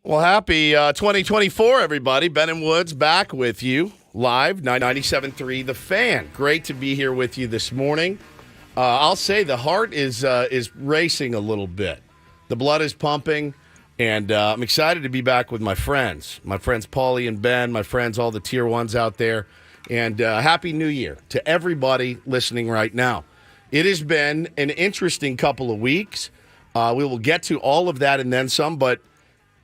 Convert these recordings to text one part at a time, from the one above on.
Well, happy 2024, everybody. Ben and Woods back with you live, 97.3 The Fan. Great to be here with you this morning. I'll say the heart is racing a little bit. The blood is pumping, and I'm excited to be back with my friends. My friends Paulie and Ben, my friends, all the Tier 1s out there. And Happy New Year to everybody listening right now. It has been an interesting couple of weeks. We will get to all of that and then some, but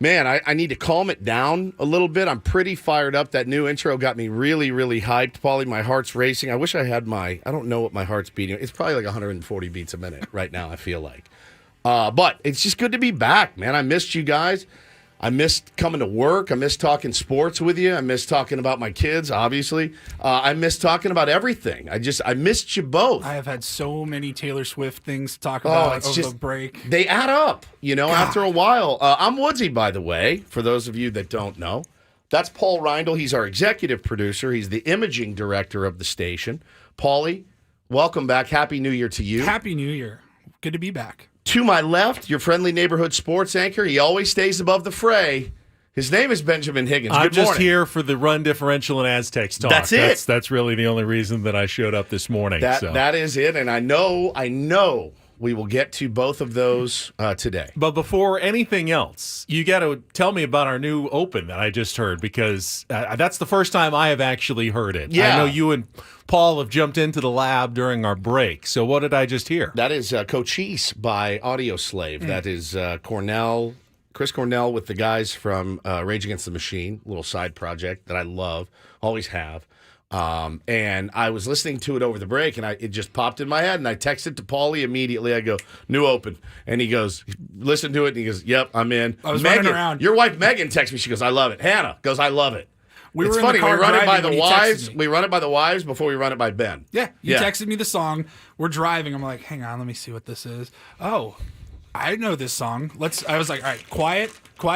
man, I need to calm it down a little bit. I'm pretty fired up. That new intro got me really, really hyped. Paulie, my heart's racing. I wish I had I don't know what my heart's beating. It's probably like 140 beats a minute right now, I feel like. But it's just good to be back, man. I missed you guys. I missed coming to work. I missed talking sports with you. I missed talking about my kids, obviously. I missed talking about everything. I missed you both. I have had so many Taylor Swift things to talk about over the break. They add up, after a while. I'm Woodsy, by the way, for those of you that don't know. That's Paul Reindl. He's our executive producer. He's the imaging director of the station. Paulie, welcome back. Happy New Year to you. Happy New Year. Good to be back. To my left, your friendly neighborhood sports anchor. He always stays above the fray. His name is Benjamin Higgins. I'm Good just morning. here for the run differential and Aztecs talk. That's it. That's really the only reason that I showed up this morning. That is it, and I know we will get to both of those today. But before anything else, you got to tell me about our new open that I just heard, because that's the first time I have actually heard it. Yeah. I know you and Paul have jumped into the lab during our break. So what did I just hear? That is Cochise by Audio Slave. That is Chris Cornell with the guys from Rage Against the Machine, little side project that I love, always have. And I was listening to it over the break, and it just popped in my head, and I texted to Paulie immediately. I go, new open. And he goes, listen to it, and he goes, yep, I'm in. I was running around. Your wife Megan texted me. She goes, I love it. Hannah goes, I love it. It's were in funny. the car We run it by driving the when he texted wives. me. We run it by the wives before we run it by Ben. Yeah, you texted me the song. We're driving. I'm like, hang on, let me see what this is. Oh, I know this song. I was like, all right, quiet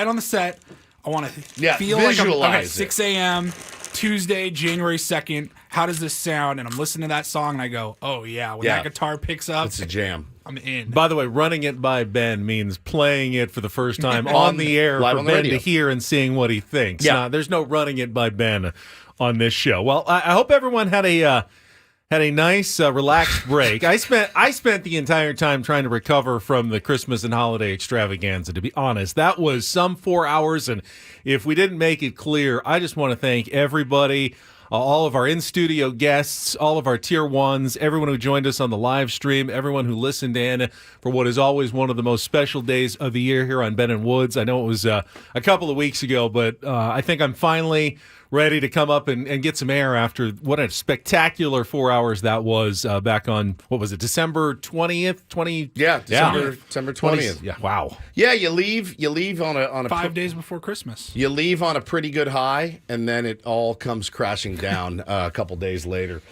on the set. I want to feel like I'm okay, 6 a.m. Tuesday, January 2nd. How does this sound? And I'm listening to that song, and I go, oh, yeah. When that guitar picks up, it's a jam. I'm in. By the way, running it by Ben means playing it for the first time on the air live for on the Ben radio. to hear and seeing what he thinks. Yeah. There's no running it by Ben on this show. Well, I hope everyone had a nice, relaxed break. I spent the entire time trying to recover from the Christmas and holiday extravaganza, to be honest. That was some 4 hours, and if we didn't make it clear, I just want to thank everybody, all of our in-studio guests, all of our Tier 1s, everyone who joined us on the live stream, everyone who listened in for what is always one of the most special days of the year here on Ben and Woods. I know it was a couple of weeks ago, but I think I'm finally ready to come up and get some air after what a spectacular 4 hours that was back on, what was it, December 20th? December 20th. Yeah, wow. Yeah, you leave on a 5 days before Christmas. You leave on a pretty good high, and then it all comes crashing down a couple days later,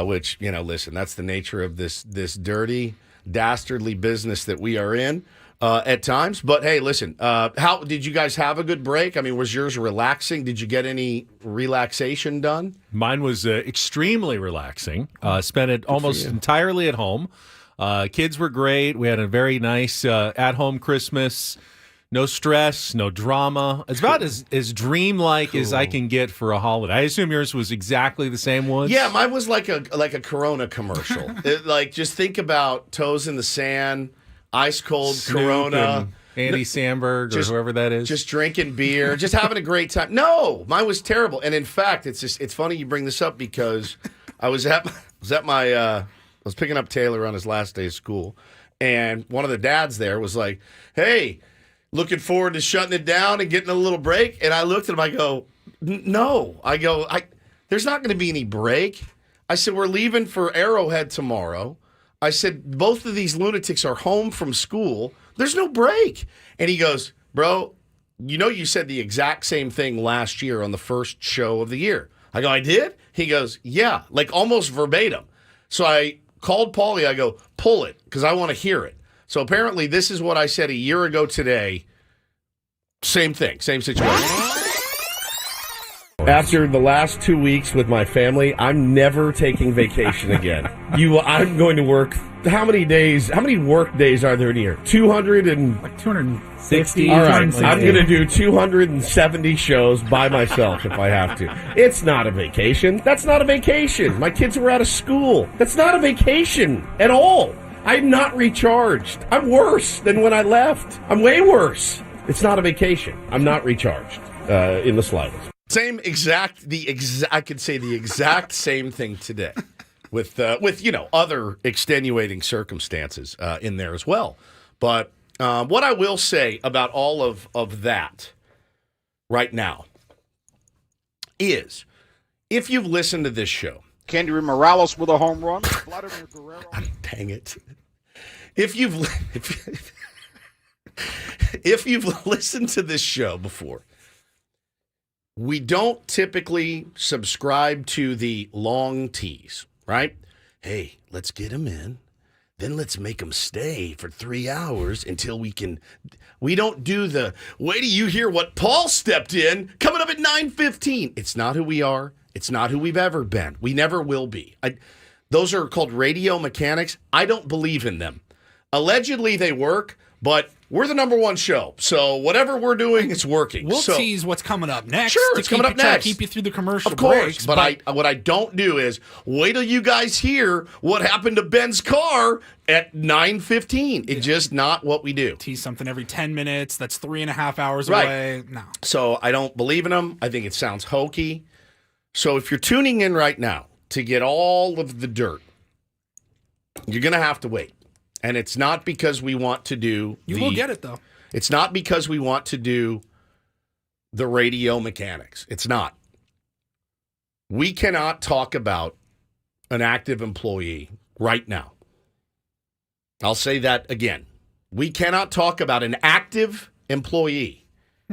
which, listen, that's the nature of this dirty, dastardly business that we are in at times. But, hey, listen, how did you guys have a good break? I mean, was yours relaxing? Did you get any relaxation done? Mine was extremely relaxing. Spent it almost entirely at home. Kids were great. We had a very nice at-home Christmas. No stress, no drama. It's about as dreamlike as I can get for a holiday. I assume yours was exactly the same one. Yeah, mine was like a Corona commercial. Just think about toes in the sand, ice cold Snoop Corona. and Andy Samberg or whoever that is. Just drinking beer, just having a great time. No, mine was terrible. And in fact, it's funny you bring this up because I was picking up Taylor on his last day of school, and one of the dads there was like, "Hey, looking forward to shutting it down and getting a little break." And I looked at him, I go, "No." There's not going to be any break. I said, "We're leaving for Arrowhead tomorrow." I said, "Both of these lunatics are home from school. There's no break." And he goes, "Bro, you said the exact same thing last year on the first show of the year." I go, "I did?" He goes, "Yeah," like almost verbatim. So I called Paulie. I go, "Pull it, because I want to hear it." So apparently this is what I said a year ago today. Same thing, same situation. After the last 2 weeks with my family, I'm never taking vacation again. I'm going to work. How many days? How many work days are there in a year? 200 and like 260. All right, I'm going to do 270 shows by myself if I have to. It's not a vacation. That's not a vacation. My kids were out of school. That's not a vacation at all. I'm not recharged. I'm worse than when I left. I'm way worse. It's not a vacation. I'm not recharged in the slightest. I could say the exact same thing today with other extenuating circumstances in there as well. But what I will say about all of that right now is, if you've listened to this show, Kendry Morales with a home run. Vladimir Guerrero. Dang it! If you've listened to this show before, we don't typically subscribe to the long tease, right? Hey, let's get them in. Then let's make them stay for 3 hours until we can. We don't do the, wait till you hear what Paul stepped in, coming up at 9:15. It's not who we are. It's not who we've ever been. We never will be. Those are called radio mechanics. I don't believe in them. Allegedly, they work, but we're the number one show. So whatever we're doing, it's working. We'll tease what's coming up next. Sure, it's coming up next. Keep you through the commercial Of course, breaks, but what I don't do is wait till you guys hear what happened to Ben's car at 9:15. It's just not what we do. Tease something every 10 minutes. That's 3.5 hours Right. away. No. So I don't believe in them. I think it sounds hokey. So if you're tuning in right now to get all of the dirt, you're going to have to wait. And it's not because we want to do... You will get it, though. It's not because we want to do the radio mechanics. It's not. We cannot talk about an active employee right now. I'll say that again. We cannot talk about an active employee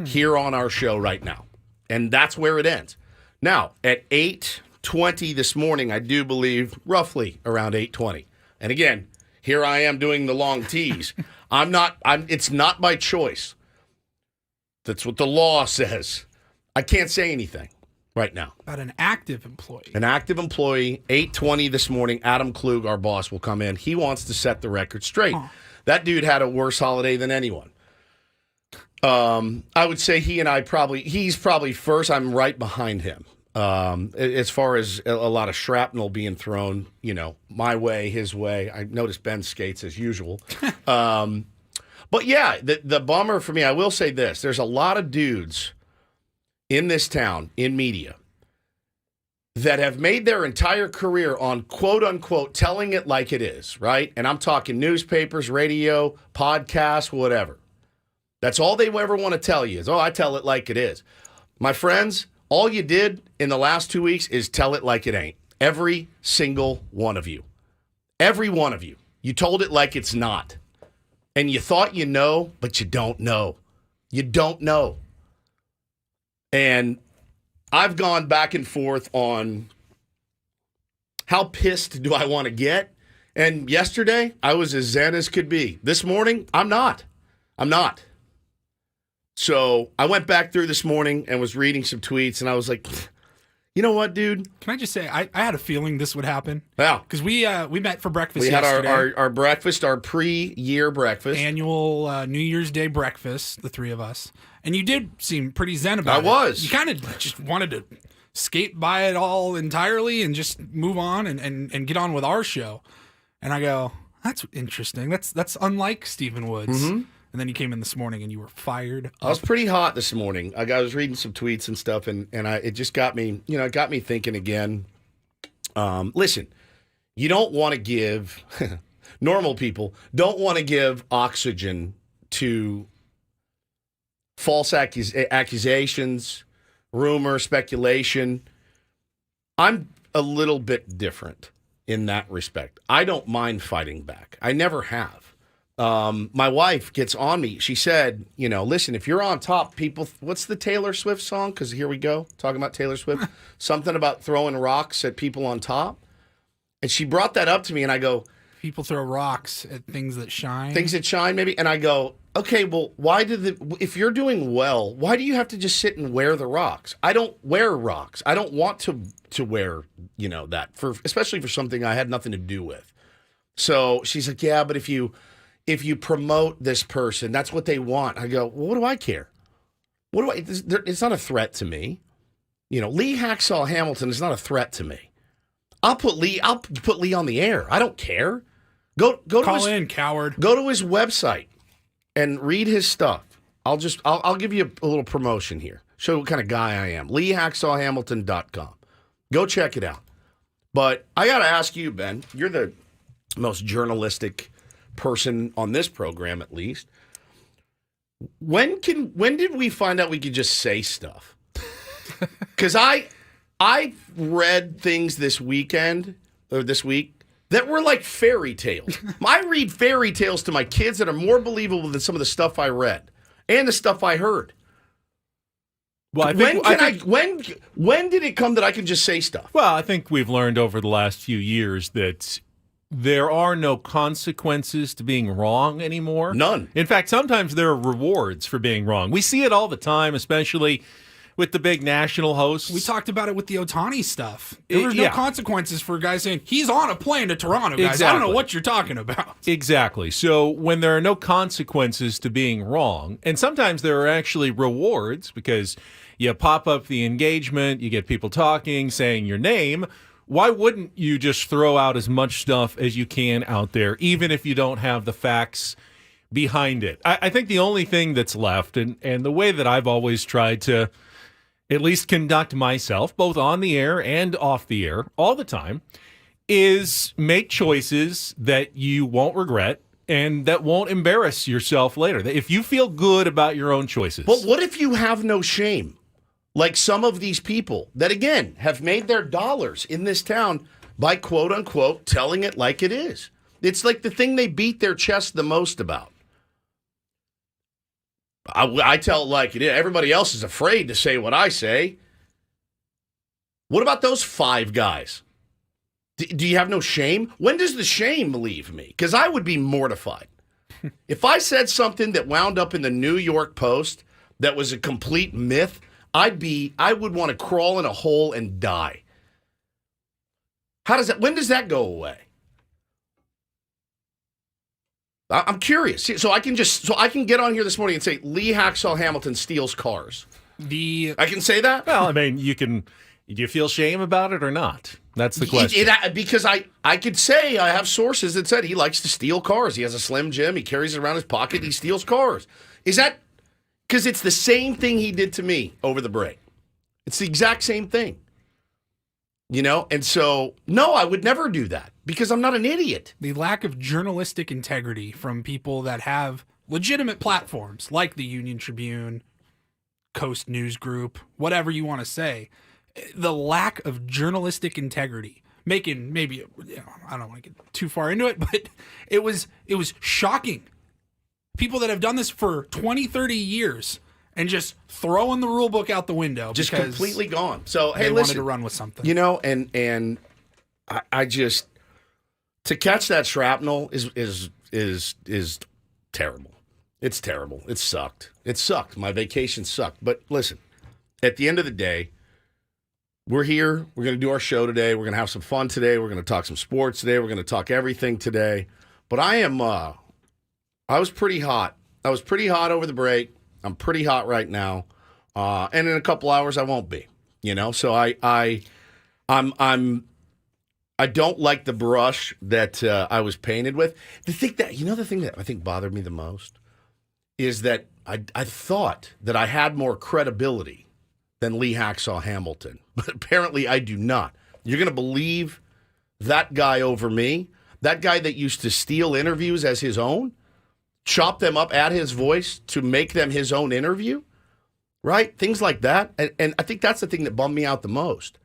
here on our show right now. And that's where it ends. Now, at 8:20 this morning, I do believe roughly around 8:20. And again, here I am doing the long tease. It's not my choice. That's what the law says. I can't say anything right now. About an active employee. An active employee, 8:20 this morning, Adam Klug, our boss, will come in. He wants to set the record straight. That dude had a worse holiday than anyone. I would say he's probably first. I'm right behind him. As far as a lot of shrapnel being thrown, my way, his way. I noticed Ben skates as usual. But yeah, the bummer for me, I will say this. There's a lot of dudes in this town, in media, that have made their entire career on quote unquote telling it like it is, right? And I'm talking newspapers, radio, podcasts, whatever. That's all they ever want to tell you is, I tell it like it is. My friends, all you did in the last 2 weeks is tell it like it ain't. Every single one of you. Every one of you. You told it like it's not. And you thought you know, but you don't know. You don't know. And I've gone back and forth on how pissed do I want to get. And yesterday, I was as zen as could be. This morning, I'm not. So I went back through this morning and was reading some tweets, and I was like, you know what, dude? Can I just say, I had a feeling this would happen. Yeah. Because we met for breakfast yesterday. We had our breakfast, our pre-year breakfast. Annual New Year's Day breakfast, the three of us. And you did seem pretty zen about it. I was. You kind of just wanted to skate by it all entirely and just move on and get on with our show. And I go, that's interesting. That's unlike Stephen Woods. Mm-hmm. And then you came in this morning and you were fired up. I was pretty hot this morning. I was reading some tweets and stuff, and it just got me, it got me thinking again. Listen, you don't want to give, normal people don't want to give oxygen to false accusations, rumor, speculation. I'm a little bit different in that respect. I don't mind fighting back. I never have. My wife gets on me. She said, listen, if you're on top, people, what's the Taylor Swift song? Because here we go, talking about Taylor Swift. Something about throwing rocks at people on top. And she brought that up to me, and I go, people throw rocks at things that shine. Things that shine, maybe. And I go, Okay, well, if you're doing well, why do you have to just sit and wear the rocks? I don't wear rocks. I don't want to wear, that especially for something I had nothing to do with. So she's like, yeah, but if you promote this person, that's what they want. I go, well, what do I care? It's not a threat to me. Lee Hacksaw Hamilton is not a threat to me. I'll put Lee on the air. I don't care. Call in, coward. Go to his website and read his stuff. I'll give you a little promotion here. Show you what kind of guy I am. LeeHacksawHamilton.com. Go check it out. But I got to ask you, Ben, you're the most journalistic person on this program, at least. When did we find out we could just say stuff? Because I read things this week that were like fairy tales. I read fairy tales to my kids that are more believable than some of the stuff I read and the stuff I heard. Well, when did it come that I can just say stuff? Well, I think we've learned over the last few years that there are no consequences to being wrong anymore. None. In fact, sometimes there are rewards for being wrong. We see it all the time, especially with the big national hosts. We talked about it with the Ohtani stuff. There was no consequences for guys saying, he's on a plane to Toronto, guys. Exactly. I don't know what you're talking about. Exactly. So when there are no consequences to being wrong, and sometimes there are actually rewards because you pop up the engagement, you get people talking, saying your name, why wouldn't you just throw out as much stuff as you can out there, even if you don't have the facts behind it? I think the only thing that's left, and the way that I've always tried to at least conduct myself, both on the air and off the air, all the time, is make choices that you won't regret and that won't embarrass yourself later. If you feel good about your own choices. But what if you have no shame? Like some of these people that, again, have made their dollars in this town by, quote unquote, telling it like it is. It's like the thing they beat their chest the most about. I tell it like it is. Everybody else is afraid to say what I say. What about those 5 guys? Do you have no shame? When does the shame leave me? Because I would be mortified. If I said something that wound up in the New York Post that was a complete myth, I would want to crawl in a hole and die. When does that go away? I'm curious. So I can get on here this morning and say Lee Hacksaw Hamilton steals cars. I can say that? Well, I mean, do you feel shame about it or not? That's the question. Because I could say I have sources that said he likes to steal cars. He has a Slim Jim. He carries it around his pocket. He steals cars. Is that because it's the same thing he did to me over the break? It's the exact same thing. And so, no, I would never do that because I'm not an idiot. The lack of journalistic integrity from people that have legitimate platforms like the Union Tribune, Coast News Group, whatever you want to say. The lack of journalistic integrity, making maybe, I don't want to get too far into it, but it was shocking. People that have done this for 20, 30 years and just throwing the rule book out the window. Just completely gone. So, hey, they listen. wanted to run with something. And I just, to catch that shrapnel is terrible. It's terrible. It sucked. My vacation sucked. But listen, at the end of the day, we're here. We're going to do our show today. We're going to have some fun today. We're going to talk some sports today. We're going to talk everything today. But I was pretty hot. I was pretty hot over the break. I'm pretty hot right now, and in a couple hours I won't be. So I don't like the brush that I was painted with. The thing that I think bothered me the most is that I thought that I had more credibility than Lee Hacksaw Hamilton, but apparently I do not. You're going to believe that guy over me? That guy that used to steal interviews as his own? Chop them up, add his voice to make them his own interview, right? Things like that. And I think that's the thing that bummed me out the most.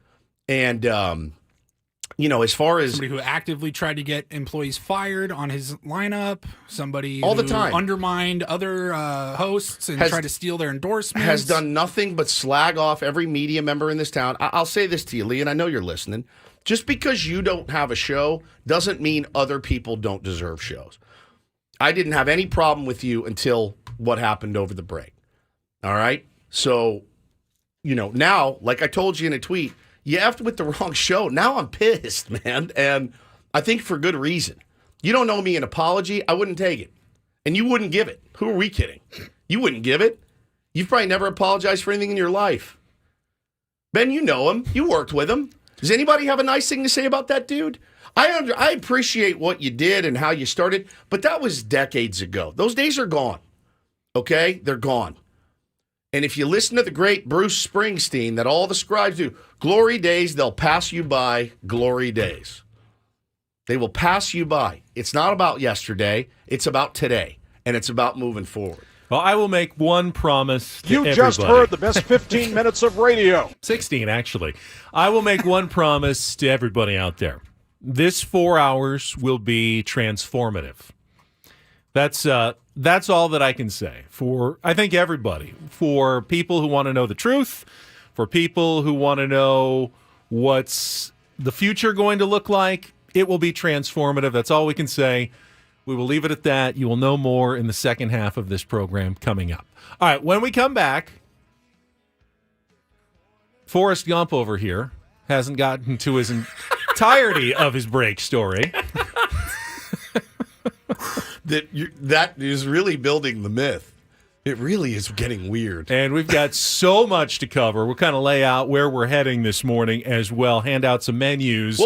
And, as far as somebody who actively tried to get employees fired on his lineup, somebody all who the time undermined other hosts and tried to steal their endorsements, has done nothing but slag off every media member in this town. I'll say this to you, Lee, and I know you're listening. Just because you don't have a show doesn't mean other people don't deserve shows. I didn't have any problem with you until what happened over the break. All right? So, now, like I told you in a tweet, you effed with the wrong show. Now I'm pissed, man. And I think for good reason. You don't owe me an apology. I wouldn't take it. And you wouldn't give it. Who are we kidding? You wouldn't give it. You've probably never apologized for anything in your life. Ben, you know him. You worked with him. Does anybody have a nice thing to say about that dude? I appreciate what you did and how you started, but that was decades ago. Those days are gone. Okay? They're gone. And if you listen to the great Bruce Springsteen, that all the scribes do, glory days, they'll pass you by, glory days. They will pass you by. It's not about yesterday. It's about today. And it's about moving forward. Well, I will make one promise to everybody. You just heard the best 15 minutes of radio. 16, actually. I will make one promise to everybody out there. This 4 hours will be transformative. That's all that I can say for, I think, everybody. For people who want to know the truth, for people who want to know what's the future going to look like, it will be transformative. That's all we can say. We will leave it at that. You will know more in the second half of this program coming up. All right, when we come back, Forrest Gump over here hasn't gotten to his entirety of his break story. That is really building the myth. It really is getting weird. And we've got so much to cover. We'll kind of lay out where we're heading this morning as well, hand out some menus.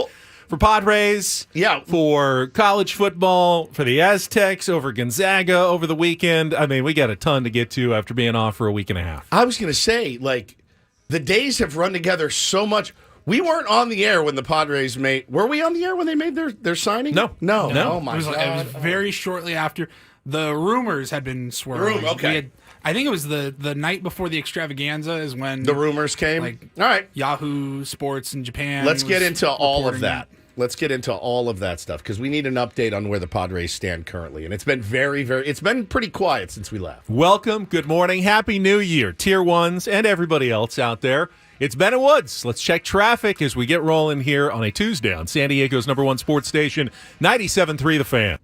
For Padres, for college football, for the Aztecs, over Gonzaga over the weekend. I mean, we got a ton to get to after being off for a week and a half. I was going to say, the days have run together so much. We weren't on the air when the Padres made. Were we on the air when they made their signing? No. Oh my God! It was very shortly after. The rumors had been swirling. Okay. I think it was the night before the extravaganza is when the rumors came. All right, Yahoo Sports in Japan. Let's get into all of that. Let's get into all of that stuff because we need an update on where the Padres stand currently. And it's been it's been pretty quiet since we left. Welcome, good morning, Happy New Year, Tier 1s and everybody else out there. It's Ben and Woods. Let's check traffic as we get rolling here on a Tuesday on San Diego's #1 sports station, 97.3 The Fan.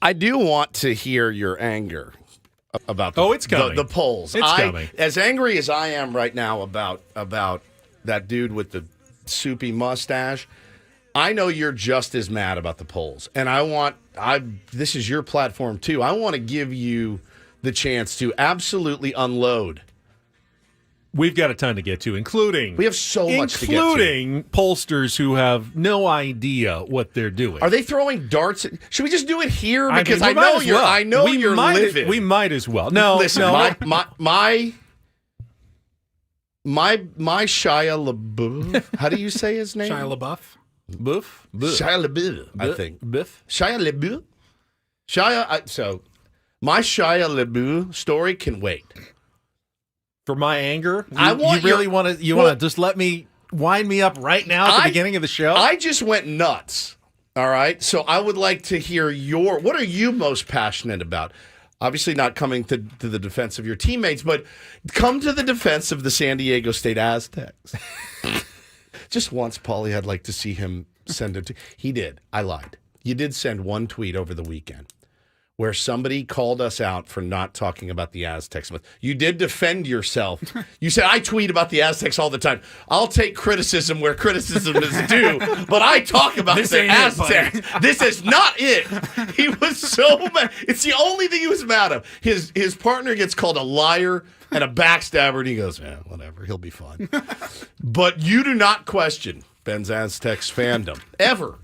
I do want to hear your anger about it's coming. The polls. It's coming. As angry as I am right now about that dude with the soupy mustache, I know you're just as mad about the polls. And this is your platform too. I want to give you the chance to absolutely unload. We've got a ton to get to, including... We have so much to get to. Including pollsters who have no idea what they're doing. Are they throwing darts? Should we just do it here? Because I know you're livid. We might as well. No, listen, no. my Shia LaBeouf. How do you say his name? Shia LaBeouf. Boof? Shia LaBeouf, I think. Biff? Shia LaBeouf? So my Shia LaBeouf story can wait. For my anger? You want to just let me wind me up right now at the beginning of the show? I just went nuts. All right. So I would like to hear what are you most passionate about? Obviously not coming to the defense of your teammates, but come to the defense of the San Diego State Aztecs. Just once, Paulie, I'd like to see him send it. He did. I lied. You did send one tweet over the weekend where somebody called us out for not talking about the Aztecs. You did defend yourself. You said, I tweet about the Aztecs all the time. I'll take criticism where criticism is due, but I talk about the Aztecs. This is not it. He was so mad. It's the only thing he was mad of. His partner gets called a liar and a backstabber, and he goes, whatever, he'll be fine. But you do not question Ben's Aztecs fandom. Ever.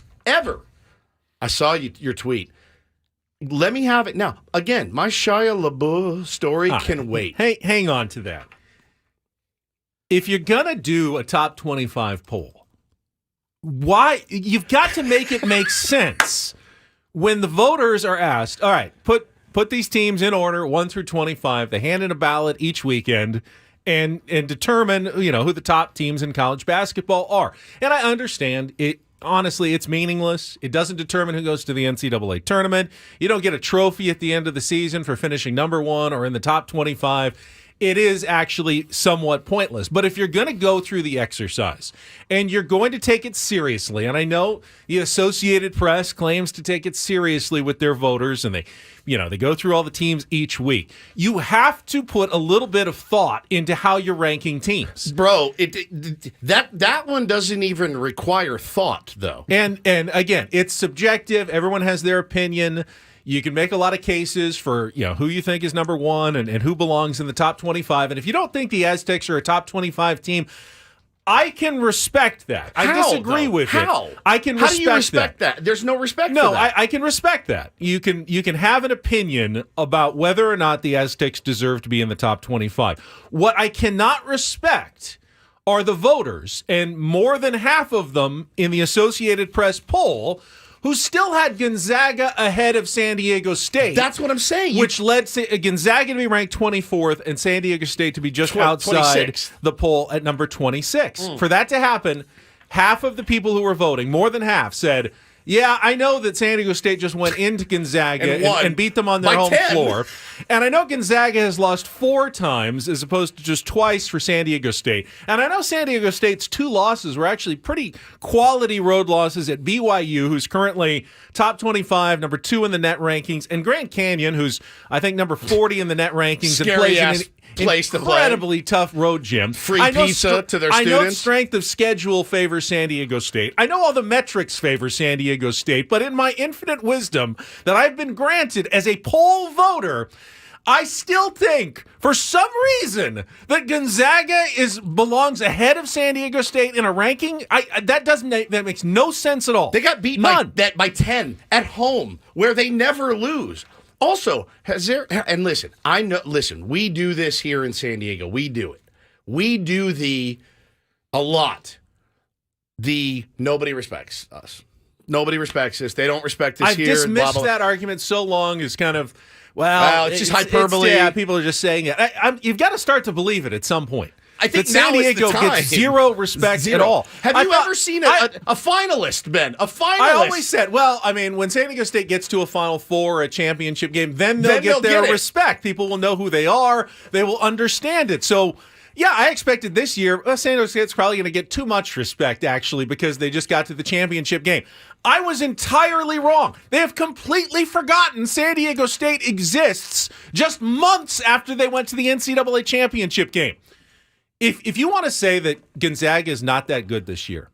I saw your tweet. Let me have it now. Again, my Shia LaBeouf story can wait. Hey, hang on to that. If you're going to do a top 25 poll, why you've got to make it make sense when the voters are asked, all right, put these teams in order 1 through 25. They hand in a ballot each weekend and determine, who the top teams in college basketball are. And I understand it. Honestly, it's meaningless. It doesn't determine who goes to the NCAA tournament. You don't get a trophy at the end of the season for finishing number 1 or in the top 25. It is actually somewhat pointless. But if you're going to go through the exercise and you're going to take it seriously, and I know the Associated Press claims to take it seriously with their voters, and they go through all the teams each week, you have to put a little bit of thought into how you're ranking teams. Bro, that one doesn't even require thought, though. And again, it's subjective. Everyone has their opinion. You can make a lot of cases for who you think is number 1 and who belongs in the top 25. And if you don't think the Aztecs are a top 25 team, I can respect that. I disagree with it. I can respect that. How do you respect that? There's no respect for that. No, I can respect that. You can have an opinion about whether or not the Aztecs deserve to be in the top 25. What I cannot respect are the voters, and more than half of them in the Associated Press poll, who still had Gonzaga ahead of San Diego State. That's what I'm saying. Which led Gonzaga to be ranked 24th and San Diego State to be just outside 26th. The poll at number 26. For that to happen, half of the people who were voting, more than half, said, yeah, I know that San Diego State just went into Gonzaga and beat them on their home floor. And I know Gonzaga has lost 4 times as opposed to just twice for San Diego State. And I know San Diego State's 2 losses were actually pretty quality road losses at BYU, who's currently top 25, number 2 in the net rankings, and Grand Canyon, who's, I think, number 40 in the net rankings. Scary ass place to play. Incredibly tough road gym. Free pizza to their students. I know strength of schedule favors San Diego State. I know all the metrics favor San Diego State, but in my infinite wisdom that I've been granted as a poll voter, I still think, for some reason, that Gonzaga belongs ahead of San Diego State in a ranking. That makes no sense at all. They got beat by 10 at home, where they never lose. Also, listen, we do this here in San Diego. We do it. We do a lot. Nobody respects us. Nobody respects us. They don't respect us here. I've dismissed that argument so long as kind of, it's just hyperbole. People are just saying it. You've got to start to believe it at some point. I think that San Diego gets zero respect at all. Have you ever seen a finalist, Ben? A finalist? I always said, when San Diego State gets to a Final Four or a championship game, then they'll get their respect. People will know who they are. They will understand it. So, yeah, I expected this year, San Diego State's probably going to get too much respect, actually, because they just got to the championship game. I was entirely wrong. They have completely forgotten San Diego State exists just months after they went to the NCAA championship game. If you want to say that Gonzaga is not that good this year,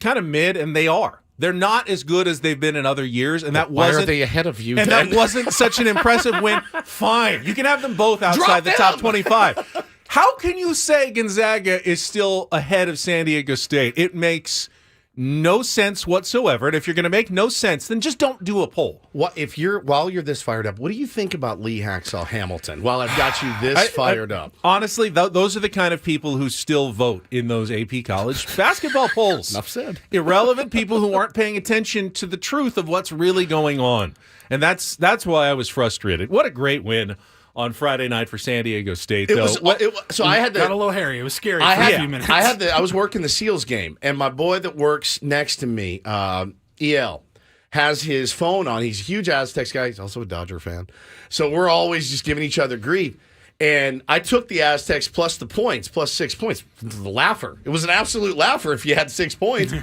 kind of mid, and they are. They're not as good as they've been in other years, and that wasn't. Why are they ahead of you? And that wasn't such an impressive win. Fine, you can have them both outside the top 25. How can you say Gonzaga is still ahead of San Diego State? It makes no sense whatsoever. And if you're going to make no sense, then just don't do a poll. What if while you're this fired up? What do you think about Lee Hacksaw Hamilton? While I've got you this fired up, honestly, those are the kind of people who still vote in those AP college basketball polls. Enough said. Irrelevant people who aren't paying attention to the truth of what's really going on, and that's why I was frustrated. What a great win on Friday night for San Diego State, though. So I had got a little hairy. It was scary for a few minutes. I was working the Seals game, and my boy that works next to me, EL, has his phone on. He's a huge Aztecs guy. He's also a Dodger fan. So we're always just giving each other grief. And I took the Aztecs plus the points, plus 6 points. The laugher. It was an absolute laugher if you had 6 points.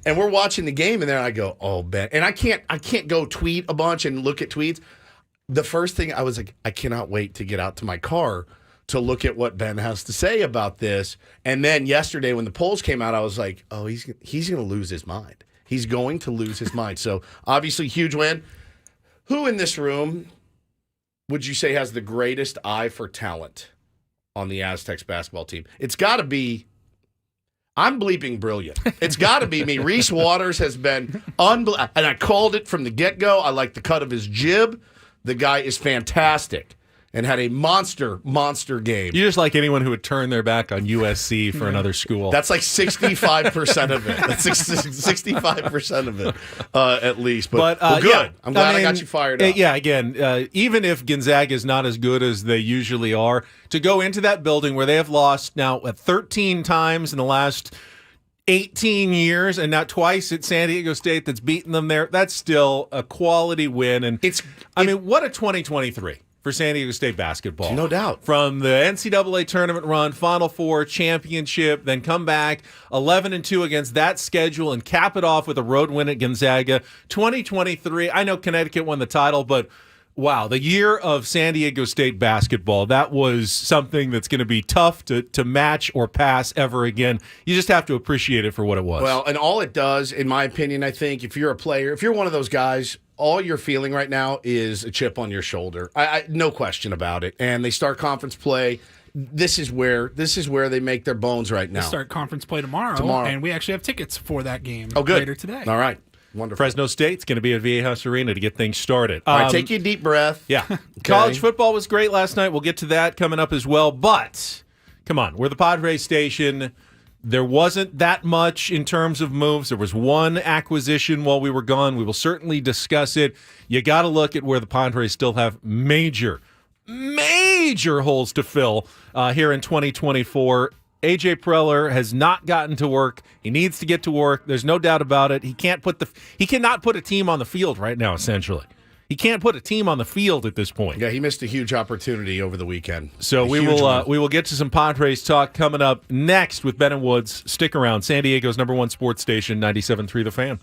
And we're watching the game, and then I go, oh, Ben. And I can't go tweet a bunch and look at tweets. The first thing I was like, I cannot wait to get out to my car to look at what Ben has to say about this. And then yesterday when the polls came out, I was like, oh, he's going to lose his mind. He's going to lose his mind. So obviously, huge win. Who in this room would you say has the greatest eye for talent on the Aztecs basketball team? It's got to be. I'm bleeping brilliant. It's got to be me. Reese Waters has been unbelievable. And I called it from the get-go. I like the cut of his jib. The guy is fantastic and had a monster game. You just like anyone who would turn their back on USC for another school. That's like 65% of it. That's 65% of it, at least. But well, good. Yeah, I'm glad I got you fired up. Yeah, again, even if Gonzaga is not as good as they usually are, to go into that building where they have lost now 13 times in the last 18 years, and now twice at San Diego State that's beaten them there. That's still a quality win. And what a 2023 for San Diego State basketball. No doubt. From the NCAA tournament run, Final Four, championship, then come back 11-2 against that schedule and cap it off with a road win at Gonzaga. 2023, I know Connecticut won the title, but wow, the year of San Diego State basketball, that was something that's going to be tough to match or pass ever again. You just have to appreciate it for what it was. Well, and all it does, in my opinion, I think, if you're a player, if you're one of those guys, all you're feeling right now is a chip on your shoulder. No question about it. And they start conference play. This is where they make their bones right now. They start conference play tomorrow, and we actually have tickets for that game later today. All right. Wonderful. Fresno State's going to be at Viejas Arena to get things started. All right, take you a deep breath. Yeah. Okay. College football was great last night. We'll get to that coming up as well. But, come on, we're the Padres station. There wasn't that much in terms of moves. There was one acquisition while we were gone. We will certainly discuss it. You got to look at where the Padres still have major holes to fill here in 2024. A.J. Preller has not gotten to work. He needs to get to work. There's no doubt about it. He cannot put a team on the field right now, essentially. He can't put a team on the field at this point. Yeah, he missed a huge opportunity over the weekend. So we will get to some Padres talk coming up next with Ben and Woods. Stick around. San Diego's #1 sports station, 97.3 The Fan.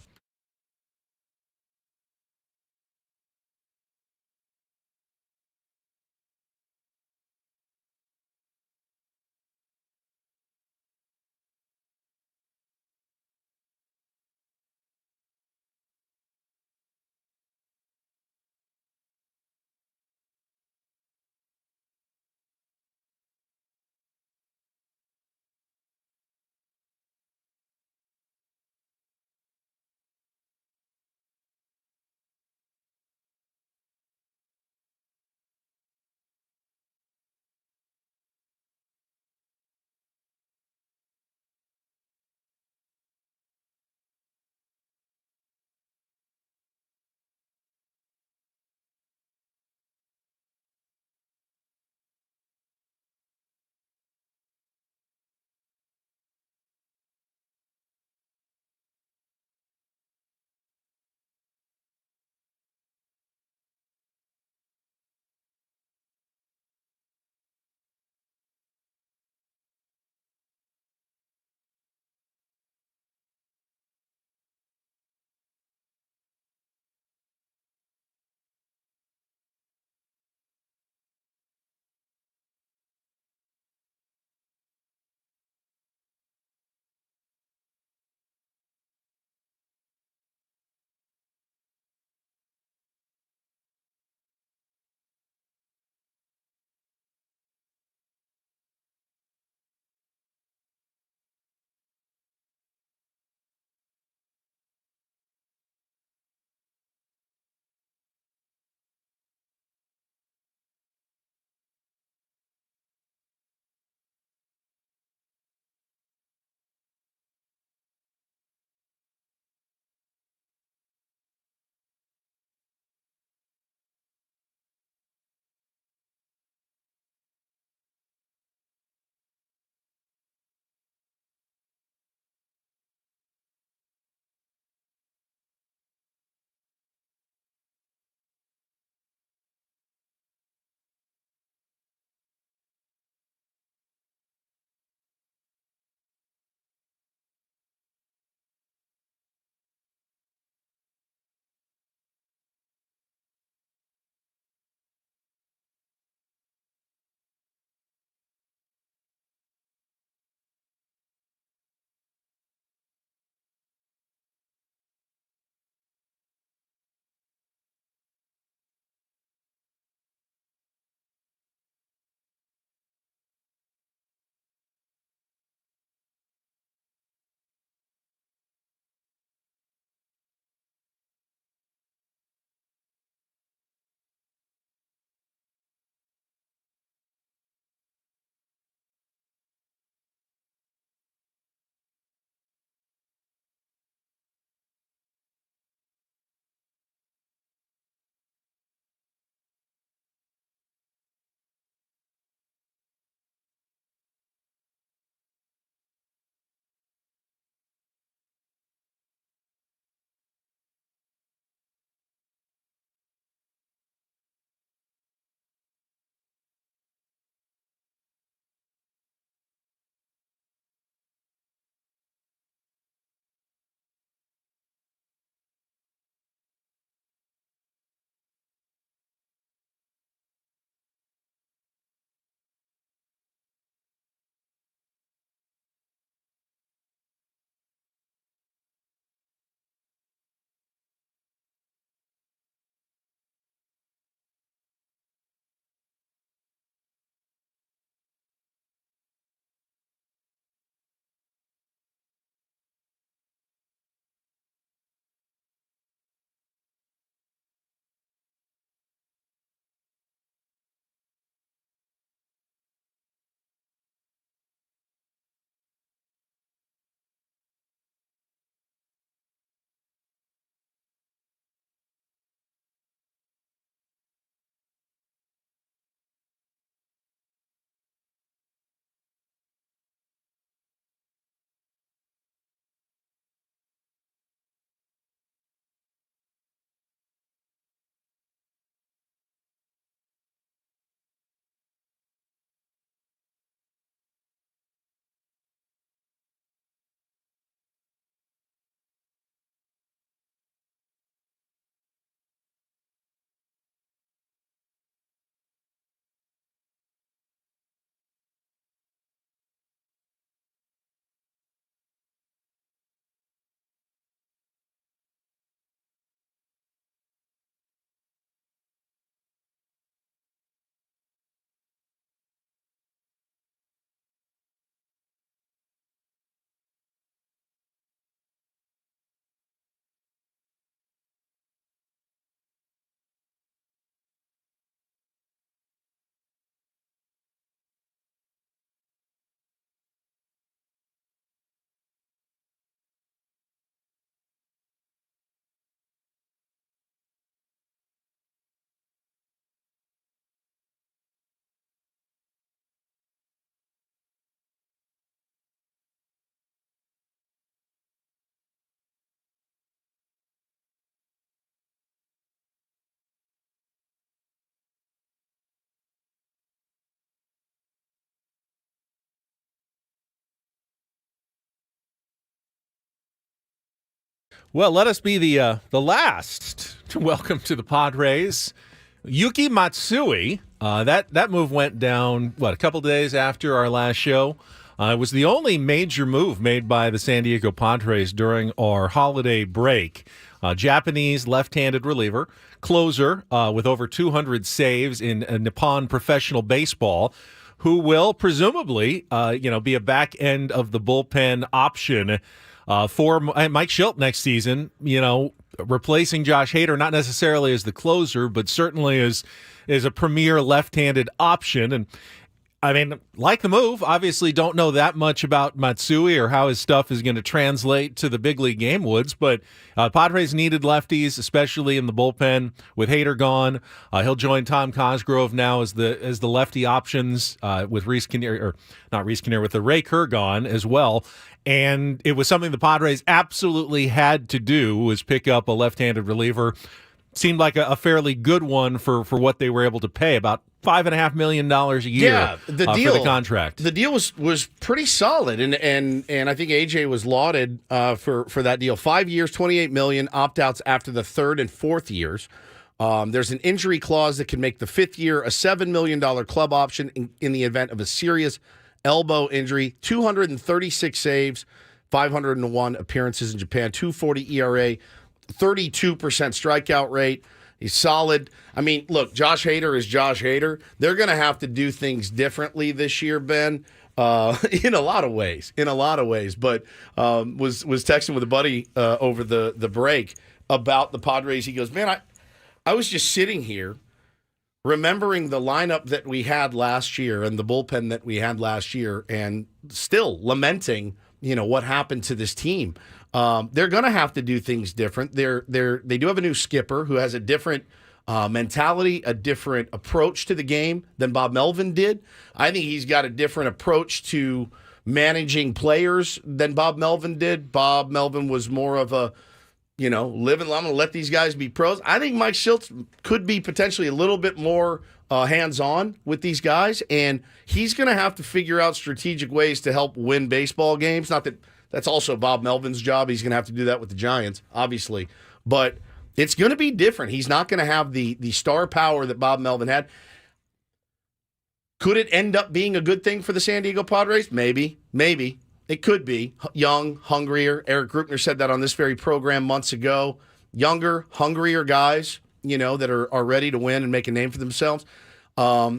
Well, let us be the last to welcome to the Padres Yuki Matsui. That move went down, a couple days after our last show. It was the only major move made by the San Diego Padres during our holiday break. Japanese left-handed reliever, closer with over 200 saves in Nippon professional baseball, who will presumably be a back end of the bullpen option for Mike Shildt next season, replacing Josh Hader, not necessarily as the closer, but certainly as a premier left-handed option. And I mean, like the move, obviously don't know that much about Matsui or how his stuff is going to translate to the big league game, Woods, but Padres needed lefties, especially in the bullpen with Hader gone. He'll join Tom Cosgrove now as the lefty options with Ray Kerr gone as well. And it was something the Padres absolutely had to do, was pick up a left-handed reliever. Seemed like a fairly good one for what they were able to pay, about $5.5 million a year for the contract. The deal was pretty solid, and I think AJ was lauded for that deal. 5 years, $28 million, opt-outs after the third and fourth years. There's an injury clause that can make the fifth year a $7 million club option in the event of a serious elbow injury. 236 saves, 501 appearances in Japan, 2.40 ERA, 32% strikeout rate. He's solid. I mean, look, Josh Hader is Josh Hader. They're going to have to do things differently this year, Ben, in a lot of ways. But was texting with a buddy over the break about the Padres. He goes, man, I was just sitting here remembering the lineup that we had last year and the bullpen that we had last year, and still lamenting, what happened to this team. They're going to have to do things different. They do have a new skipper who has a different mentality, a different approach to the game than Bob Melvin did. I think he's got a different approach to managing players than Bob Melvin did. Bob Melvin was more of a, I'm going to let these guys be pros. I think Mike Shildt could be potentially a little bit more hands-on with these guys, and he's going to have to figure out strategic ways to help win baseball games. Not that that's also Bob Melvin's job. He's going to have to do that with the Giants, obviously. But it's going to be different. He's not going to have the star power that Bob Melvin had. Could it end up being a good thing for the San Diego Padres? Maybe. It could be. Young, hungrier. Eric Grupner said that on this very program months ago. Younger, hungrier guys, that are ready to win and make a name for themselves.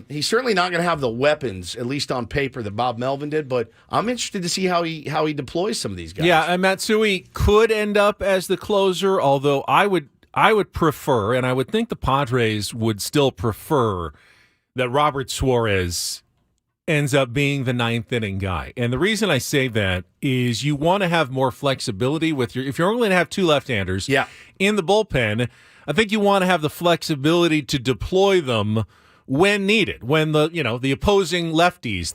He's certainly not going to have the weapons, at least on paper, that Bob Melvin did, but I'm interested to see how he deploys some of these guys. Yeah, and Matsui could end up as the closer, although I would prefer, and I would think the Padres would still prefer, that Robert Suarez ends up being the ninth inning guy. And the reason I say that is you want to have more flexibility with if you're only going to have two left-handers in the bullpen, I think you want to have the flexibility to deploy them when needed, when the opposing lefties,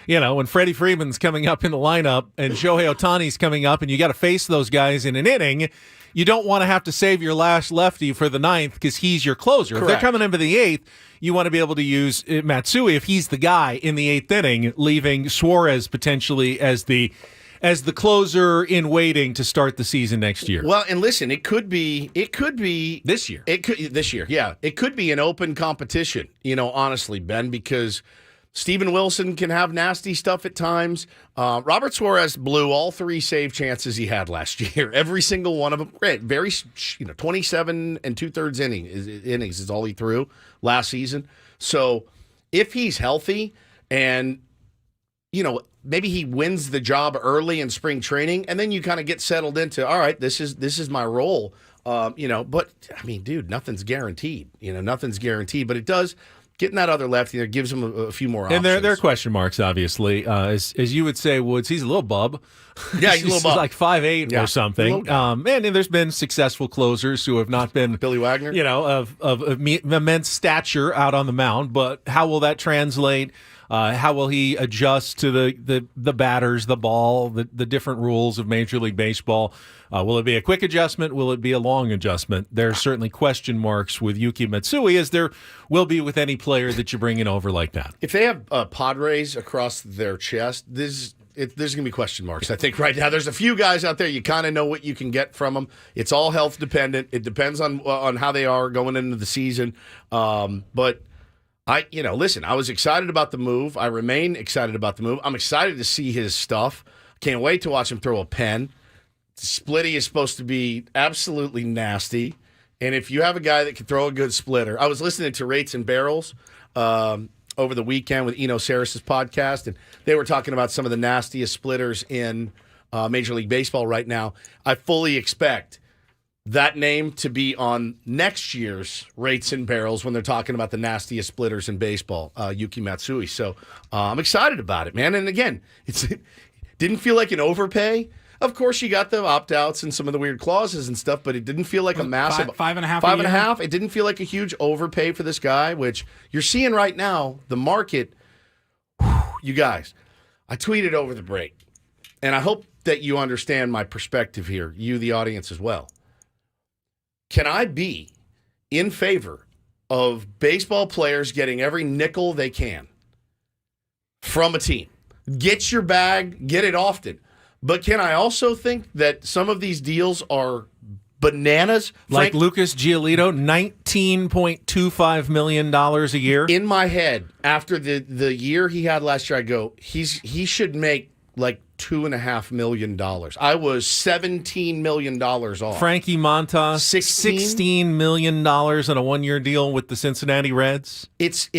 when Freddie Freeman's coming up in the lineup and Shohei Ohtani's coming up, and you got to face those guys in an inning, you don't want to have to save your last lefty for the ninth because he's your closer. Correct. If they're coming in for the eighth, you want to be able to use Matsui if he's the guy in the eighth inning, leaving Suarez potentially as the closer in waiting to start the season next year. Well, and listen, it could be this year. This year, yeah. It could be an open competition, honestly, Ben, because Steven Wilson can have nasty stuff at times. Robert Suarez blew all three save chances he had last year. Every single one of them. Very, 27 and 2/3 innings is all he threw last season. So if he's healthy and, maybe he wins the job early in spring training, and then you kind of get settled into, all right, this is my role. But I mean, dude, nothing's guaranteed. Nothing's guaranteed, but it does. Getting that other lefty there gives him a few more options. And there are question marks, obviously. As you would say, Woods, he's a little bub. Yeah, he's a little bub. He's like 5'8" or something. And there's been successful closers who have not been Billy Wagner, of immense stature out on the mound. But how will that translate? How will he adjust to the batters, the ball, the different rules of Major League Baseball? Will it be a quick adjustment? Will it be a long adjustment? There are certainly question marks with Yuki Matsui, as there will be with any player that you're bringing over like that. If they have Padres across their chest, there's going to be question marks, I think, right now. There's a few guys out there, you kind of know what you can get from them. It's all health dependent. It depends on how they are going into the season. But listen, I was excited about the move. I remain excited about the move. I'm excited to see his stuff. Can't wait to watch him throw a pen. Splitty is supposed to be absolutely nasty. And if you have a guy that can throw a good splitter, I was listening to Rates and Barrels over the weekend with Eno Saris's podcast, and they were talking about some of the nastiest splitters in Major League Baseball right now. I fully expect that name to be on next year's Rates and Barrels when they're talking about the nastiest splitters in baseball, Yuki Matsui. So I'm excited about it, man. And again, it didn't feel like an overpay. Of course, you got the opt-outs and some of the weird clauses and stuff, but it didn't feel like a massive... Five and a half. It didn't feel like a huge overpay for this guy, which you're seeing right now, the market... You guys, I tweeted over the break, and I hope that you understand my perspective here, you, the audience, as well. Can I be in favor of baseball players getting every nickel they can from a team? Get your bag, get it often. But can I also think that some of these deals are bananas? Like Lucas Giolito, $19.25 million a year? In my head, after the year he had last year, I go, he should make like $2.5 million. I was $17 million off. Frankie Montas, $16 million on a one-year deal with the Cincinnati Reds. It's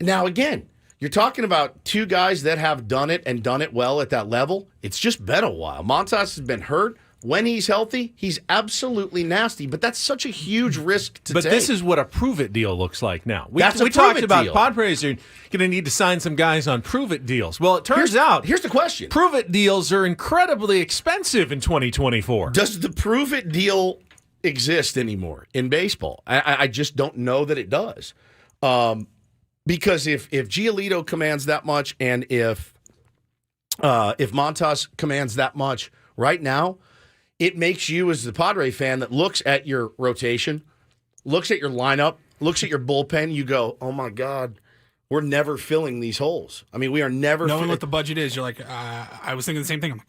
now again. You're talking about two guys that have done it and done it well at that level. It's just been a while. Montas has been hurt. When he's healthy, he's absolutely nasty. But that's such a huge risk to take. But this is what a prove-it deal looks like now. We talked about deal. Padres are going to need to sign some guys on prove-it deals. Well, it turns out... Here's the question. Prove-it deals are incredibly expensive in 2024. Does the prove-it deal exist anymore in baseball? I just don't know that it does. Because if Giolito commands that much and if Montas commands that much right now, it makes you as the Padre fan that looks at your rotation, looks at your lineup, looks at your bullpen, you go, oh my God, we're never filling these holes. I mean, we are never knowing what the budget is. You're like, I was thinking the same thing. I'm like,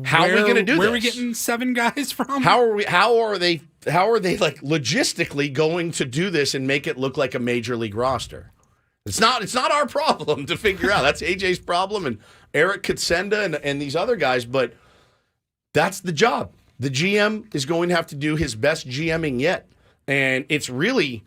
how are we going to do this? Where are we getting 7 guys from? How are they like logistically going to do this and make it look like a major league roster? It's not our problem to figure out. That's AJ's problem and Eric Katsenda and these other guys, but that's the job. The GM is going to have to do his best GMing yet. And it's really,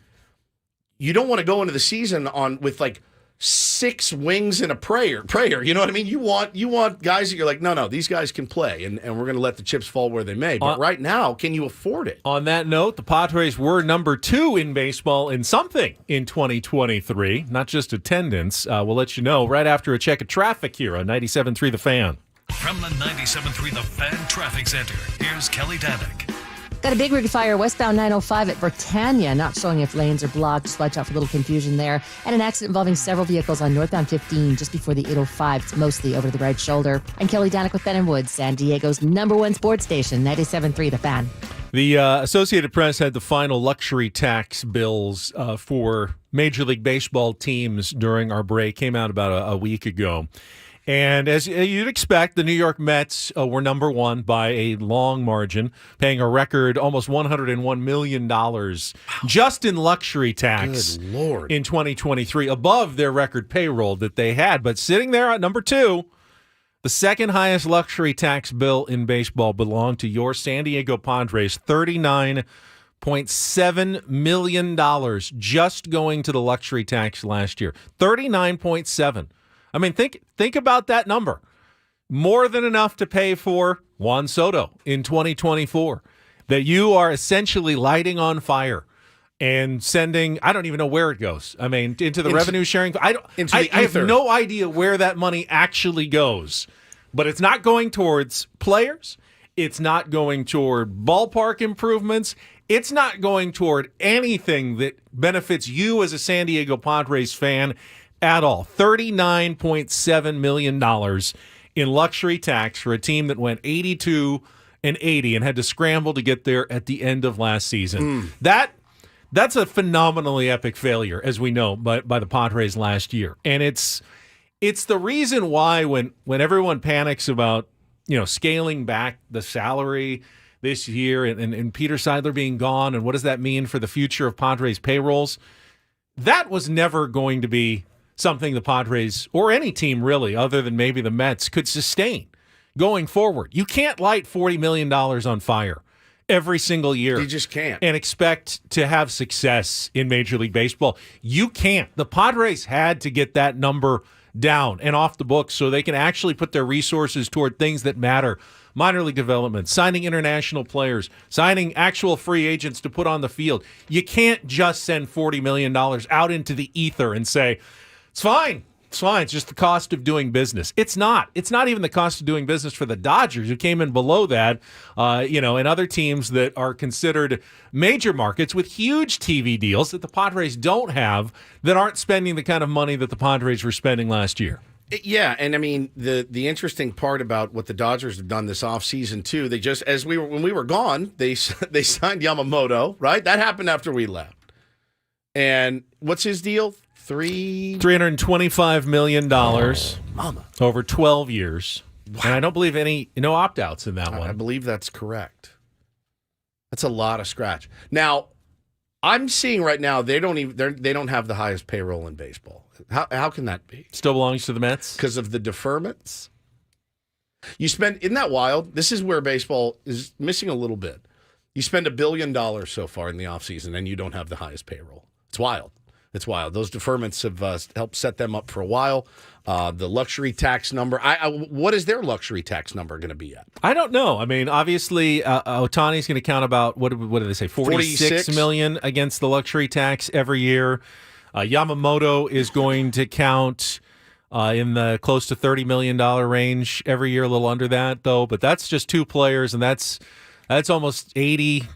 you don't want to go into the season with like 6 wings and a prayer. You know what I mean? You want guys that you're like, no, these guys can play, and we're going to let the chips fall where they may. But right now, can you afford it? On that note, the Padres were number 2 in baseball in something in 2023, not just attendance. We'll let you know right after a check of traffic here on 97.3 The Fan. From the 97.3 The Fan Traffic Center, here's Kelly Danick. Got a big rig fire westbound 905 at Britannia. Not showing if lanes are blocked. Just watch out for a little confusion there. And an accident involving several vehicles on northbound 15 just before the 805. It's mostly over the right shoulder. I'm Kelly Danick with Ben & Woods, San Diego's #1 sports station, 97.3 The Fan. The Associated Press had the final luxury tax bills for Major League Baseball teams during our break. Came out about a week ago. And as you'd expect, the New York Mets were number 1 by a long margin, paying a record almost $101 million just in luxury tax in 2023, above their record payroll that they had. But sitting there at number 2, the second highest luxury tax bill in baseball belonged to your San Diego Padres, $39.7 million just going to the luxury tax last year. 39.7. I mean, think about that number. More than enough to pay for Juan Soto in 2024. That you are essentially lighting on fire and sending, I don't even know where it goes. I mean, into the revenue sharing. I have no idea where that money actually goes. But it's not going towards players. It's not going toward ballpark improvements. It's not going toward anything that benefits you as a San Diego Padres fan at all. $39.7 million in luxury tax for a team that went 82-80 and had to scramble to get there at the end of last season. That's a phenomenally epic failure, as we know, by the Padres last year. And it's it's the reason why when everyone panics about, scaling back the salary this year and Peter Seidler being gone and what does that mean for the future of Padres payrolls, that was never going to be something the Padres or any team really other than maybe the Mets could sustain going forward. You can't light $40 million on fire every single year. You just can't. And expect to have success in Major League Baseball. You can't. The Padres had to get that number down and off the books so they can actually put their resources toward things that matter. Minor league development, signing international players, signing actual free agents to put on the field. You can't just send $40 million out into the ether and say, it's fine. It's fine. It's just the cost of doing business. It's not. It's not even the cost of doing business for the Dodgers, who came in below that, and other teams that are considered major markets with huge TV deals that the Padres don't have, that aren't spending the kind of money that the Padres were spending last year. Yeah, and I mean the interesting part about what the Dodgers have done this offseason too, they just when we were gone, they signed Yamamoto, right? That happened after we left. And what's his deal? $325 million over 12 years. Wow. And I don't believe no opt-outs in that one. I believe that's correct. That's a lot of scratch. Now, I'm seeing right now they don't have the highest payroll in baseball. How can that be? Still belongs to the Mets? Because of the deferments? Isn't that wild? This is where baseball is missing a little bit. You spend $1 billion so far in the offseason and you don't have the highest payroll. It's wild. It's wild. Those deferments have helped set them up for a while. The luxury tax number. What is their luxury tax number going to be at? I don't know. I mean, obviously, Ohtani's going to count about, what did they say, 46 million against the luxury tax every year. Yamamoto is going to count in the close to $30 million range every year, a little under that, though. But that's just two players, and that's almost 80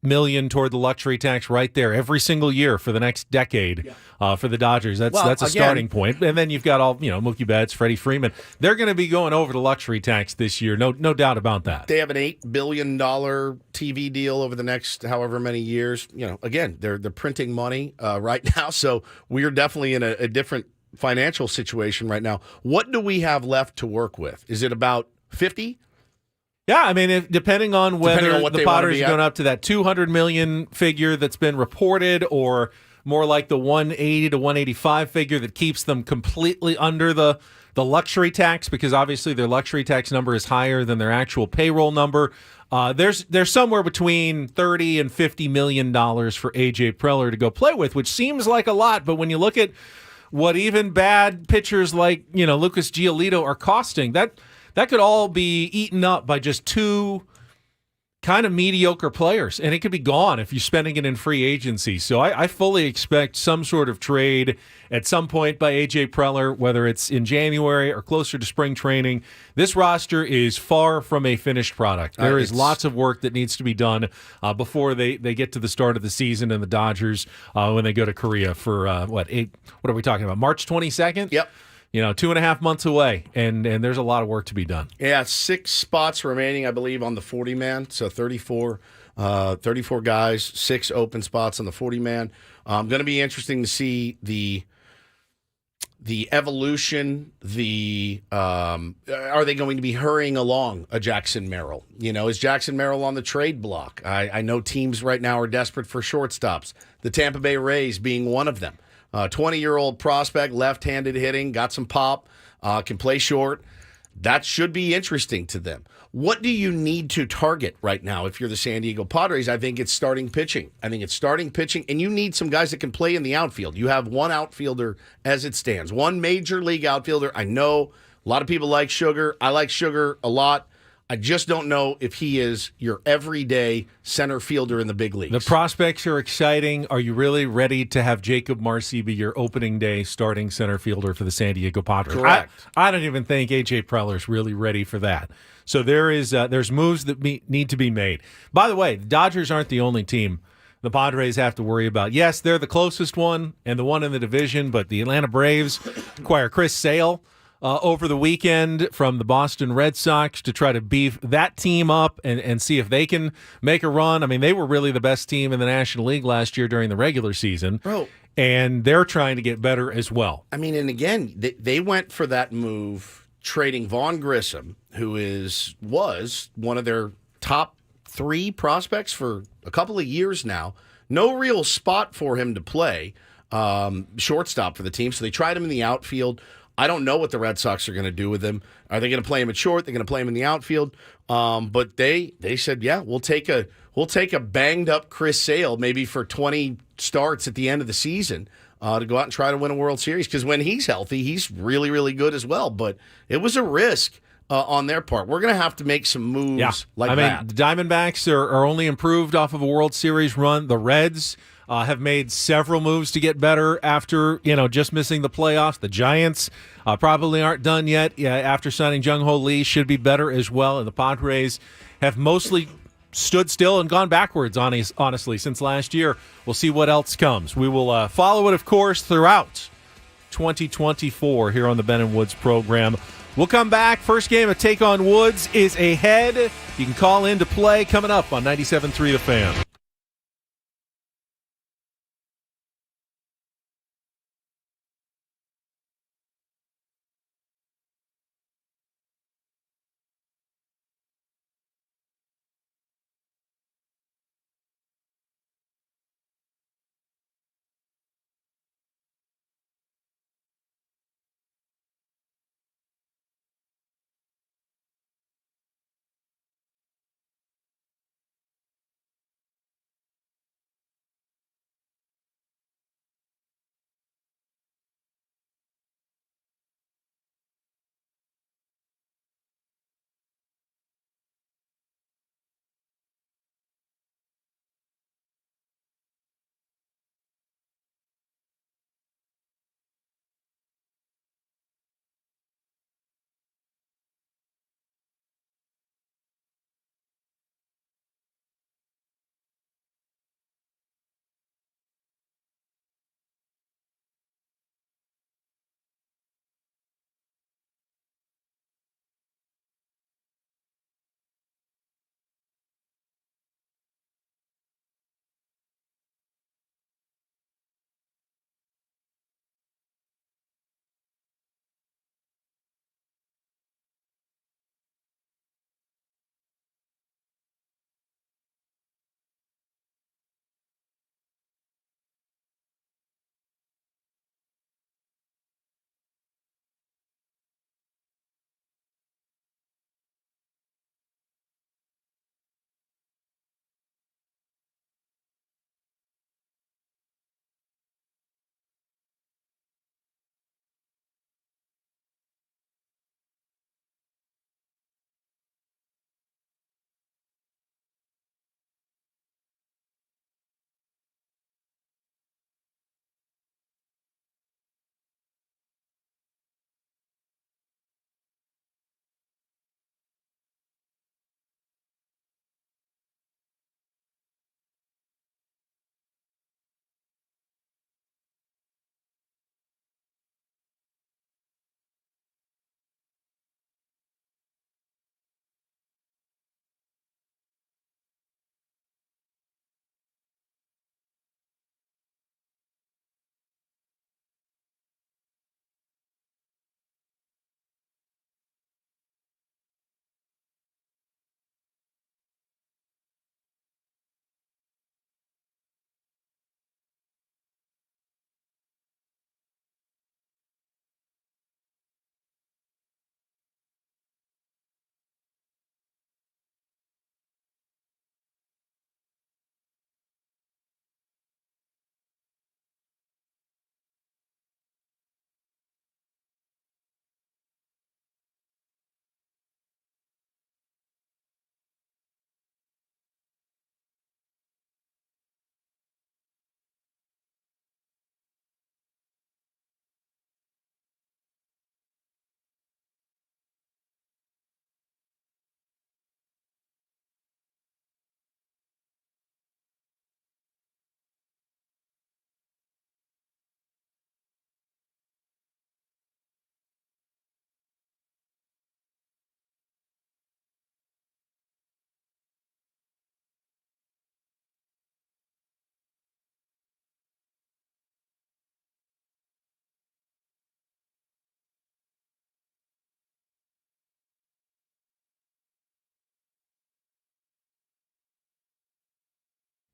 million toward the luxury tax right there every single year for the next decade for the Dodgers. That's a starting point. And then you've got all, Mookie Betts, Freddie Freeman. They're going to be going over the luxury tax this year. No doubt about that. They have an $8 billion TV deal over the next however many years. Again, they're printing money right now. So we're definitely in a different financial situation right now. What do we have left to work with? Is it about 50? Yeah, I mean, depending on whether the Padres are going up to that $200 million figure that's been reported, or more like the 180 to 185 figure that keeps them completely under the luxury tax, because obviously their luxury tax number is higher than their actual payroll number. There's somewhere between $30 and $50 million for AJ Preller to go play with, which seems like a lot, but when you look at what even bad pitchers like Lucas Giolito are costing, that could all be eaten up by just two kind of mediocre players, and it could be gone if you're spending it in free agency. So I fully expect some sort of trade at some point by A.J. Preller, whether it's in January or closer to spring training. This roster is far from a finished product. There is lots of work that needs to be done before they get to the start of the season and the Dodgers when they go to Korea for, what are we talking about, March 22nd? Yep. 2.5 months away, and there's a lot of work to be done. Yeah, 6 spots remaining, I believe, on the 40-man. So 34 guys, 6 open spots on the 40-man. Going to be interesting to see the evolution. Are they going to be hurrying along a Jackson Merrill? Is Jackson Merrill on the trade block? I know teams right now are desperate for shortstops. The Tampa Bay Rays being one of them. 20-year-old prospect, left-handed hitting, got some pop, can play short. That should be interesting to them. What do you need to target right now if you're the San Diego Padres? I think it's starting pitching. And you need some guys that can play in the outfield. You have one outfielder as it stands, one major league outfielder. I know a lot of people like Sugar. I like Sugar a lot. I just don't know if he is your everyday center fielder in the big leagues. The prospects are exciting. Are you really ready to have Jacob Marcy be your opening day starting center fielder for the San Diego Padres? Correct. I don't even think A.J. Preller is really ready for that. So there's moves that need to be made. By the way, the Dodgers aren't the only team the Padres have to worry about. Yes, they're the closest one and the one in the division, but the Atlanta Braves acquire Chris Sale over the weekend from the Boston Red Sox to try to beef that team up and see if they can make a run. I mean, they were really the best team in the National League last year during the regular season. Bro, and they're trying to get better as well. I mean, and again, they went for that move, trading Vaughn Grissom, who was one of their top 3 prospects for a couple of years now. No real spot for him to play, shortstop for the team. So they tried him in the outfield. I don't know what the Red Sox are going to do with him. Are they going to play him at short? They're going to play him in the outfield. But they said, yeah, we'll take a banged up Chris Sale maybe for 20 starts at the end of the season to go out and try to win a World Series. Because when he's healthy, he's really, really good as well. But it was a risk on their part. We're going to have to make some moves like that. I mean, the Diamondbacks are only improved off of a World Series run. The Reds have made several moves to get better after, just missing the playoffs. The Giants probably aren't done yet. After signing Jung-Ho Lee, should be better as well. And the Padres have mostly stood still and gone backwards, honestly, since last year. We'll see what else comes. We will follow it, of course, throughout 2024 here on the Ben and Woods program. We'll come back. First game of Take on Woods is ahead. You can call in to play coming up on 97.3 The Fan.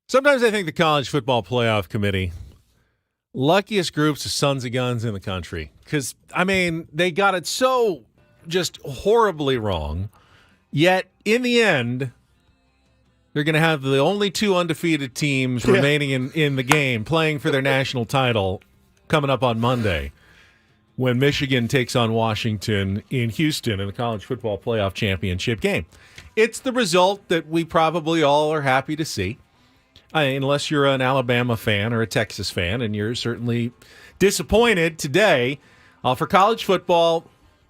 Sometimes I think the College Football Playoff Committee, luckiest groups of sons of guns in the country. Because, I mean, they got it so just horribly wrong. Yet, in the end, they're going to have the only two undefeated teams remaining in the game playing for their national title coming up on Monday when Michigan takes on Washington in Houston in the College Football Playoff Championship game. It's the result that we probably all are happy to see. Unless you're an Alabama fan or a Texas fan, and you're certainly disappointed today. For college football,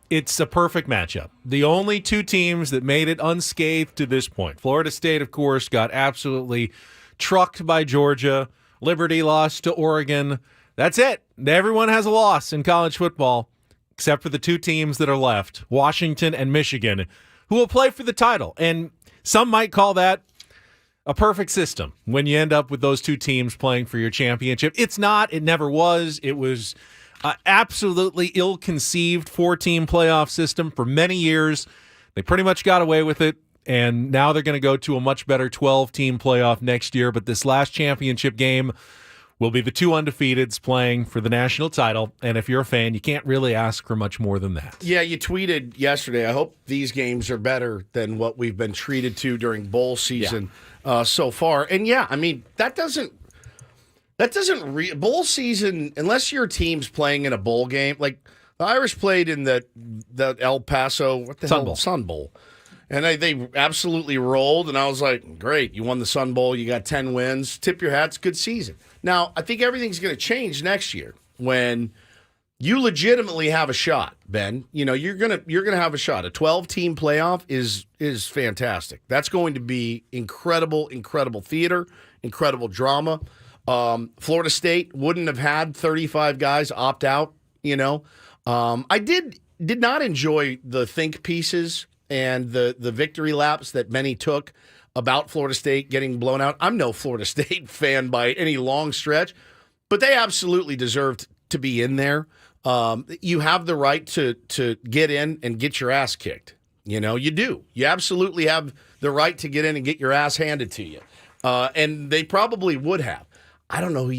it's a perfect matchup. The only two teams that made it unscathed to this point. Florida State, of course, got absolutely trucked by Georgia. Liberty lost to Oregon. That's it. Everyone has a loss in college football, except for the two teams that are left, Washington and Michigan, who will play for the title. And some might call that a perfect system when you end up with those two teams playing for your championship. It's not. It never was. It was absolutely ill-conceived four-team playoff system for many years. They pretty much got away with it, and now they're going to go to a much better 12-team playoff next year. But this last championship game will be the two undefeateds playing for the national title. And if you're a fan, you can't really ask for much more than that. Yeah, you tweeted yesterday, I hope these games are better than what we've been treated to during bowl season so far. And yeah, I mean, that doesn't bowl season, unless your team's playing in a bowl game. Like the Irish played in the El Paso, Sun Bowl. And they absolutely rolled, and I was like, great, you won the Sun Bowl, you got 10 wins, tip your hats, good season. Now, I think everything's going to change next year when you legitimately have a shot, Ben. You know, you're gonna have a shot. A 12-team playoff is fantastic. That's going to be incredible theater, incredible drama. Florida State wouldn't have had 35 guys opt out, you know. I did not enjoy the think pieces and the victory laps that many took about Florida State getting blown out. I'm no Florida State fan by any long stretch, but they absolutely deserved to be in there. You have the right to get in and get your ass kicked. You know, you do. You absolutely have the right to get in and get your ass handed to you. And they probably would have. I don't know.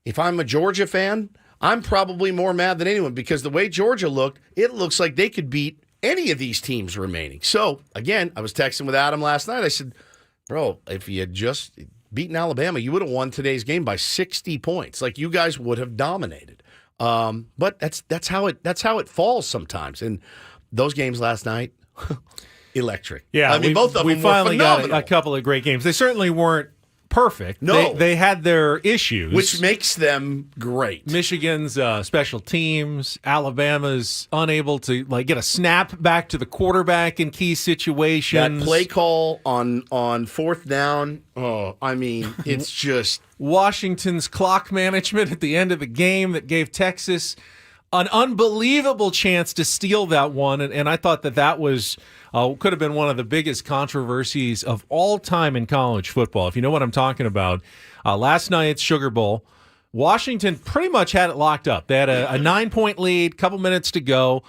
If I'm a Georgia fan, I'm probably more mad than anyone because the way Georgia looked, it looks like they could beat any of these teams remaining. So, again, I was texting with Adam last night. I said, bro, if you had just beaten Alabama, you would have won today's game by 60 points. Like, you guys would have dominated. But that's how it falls sometimes. And those games last night, electric. Yeah, I mean, both of them were finally phenomenal. got a couple of great games. They certainly weren't perfect. No. They had their issues. Which makes them great. Michigan's special teams, Alabama's unable to get a snap back to the quarterback in key situations. That play call on fourth down, I mean, it's just... Washington's clock management at the end of the game that gave Texas an unbelievable chance to steal that one, and I thought that was... could have been one of the biggest controversies of all time in college football. If you know what I'm talking about, last night's Sugar Bowl, Washington pretty much had it locked up. They had a 9-point lead, couple minutes to go.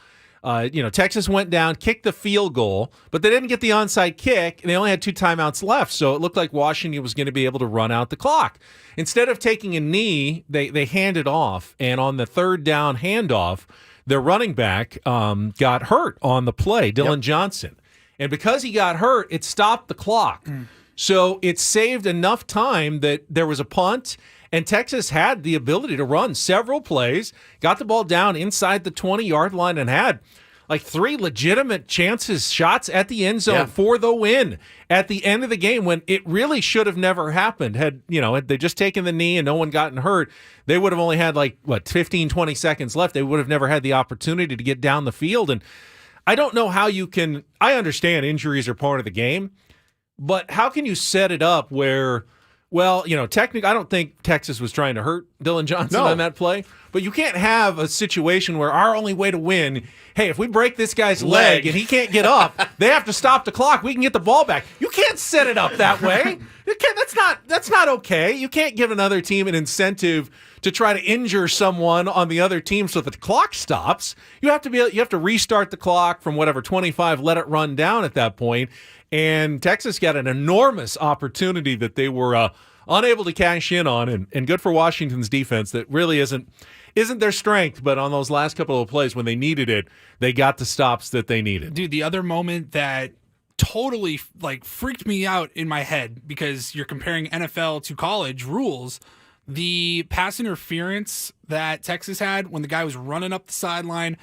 Texas went down, kicked the field goal, but they didn't get the onside kick, and they only had 2 timeouts left, so it looked like Washington was going to be able to run out the clock. Instead of taking a knee, they handed off, and on the third down handoff, their running back got hurt on the play, Dylan Johnson. And because he got hurt, it stopped the clock. So it saved enough time that there was a punt, and Texas had the ability to run several plays, got the ball down inside the 20-yard line, and had 3 legitimate shots at the end zone for the win at the end of the game when it really should have never happened. Had they just taken the knee and no one gotten hurt, they would have only had 15, 20 seconds left. They would have never had the opportunity to get down the field. And I don't know how you can, I understand injuries are part of the game, but how can you set it up where, technically, I don't think Texas was trying to hurt Dylan Johnson on that play, but you can't have a situation where our only way to win, hey, if we break this guy's leg and he can't get up, they have to stop the clock. We can get the ball back. You can't set it up that way. That's not okay. You can't give another team an incentive to try to injure someone on the other team so that the clock stops. You have to restart the clock from 25, let it run down at that point. And Texas got an enormous opportunity that they were unable to cash in on, and good for Washington's defense that really isn't their strength, but on those last couple of plays when they needed it, they got the stops that they needed. Dude, the other moment that totally freaked me out in my head, because you're comparing NFL to college rules, the pass interference that Texas had when the guy was running up the sideline,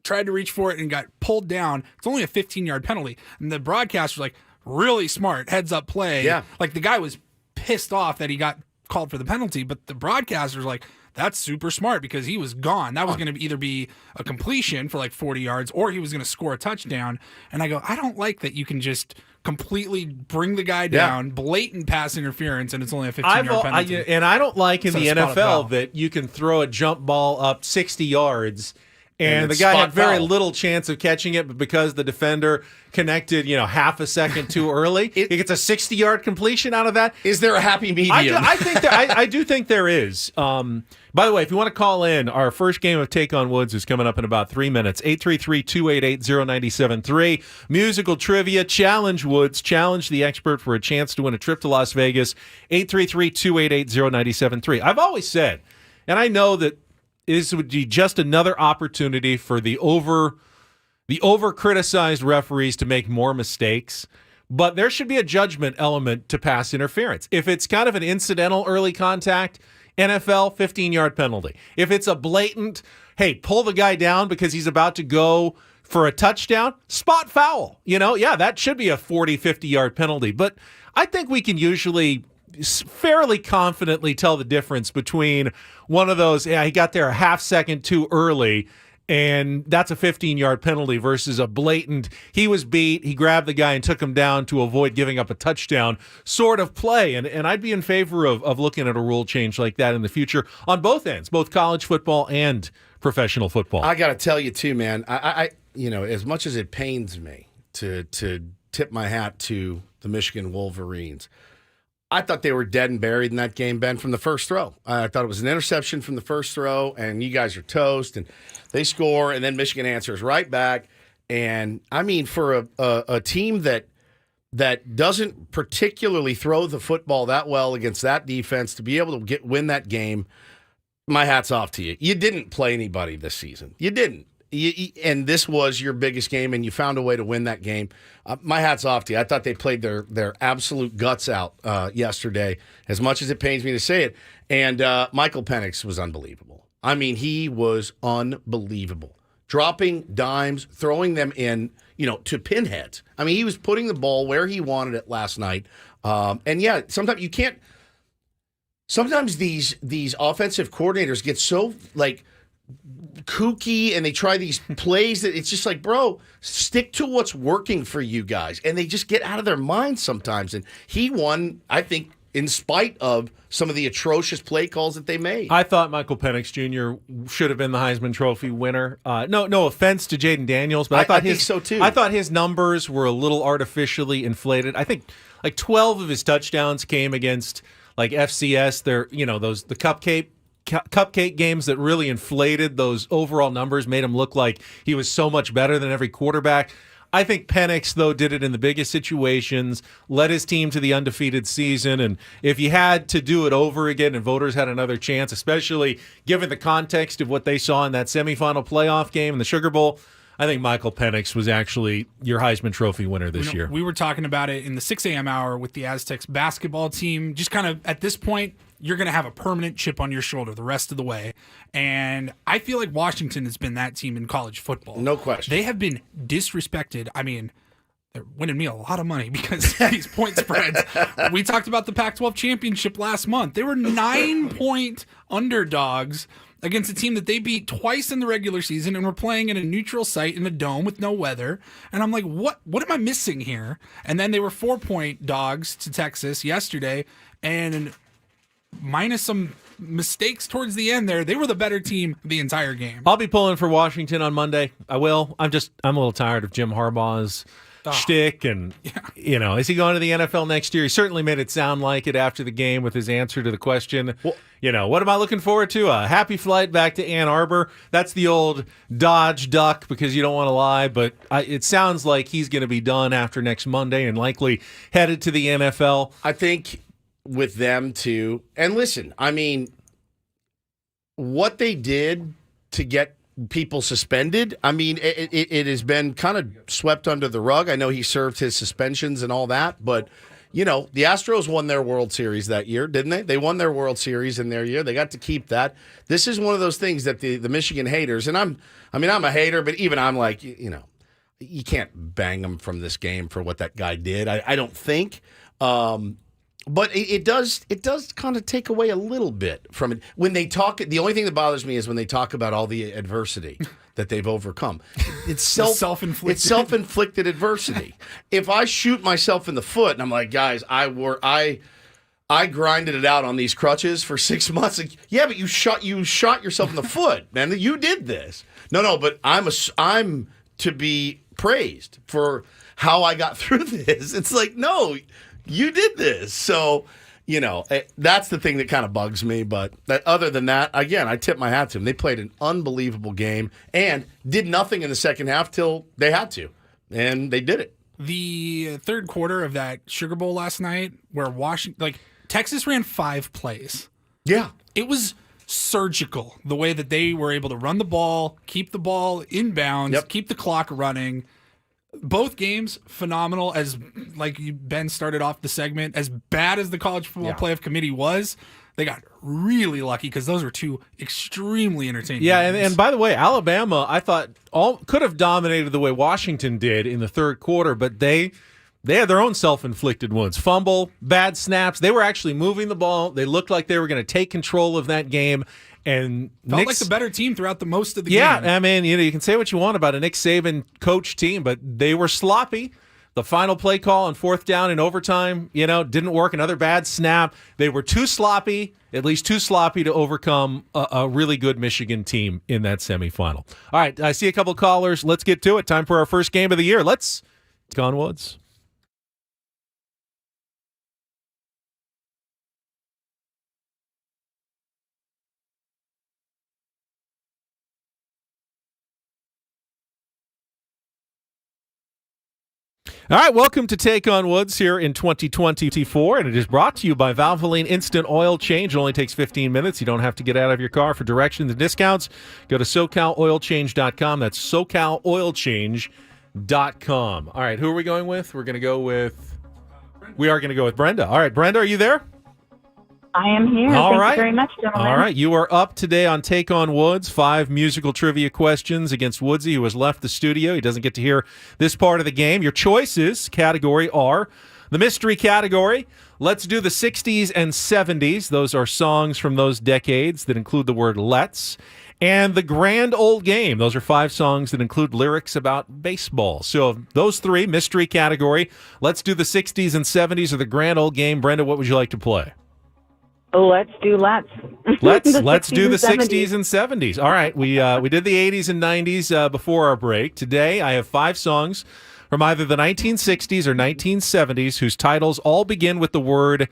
tried to reach for it and got pulled down. It's only a 15-yard penalty. And the broadcaster was like, really smart, heads up play. Yeah. Like, the guy was pissed off that he got called for the penalty, but the broadcaster's like, that's super smart because he was gone. That was going to either be a completion for 40 yards or he was going to score a touchdown. And I go, I don't like that you can just completely bring the guy down, blatant pass interference, and it's only a 15-yard penalty. And I don't like in the NFL that you can throw a jump ball up 60 yards and the guy had very little chance of catching it, but because the defender connected, half a second too early, he gets a 60-yard completion out of that. Is there a happy medium? I do think there is. By the way, if you want to call in, our first game of Take on Woods is coming up in about 3 minutes. 833-288-0973. Musical trivia. Challenge Woods. Challenge the expert for a chance to win a trip to Las Vegas. 833-288-0973. I've always said, and I know that this would be just another opportunity for the over-criticized referees to make more mistakes, but there should be a judgment element to pass interference. If it's kind of an incidental early contact, NFL, 15-yard penalty. If it's a blatant, hey, pull the guy down because he's about to go for a touchdown, spot foul. That should be a 40, 50-yard penalty. But I think we can usually fairly confidently tell the difference between one of those, he got there a half second too early, and that's a 15-yard penalty, versus a blatant, he was beat, he grabbed the guy and took him down to avoid giving up a touchdown sort of play. And I'd be in favor of looking at a rule change like that in the future on both ends, both college football and professional football. I got to tell you, too, man, I as much as it pains me to tip my hat to the Michigan Wolverines, I thought they were dead and buried in that game, Ben, from the first throw. I thought it was an interception from the first throw, and you guys are toast, and they score, and then Michigan answers right back. And, I mean, for a team that doesn't particularly throw the football that well against that defense, to be able to win that game, my hat's off to you. You didn't play anybody this season. You didn't. And this was your biggest game, and you found a way to win that game. My hat's off to you. I thought they played their absolute guts out yesterday, as much as it pains me to say it. And Michael Penix was unbelievable. I mean, he was unbelievable. Dropping dimes, throwing them in, to pinheads. I mean, he was putting the ball where he wanted it last night. And, yeah, sometimes you can't – sometimes these offensive coordinators get so, kooky, and they try these plays that it's just bro, stick to what's working for you guys. And they just get out of their minds sometimes. And he won, I think, in spite of some of the atrocious play calls that they made. I thought Michael Penix Jr. should have been the Heisman Trophy winner. No offense to Jaden Daniels, but I think so too. I thought his numbers were a little artificially inflated. I think 12 of his touchdowns came against FCS. They're the cupcake games that really inflated those overall numbers, made him look like he was so much better than every quarterback. I think Penix, though, did it in the biggest situations, led his team to the undefeated season, and if you had to do it over again and voters had another chance, especially given the context of what they saw in that semifinal playoff game in the Sugar Bowl, I think Michael Penix was actually your Heisman Trophy winner this year. We were talking about it in the 6 a.m. hour with the Aztecs basketball team. Just kind of at this point, you're going to have a permanent chip on your shoulder the rest of the way. And I feel like Washington has been that team in college football. No question. They have been disrespected. I mean, they're winning me a lot of money because these point spreads. We talked about the Pac-12 championship last month. They were 9-point underdogs against a team that they beat twice in the regular season and were playing in a neutral site in a dome with no weather. And I'm like, what am I missing here? And then they were 4-point dogs to Texas yesterday, and minus some mistakes towards the end there, they were the better team the entire game. I'll be pulling for Washington on Monday. I will. I'm a little tired of Jim Harbaugh's shtick, and is he going to the NFL next year? He certainly made it sound like it after the game with his answer to the question. Well, what am I looking forward to? A happy flight back to Ann Arbor. That's the old dodge duck because you don't want to lie, but it sounds like he's going to be done after next Monday and likely headed to the NFL. I think with them too. And listen, I mean, what they did to get people suspended, I mean, it has been kind of swept under the rug. I know he served his suspensions and all that, but the Astros won their World Series that year, didn't they? They won their World Series in their year. They got to keep that. This is one of those things that the Michigan haters, and I'm a hater, but even I'm like, you can't bang them from this game for what that guy did. I don't think. But it does kind of take away a little bit from it. When they talk, the only thing that bothers me is when they talk about all the adversity that they've overcome. It's self-inflicted. It's self-inflicted adversity. If I shoot myself in the foot and I'm like, guys, I grinded it out on these crutches for 6 months. Like, yeah, but you shot yourself in the foot, man. You did this. No, but I'm to be praised for how I got through this. It's like, no, you did this. So, that's the thing that kind of bugs me. But other than that, again, I tip my hat to them. They played an unbelievable game and did nothing in the second half till they had to. And they did it. The third quarter of that Sugar Bowl last night where Texas ran 5 plays. Yeah. It was surgical the way that they were able to run the ball, keep the ball inbounds, keep the clock running. Both games, phenomenal. As Ben started off the segment, as bad as the college football playoff committee was, they got really lucky because those were 2 extremely entertaining games. And by the way, Alabama, I thought could have dominated the way Washington did in the third quarter, but they had their own self-inflicted ones. Fumble, bad snaps. They were actually moving the ball. They looked like they were going to take control of that game. And felt like the better team throughout the most of the game. Yeah, I mean, you can say what you want about a Nick Saban coach team, but they were sloppy. The final play call on 4th down in overtime, didn't work. Another bad snap. They were too sloppy, at least too sloppy to overcome a really good Michigan team in that semifinal. All right, I see a couple callers. Let's get to it. Time for our first game of the year. Let's go on Woods. All right, welcome to Take on Woods here in 2024, and it is brought to you by Valvoline Instant Oil Change. It only takes 15 minutes. You don't have to get out of your car. For directions and discounts, go to SoCalOilChange.com. That's SoCalOilChange.com. All right, who are we going with? We are going to go with Brenda. All right, Brenda, are you there? I am here. Thank you very much, gentlemen. All right. You are up today on Take on Woods. 5 musical trivia questions against Woodsy, who has left the studio. He doesn't get to hear this part of the game. Your choices category are the mystery category. Let's do the 60s and 70s. Those are songs from those decades that include the word let's. And the grand old game. Those are 5 songs that include lyrics about baseball. So those 3, mystery category. Let's do the 60s and 70s or the grand old game. Brenda, what would you like to play? Let's do let's. Let's do the 60s and 70s. All right, we did the 80s and 90s before our break. Today I have 5 songs from either the 1960s or 1970s whose titles all begin with the word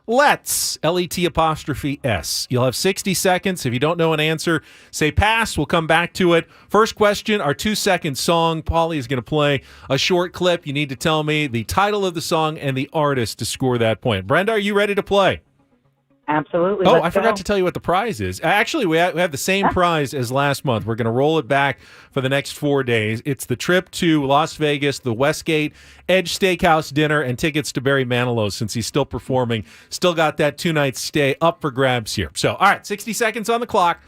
let's, L-E-T''S. You'll have 60 seconds. If you don't know an answer, say pass. We'll come back to it. First question, our 2-second song. Paulie is going to play a short clip. You need to tell me the title of the song and the artist to score that point. Brenda, are you ready to play? Absolutely. Oh, I forgot to tell you what the prize is. Actually, we have the same prize as last month. We're going to roll it back for the next 4 days. It's the trip to Las Vegas, the Westgate Edge Steakhouse dinner, and tickets to Barry Manilow's since he's still performing. Still got that 2-night stay up for grabs here. So, all right, 60 seconds on the clock.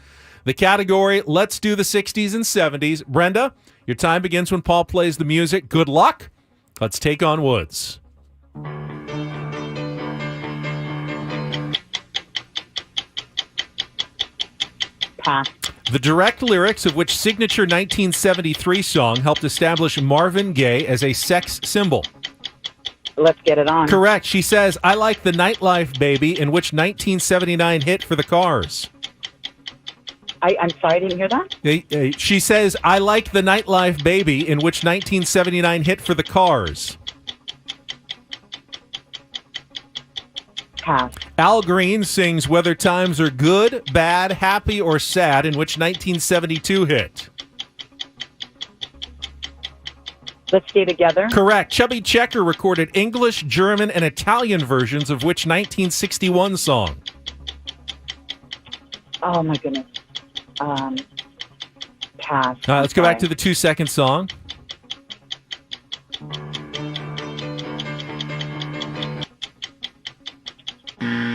The category, let's do the 60s and 70s. Brenda, your time begins when Paul plays the music. Good luck. Let's take on Woods. Pass. The direct lyrics of which signature 1973 song helped establish Marvin Gaye as a sex symbol? Let's get it on. Correct. She says, I like the nightlife, baby, in which 1979 hit for the Cars? I'm sorry, I didn't hear that. She says, I like the nightlife, baby, in which 1979 hit for the Cars? Pass. Al Green sings Whether Times Are Good, Bad, Happy, or Sad, in which 1972 hit? Let's Stay Together. Correct. Chubby Checker recorded English, German, and Italian versions of which 1961 song? Oh, my goodness. Pass. Let's go back to the 2-second song.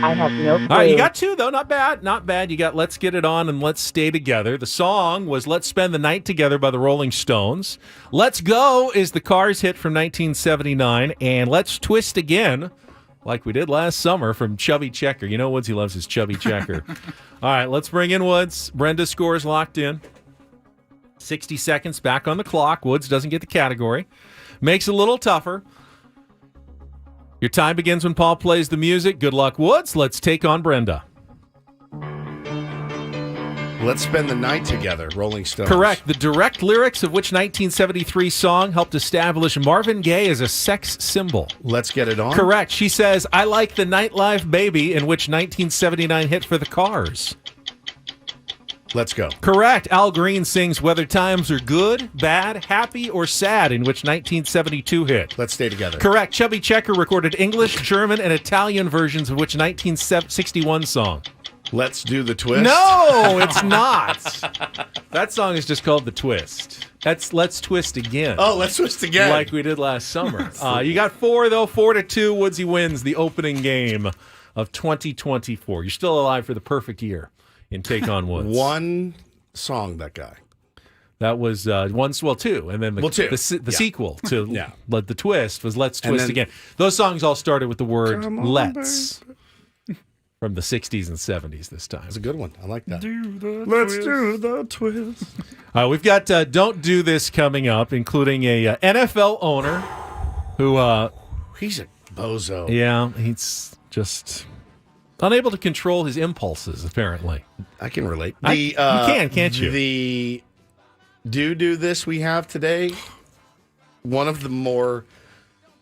I have no clue. All right, you got 2, though. Not bad. Not bad. You got Let's Get It On and Let's Stay Together. The song was Let's Spend the Night Together by the Rolling Stones. Let's Go is the Cars hit from 1979. And Let's Twist Again, like we did last summer, from Chubby Checker. You know Woodsy loves his Chubby Checker. All right, let's bring in Woods. Brenda's score is locked in. 60 seconds back on the clock. Woods doesn't get the category. Makes it a little tougher. Your time begins when Paul plays the music. Good luck, Woods. Let's take on Brenda. Let's Spend the Night Together, Rolling Stones. Correct. The direct lyrics of which 1973 song helped establish Marvin Gaye as a sex symbol? Let's Get It On. Correct. She says, I like the nightlife baby, in which 1979 hit for the Cars. Let's Go. Correct. Al Green sings Whether Times Are Good, Bad, Happy, or Sad, in which 1972 hit. Let's Stay Together. Correct. Chubby Checker recorded English, German, and Italian versions of which 1961 song? Let's Do the Twist. No, it's not. That song is just called The Twist. That's Let's Twist Again. Oh, Let's Twist Again. Like we did last summer. You got 4, though. 4-2. Woodsy wins the opening game of 2024. You're still alive for the perfect year in Take on Woods. One song, that guy. That was 2, and then the sequel to The Twist was Let's Twist Again. Those songs all started with the word Let's. Baby. From the 60s and 70s this time. That's a good one. I like that. Let's do the twist. We've got Don't Do This coming up, including a NFL owner who... he's a bozo. Yeah, he's just unable to control his impulses, apparently. I can relate. You can, can't you? The Do This we have today, one of the more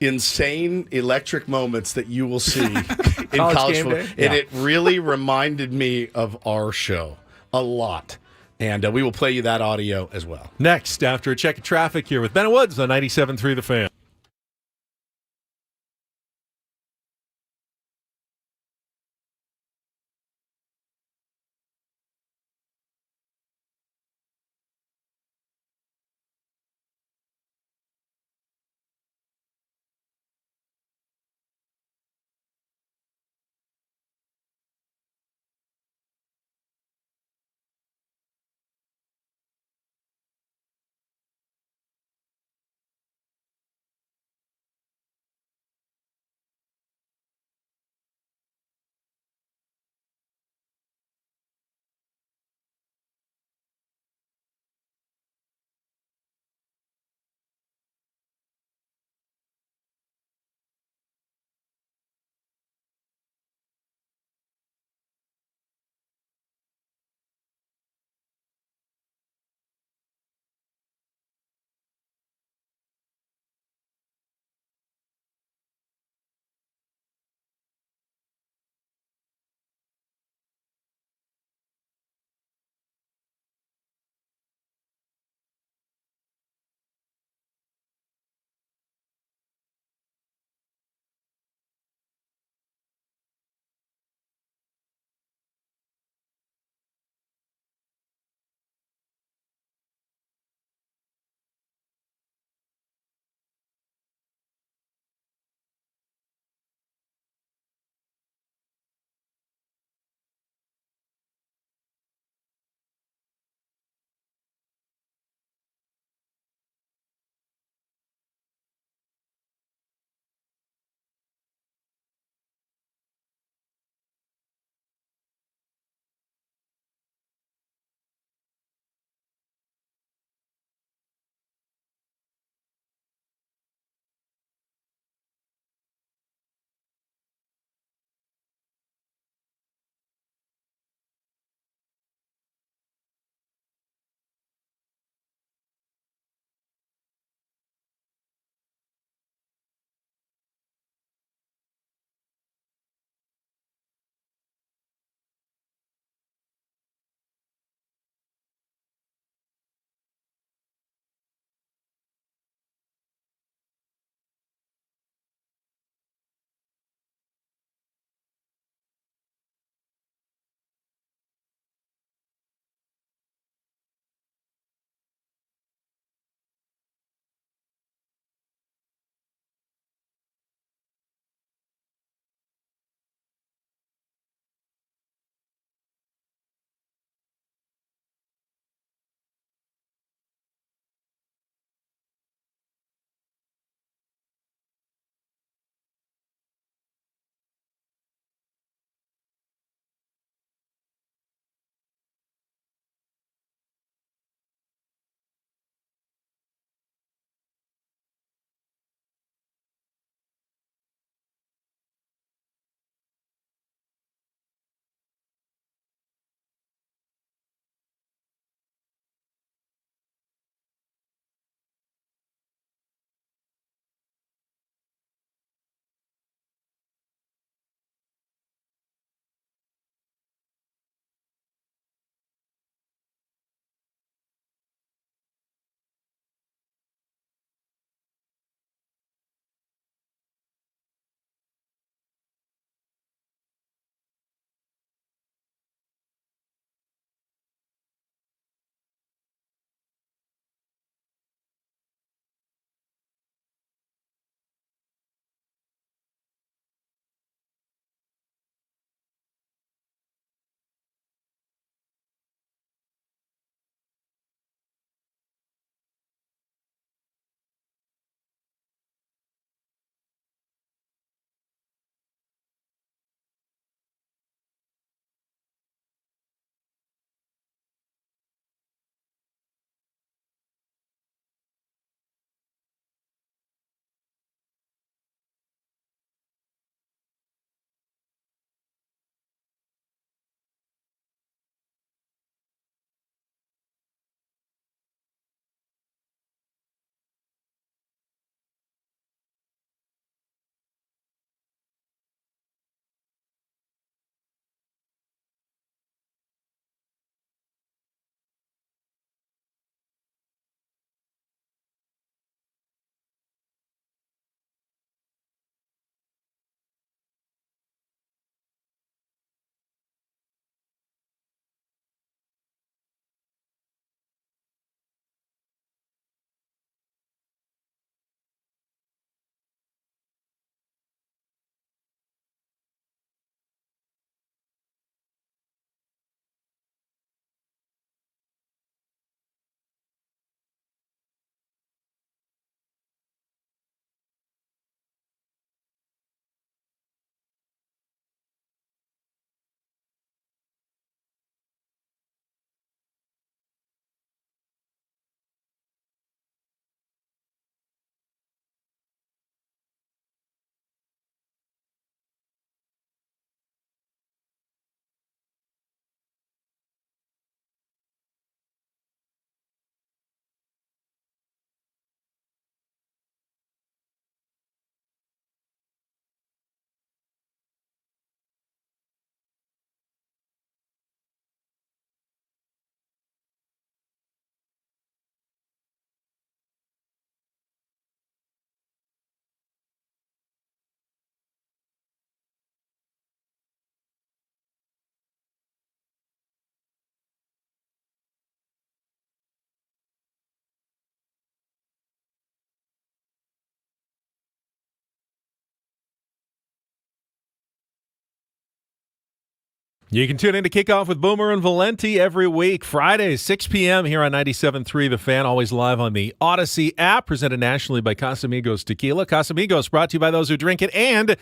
insane electric moments that you will see in college football. And it really reminded me of our show a lot. And we will play you that audio as well. Next, after a check of traffic here with Ben Woods on 97.3 The Fan. You can tune in to Kickoff with Boomer and Valenti every week, Fridays, 6 p.m. here on 97.3 The Fan, always live on the Odyssey app, presented nationally by Casamigos Tequila. Casamigos brought to you by those who drink it and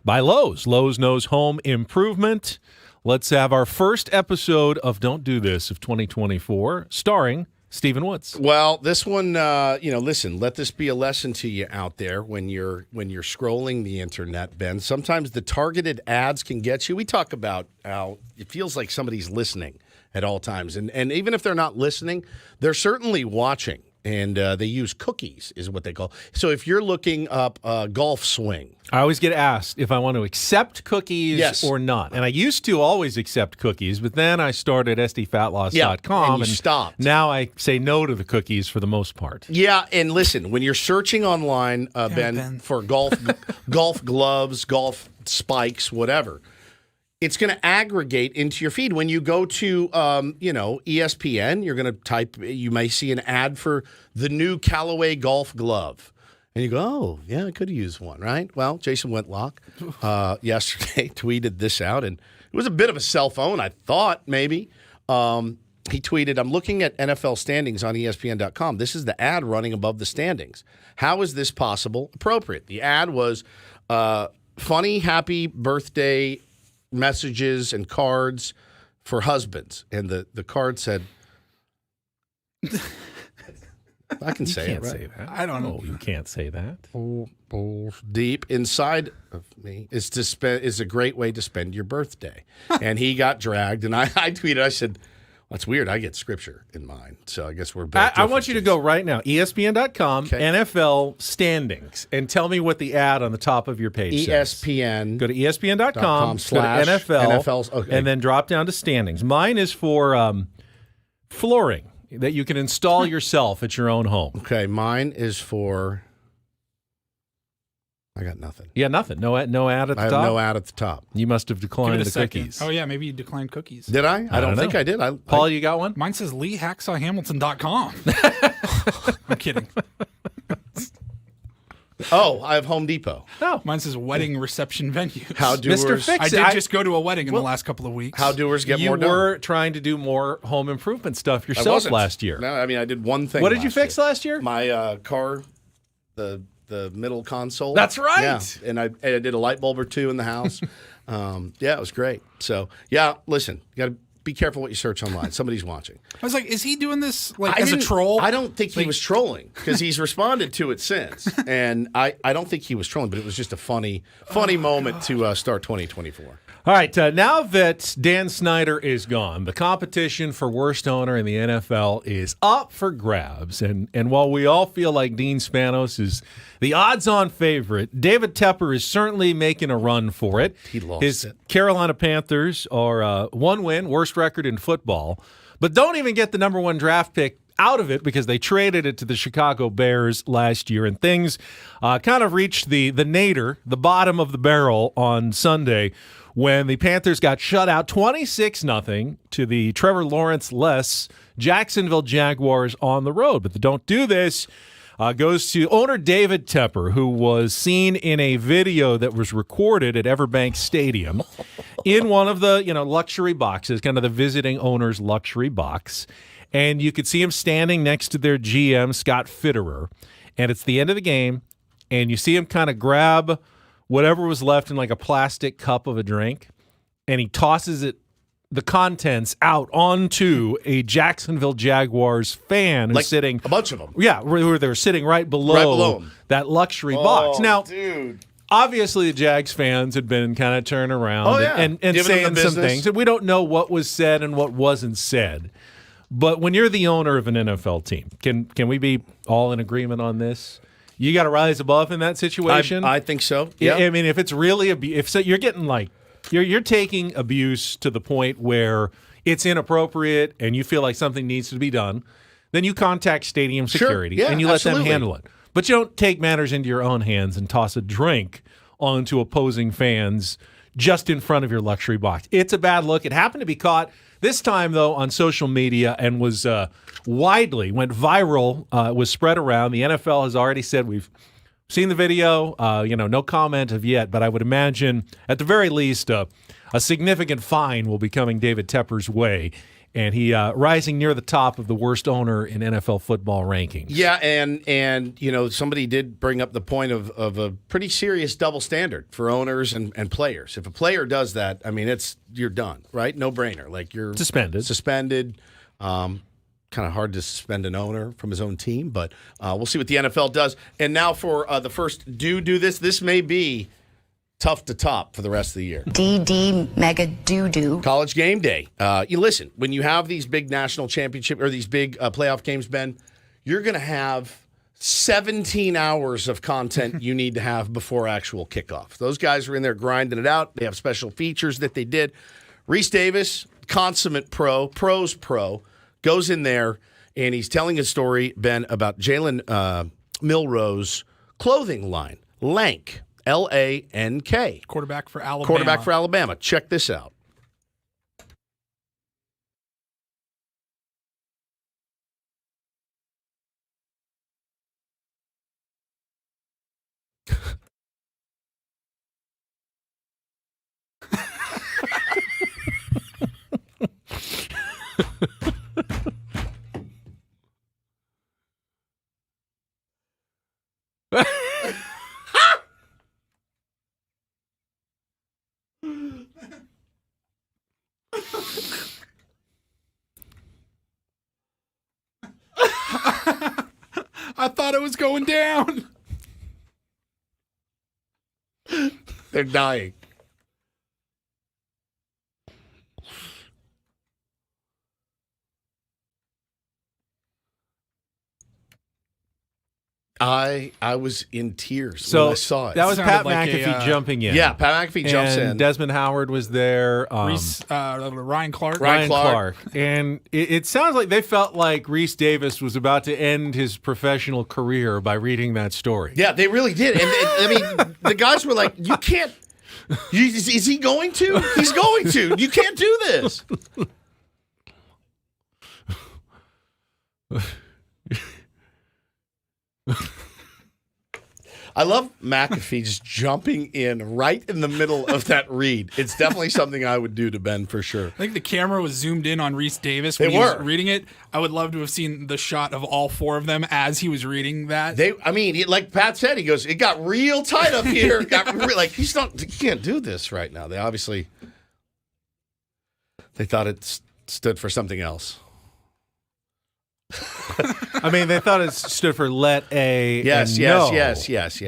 by Lowe's. Lowe's knows home improvement. Let's have our first episode of Don't Do This of 2024, starring Stephen Woods. Well, this one, listen, let this be a lesson to you out there when you're scrolling the internet, Ben. Sometimes the targeted ads can get you. We talk about how it feels like somebody's listening at all times. And even if they're not listening, they're certainly watching. And they use cookies is what they call. So if you're looking up a golf swing. I always get asked if I want to accept cookies or not. And I used to always accept cookies, but then I started sdfatloss.com. And you stopped. Now I say no to the cookies for the most part. Yeah, and listen, when you're searching online, Ben, for golf gloves, golf spikes, whatever, it's going to aggregate into your feed. When you go to, ESPN, you're going to type, you may see an ad for the new Callaway golf glove. And you go, oh, yeah, I could use one, right? Well, Jason Whitlock yesterday tweeted this out, and it was a bit of a cell phone, I thought, maybe. He tweeted, I'm looking at NFL standings on ESPN.com. This is the ad running above the standings. How is this possible? Appropriate. The ad was funny, happy birthday messages and cards for husbands. And the card said, I can say it, right? Say that. I don't know. You can't say that. Deep inside of me is a great way to spend your birthday. And he got dragged, and I tweeted, I said, that's weird. I get scripture in mine, so I guess we're both I want you to go right now, ESPN.com, NFL standings, and tell me what the ad on the top of your page says. ESPN. Go to ESPN.com, NFL, okay. and then drop down to standings. Mine is for flooring that you can install yourself at your own home. Okay, mine is for... I got nothing. Yeah, nothing. No ad at the top? I have no ad at the top. You must have declined the cookies. Oh, yeah, maybe you declined cookies. Did I? I don't think I did. Paul, you got one? Mine says LeeHacksawHamilton.com. I'm kidding. Oh, I have Home Depot. No. Mine says wedding reception venues. How doers? Mr. Fix I did just go to a wedding in the last couple of weeks. How doers get more done. You were trying to do more home improvement stuff yourself last year. No, I mean, I did one thing. What did you fix last year? My car, the middle console. That's right. Yeah, and I did a light bulb or two in the house. It was great. So, yeah, listen, you got to be careful what you search online. Somebody's watching. I was like, is he doing this as a troll? I don't think he was trolling because he's responded to it since. And I don't think he was trolling, but it was just a funny moment to start 2024. All right, now that Dan Snyder is gone, the competition for worst owner in the NFL is up for grabs. And while we all feel like Dean Spanos is the odds-on favorite, David Tepper is certainly making a run for it. He lost it. Carolina Panthers are one win, worst record in football, but don't even get the number one draft pick out of it because they traded it to the Chicago Bears last year, and things kind of reached the nadir, the bottom of the barrel on Sunday, when the Panthers got shut out 26-0 to the Trevor Lawrence-less Jacksonville Jaguars on the road. But the don't do this goes to owner David Tepper, who was seen in a video that was recorded at Everbank Stadium in one of the luxury boxes, kind of the visiting owner's luxury box. And you could see him standing next to their GM, Scott Fitterer. And it's the end of the game, and you see him kind of grab whatever was left in like a plastic cup of a drink, and he tosses the contents out onto a Jacksonville Jaguars fan who's sitting... A bunch of them. Yeah, where they're sitting right below that luxury box. Now, dude. Obviously, the Jags fans had been kind of turning around and saying some things. And we don't know what was said and what wasn't said. But when you're the owner of an NFL team, can we be all in agreement on this? You got to rise above in that situation. I think so. Yeah. I mean, if it's really you're getting you're taking abuse to the point where it's inappropriate and you feel like something needs to be done, then you contact stadium security and you let them handle it. But you don't take matters into your own hands and toss a drink onto opposing fans just in front of your luxury box. It's a bad look. It happened to be caught this time, though, on social media and was went viral, was spread around. The NFL has already said we've seen the video, no comment of yet, but I would imagine at the very least a significant fine will be coming David Tepper's way. And he rising near the top of the worst owner in NFL football rankings. Yeah, and somebody did bring up the point of a pretty serious double standard for owners and players. If a player does that, I mean, you're done, right? No brainer. Like you're suspended. Kind of hard to suspend an owner from his own team, but we'll see what the NFL does. And now for the first do this. This may be tough to top for the rest of the year. DD mega doo-doo. College game day. You listen, when you have these big national championship or these big playoff games, Ben, you're going to have 17 hours of content you need to have before actual kickoff. Those guys are in there grinding it out. They have special features that they did. Reese Davis, consummate pro's pro, goes in there, and he's telling a story, Ben, about Jalen Milroe's clothing line, Lank. L-A-N-K. Quarterback for Alabama. Check this out. I thought it was going down. They're dying. I was in tears when I saw it. That was Pat like McAfee jumping in. Yeah, Pat McAfee jumps in. Desmond Howard was there. Ryan Clark. Ryan Clark. And it sounds like they felt like Reese Davis was about to end his professional career by reading that story. Yeah, they really did. And I mean, the guys were like, you can't. Is he going to? He's going to. You can't do this. I love McAfee just jumping in right in the middle of that read. It's definitely something I would do to Ben for sure. I think the camera was zoomed in on Reese Davis when he was reading it. I would love to have seen the shot of all four of them as he was reading that. Like Pat said, he goes, it got real tight up here. He can't do this right now. They thought it stood for something else. I mean, they thought it stood for let a yes.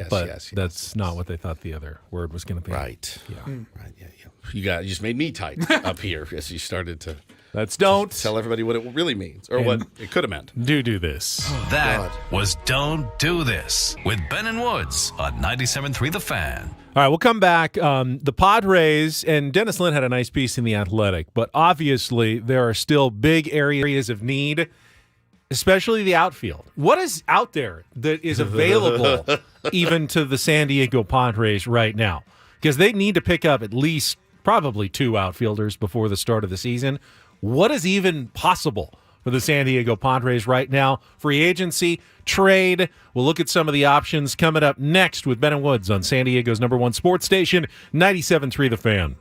But that's not what they thought the other word was going to be. Right. Yeah. Right. Yeah. You just made me tight up here as you started to. Don't tell everybody what it really means or what it could have meant. Do this. That was Don't Do This with Ben and Woods on 97.3 The Fan. All right, we'll come back. The Padres, and Dennis Lynn had a nice piece in The Athletic, but obviously there are still big areas of need, especially the outfield. What is out there that is available even to the San Diego Padres right now? Because they need to pick up at least probably 2 outfielders before the start of the season. What is even possible for the San Diego Padres right now? Free agency, trade. We'll look at some of the options coming up next with Ben and Woods on San Diego's #1 sports station, 97.3 The Fan.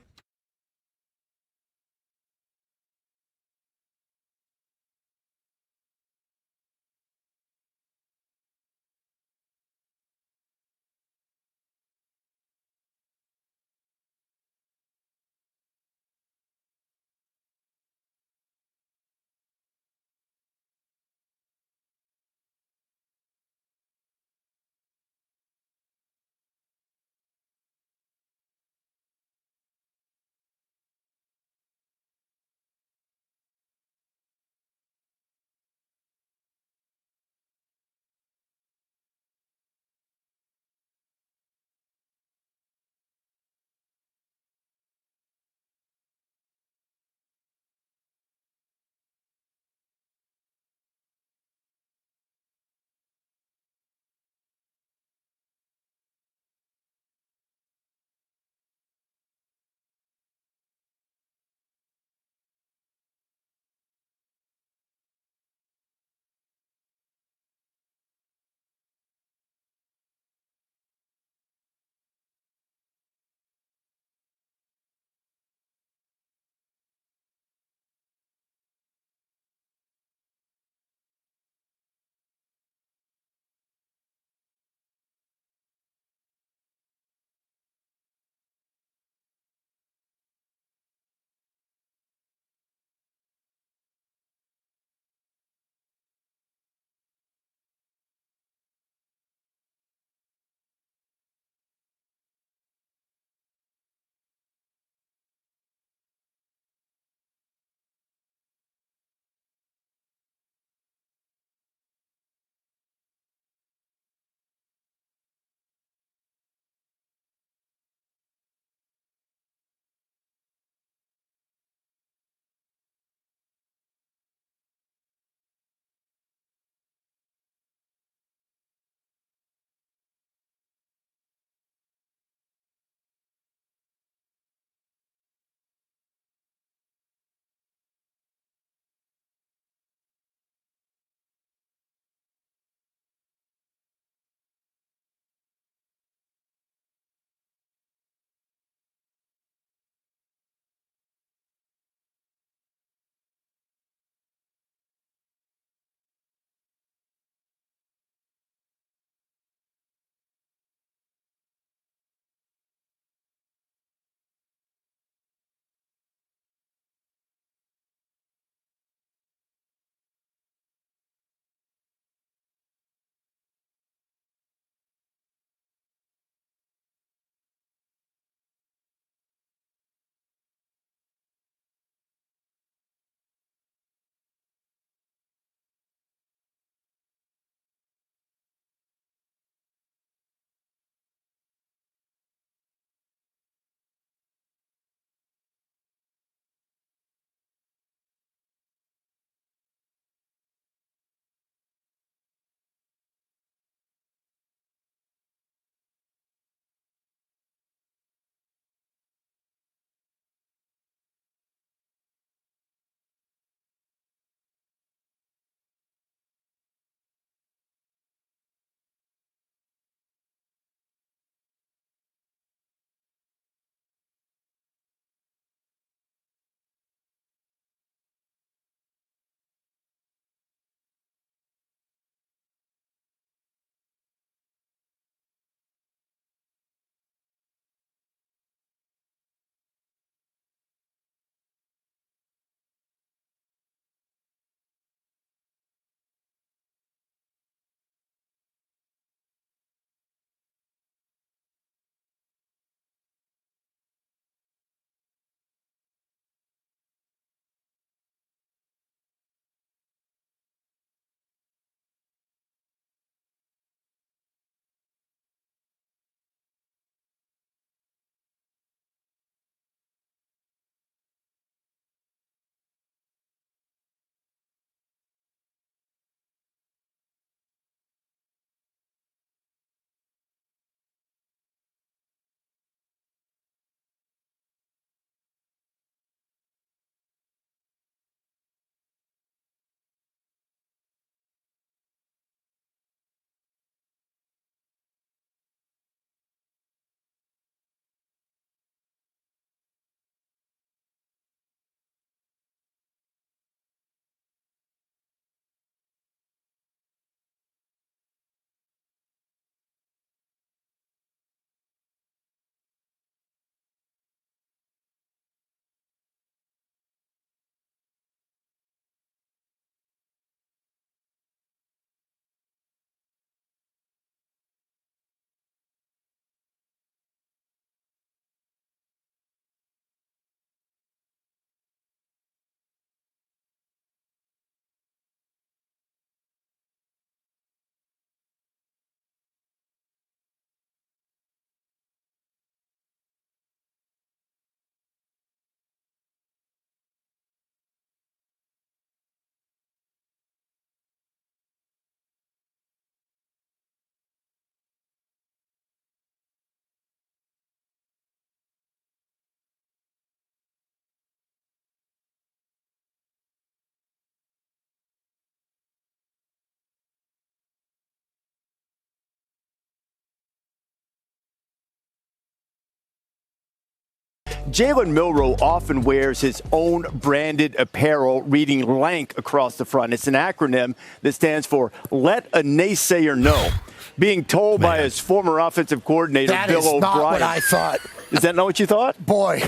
Jalen Milroe often wears his own branded apparel reading LANK across the front. It's an acronym that stands for Let a Naysayer Know. Being told by his former offensive coordinator, Bill O'Brien. That is not what I thought. Is that not what you thought? Boy,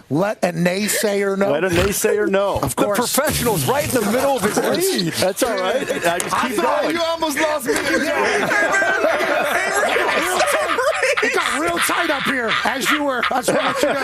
let a naysayer know. Let a naysayer know. Of course. The professional's right in the middle of his lead. That's all right. I just keep going. You almost lost me. It got real tight up here as you were. That's what you know.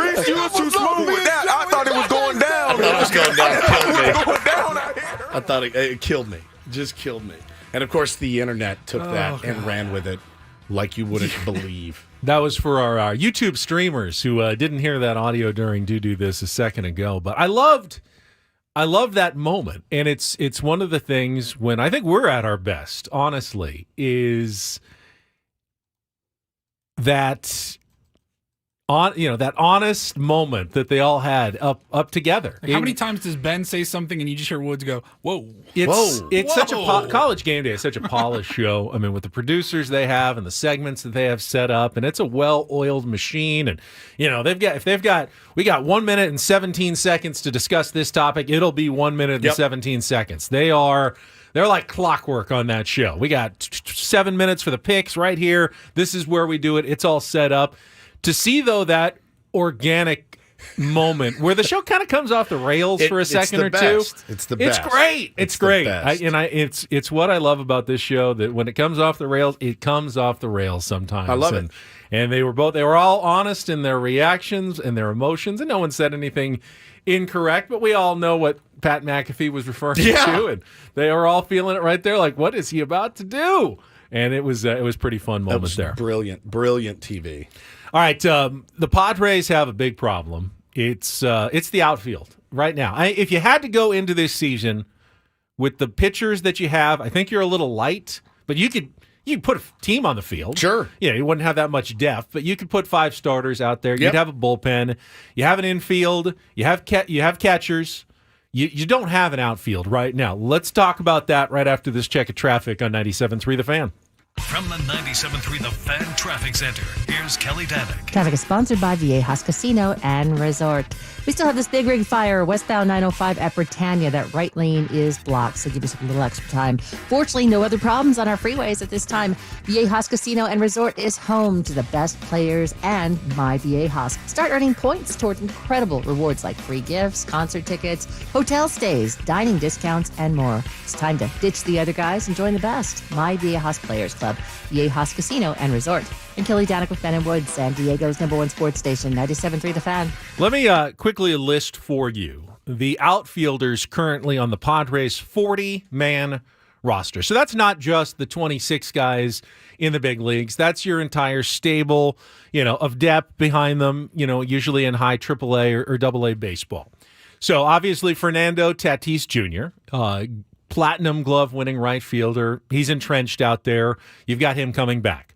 Reese, you were too smooth with that. I thought it was going down. I thought it was going down. Killed me. I thought it killed me. Just killed me. And, of course, the internet took that and ran with it like you wouldn't believe. That was for our YouTube streamers who didn't hear that audio during Do This a second ago. But I loved that moment. And it's one of the things when I think we're at our best, honestly, is that that honest moment that they all had up together. Like how many times does Ben say something and you just hear Woods go, whoa? It's such a college game day. It's such a polished show. I mean, with the producers they have and the segments that they have set up, and it's a well-oiled machine. And we got 1 minute and 17 seconds to discuss this topic. It'll be 1 minute and 17 seconds. They're like clockwork on that show. We got 7 minutes for the picks right here. This is where we do it. It's all set up. To see, though, that organic moment where the show kind of comes off the rails for a second or two. It's the best. It's great. It's great. It's what I love about this show, that when it comes off the rails, it comes off the rails sometimes. I love it. And they were all honest in their reactions and their emotions, and no one said anything incorrect, but we all know what Pat McAfee was referring to, and they were all feeling it right there, like, what is he about to do? And it was pretty fun moment there. Brilliant TV. All right, the Padres have a big problem. It's the outfield right now. If you had to go into this season with the pitchers that you have, I think you're a little light, but you could put a team on the field. Sure. You wouldn't have that much depth, but you could put 5 starters out there. You'd have a bullpen. You have an infield. You have catchers. You don't have an outfield right now. Let's talk about that right after this check of traffic on 97.3 The Fan. From the 97.3 The Fan Traffic Center, here's Kelly Danick. Traffic is sponsored by Viejas Casino and Resort. We still have this big rig fire westbound 905 at Britannia. That right lane is blocked, so give us a little extra time. Fortunately, no other problems on our freeways at this time. Viejas Casino and Resort is home to the best players and My Viejas. Start earning points towards incredible rewards like free gifts, concert tickets, hotel stays, dining discounts, and more. It's time to ditch the other guys and join the best. My Viejas Players Club, Viejas Casino and Resort. And Kelly Danick with Ben and Woods, San Diego's #1 sports station, 97.3 The Fan. Let me quickly list for you the outfielders currently on the Padres' 40-man roster. So that's not just the 26 guys in the big leagues. That's your entire stable, of depth behind them, usually in high AAA or AA baseball. So obviously Fernando Tatis Jr., platinum glove winning right fielder. He's entrenched out there. You've got him coming back.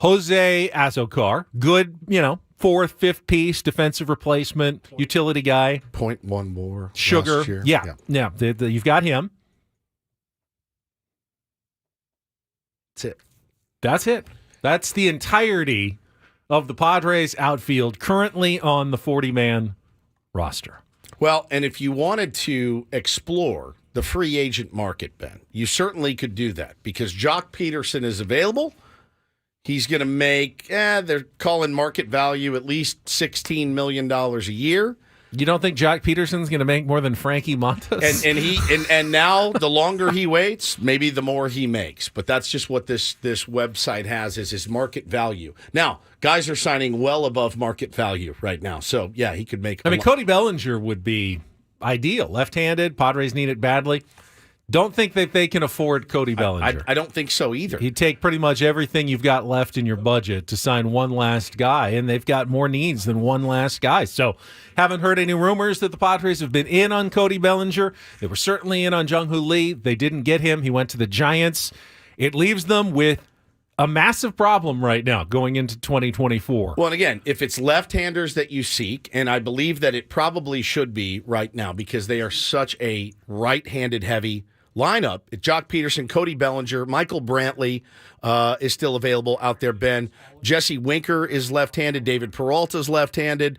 Jose Azocar, good, 4th, 5th piece, defensive replacement, utility guy. 0.1 WAR. Sugar. Last year. Yeah. You've got him. That's it. That's the entirety of the Padres outfield currently on the 40-man roster. Well, and if you wanted to explore the free agent market, Ben, you certainly could do that because Jock Peterson is available. He's going to make, they're calling market value at least $16 million a year. You don't think Jock Peterson's going to make more than Frankie Montas? And now the longer he waits, maybe the more he makes. But that's just what this website has is his market value. Now, guys are signing well above market value right now. So, yeah, he could make Cody Bellinger would be ideal. Left-handed, Padres need it badly. Don't think that they can afford Cody Bellinger. I don't think so either. He'd take pretty much everything you've got left in your budget to sign one last guy, and they've got more needs than one last guy. So haven't heard any rumors that the Padres have been in on Cody Bellinger. They were certainly in on Jung-Hoo Lee. They didn't get him. He went to the Giants. It leaves them with a massive problem right now going into 2024. Well, and again, if it's left-handers that you seek, and I believe that it probably should be right now because they are such a right-handed heavy lineup, Jock Peterson, Cody Bellinger, Michael Brantley is still available out there, Ben. Jesse Winker is left-handed. David Peralta's left-handed.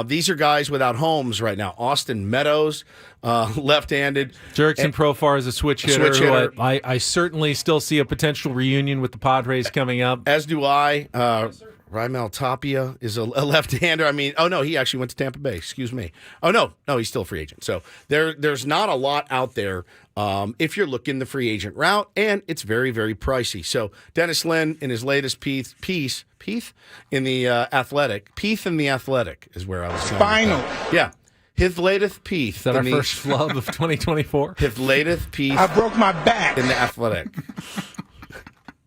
These are guys without homes right now. Austin Meadows, left-handed. Jurickson Profar is a switch hitter. I certainly still see a potential reunion with the Padres coming up. As do I. Raimel Tapia is a left-hander. I mean, he actually went to Tampa Bay. Excuse me. No, he's still a free agent. So there's not a lot out there if you're looking the free agent route, and it's very, very pricey. So Dennis Lin, in his latest piece in the Athletic, is where I was going. Final. Yeah. His latest piece. Is that our first flub of 2024? His latest piece. I broke my back. In the Athletic.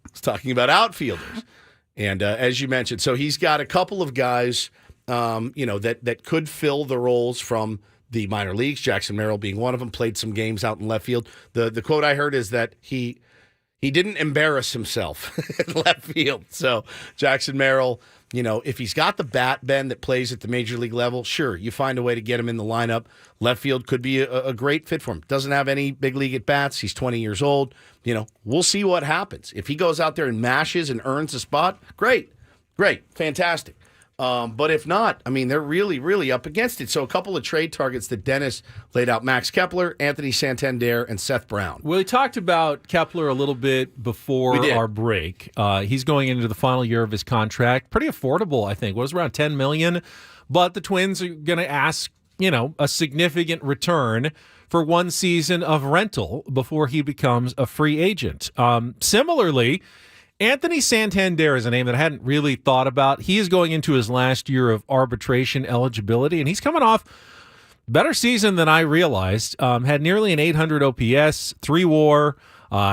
It's talking about outfielders. And as you mentioned, so he's got a couple of guys, that could fill the roles from the minor leagues. Jackson Merrill being one of them, played some games out in left field. The quote I heard is that he didn't embarrass himself in left field. So Jackson Merrill, if he's got the bat, Ben, that plays at the major league level, sure, you find a way to get him in the lineup. Left field could be a great fit for him. Doesn't have any big league at bats. He's 20 years old. We'll see what happens. If he goes out there and mashes and earns a spot, great, fantastic. But if not, they're really, really up against it. So a couple of trade targets that Dennis laid out: Max Kepler, Anthony Santander, and Seth Brown. Well, we talked about Kepler a little bit before our break. He's going into the final year of his contract. Pretty affordable, I think. It was around $10 million. But the Twins are going to ask, a significant return for one season of rental before he becomes a free agent. Similarly, Anthony Santander is a name that I hadn't really thought about. He is going into his last year of arbitration eligibility, and he's coming off better season than I realized. Had nearly an 800 OPS, 3 WAR,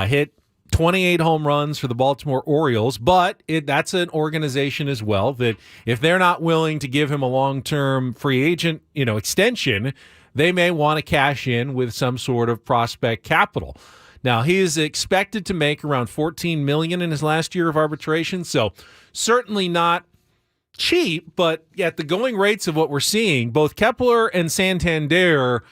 hit 28 home runs for the Baltimore Orioles, but that's an organization as well that if they're not willing to give him a long-term free agent, extension, they may want to cash in with some sort of prospect capital. Now, he is expected to make around $14 million in his last year of arbitration, so certainly not cheap, but at the going rates of what we're seeing, both Kepler and Santander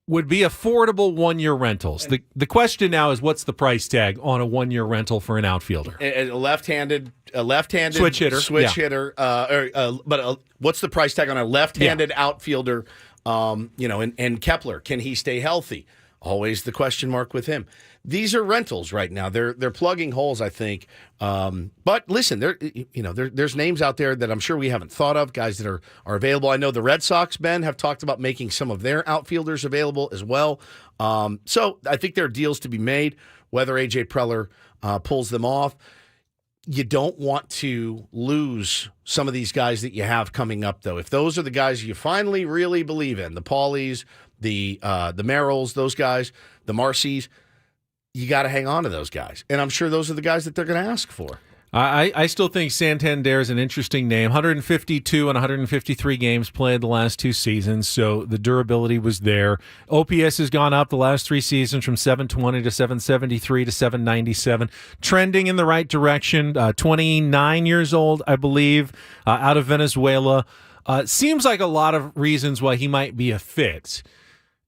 would be affordable one-year rentals. The question now is, what's the price tag on a one-year rental for an outfielder? A left-handed switch hitter. But what's the price tag on a left-handed outfielder? And Kepler, can he stay healthy? Always the question mark with him. These are rentals right now. They're plugging holes, I think. But listen, there's names out there that I'm sure we haven't thought of, guys that are available. I know the Red Sox, Ben, have talked about making some of their outfielders available as well. So I think there are deals to be made, whether A.J. Preller pulls them off. You don't want to lose some of these guys that you have coming up, though. If those are the guys you finally really believe in, the Paulies, the Merrills, those guys, the Marcys, you got to hang on to those guys. And I'm sure those are the guys that they're going to ask for. I still think Santander is an interesting name. 152 and 153 games played the last 2 seasons, so the durability was there. OPS has gone up the last 3 seasons from 720 to 773 to 797, trending in the right direction. 29 years old, I believe, out of Venezuela. Seems like a lot of reasons why he might be a fit.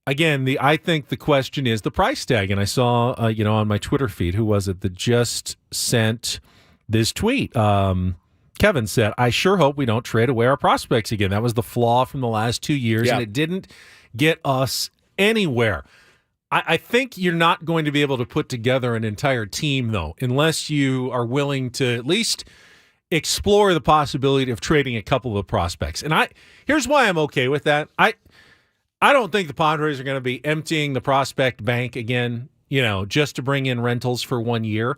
Again, I think the question is the price tag, and I saw, on my Twitter feed, who was it that just sent this tweet? Kevin said, "I sure hope we don't trade away our prospects again. That was the flaw from the last 2 years, and it didn't get us anywhere." I think you're not going to be able to put together an entire team, though, unless you are willing to at least explore the possibility of trading a couple of prospects. And here's why I'm okay with that. I don't think the Padres are going to be emptying the prospect bank again, just to bring in rentals for 1 year.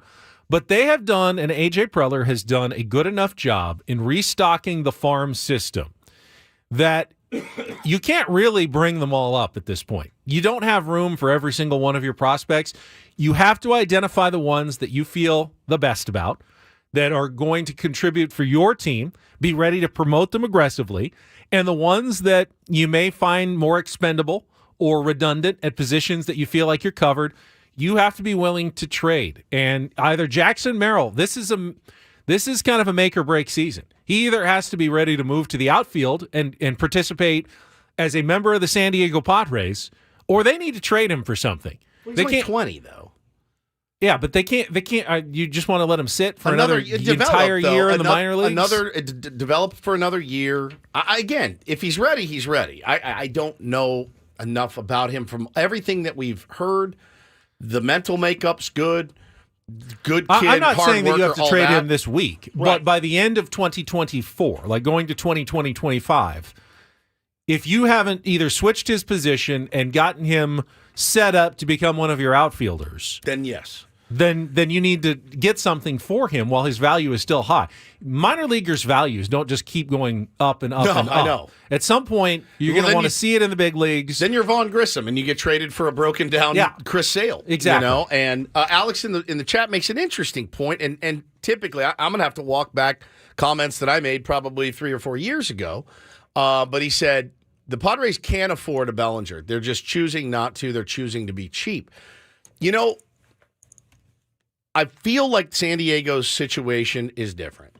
But they have done, and A.J. Preller has done a good enough job in restocking the farm system that you can't really bring them all up at this point. You don't have room for every single one of your prospects. You have to identify the ones that you feel the best about, that are going to contribute for your team, be ready to promote them aggressively, and the ones that you may find more expendable or redundant at positions that you feel like you're covered, you have to be willing to trade. And either Jackson Merrill, this is kind of a make or break season. He either has to be ready to move to the outfield and participate as a member of the San Diego Padres, or they need to trade him for something. Well, he's only 20 though. Yeah, but they can't. You just want to let him sit for another entire year in the minor leagues. Develop for another year. Again, if he's ready, he's ready. I don't know enough about him from everything that we've heard. The mental makeup's good. Good kid. I'm not hard saying that you have worker, to trade that. him this week, Right. but by the end of 2024, like going to 2025, if you haven't either switched his position and gotten him set up to become one of your outfielders, then yes. Then you need to get something for him while his value is still high. Minor leaguers' values don't just keep going up and up and up. I know. At some point, you're going to want to see it in the big leagues. Then you're Vaughn Grissom, and you get traded for a broken down Chris Sale. Exactly. You know? And Alex in the chat makes an interesting point, and typically I'm going to have to walk back comments that I made probably 3 or 4 years ago. But he said the Padres can't afford a Bellinger. They're just choosing not to. They're choosing to be cheap. You know, I feel like San Diego's situation is different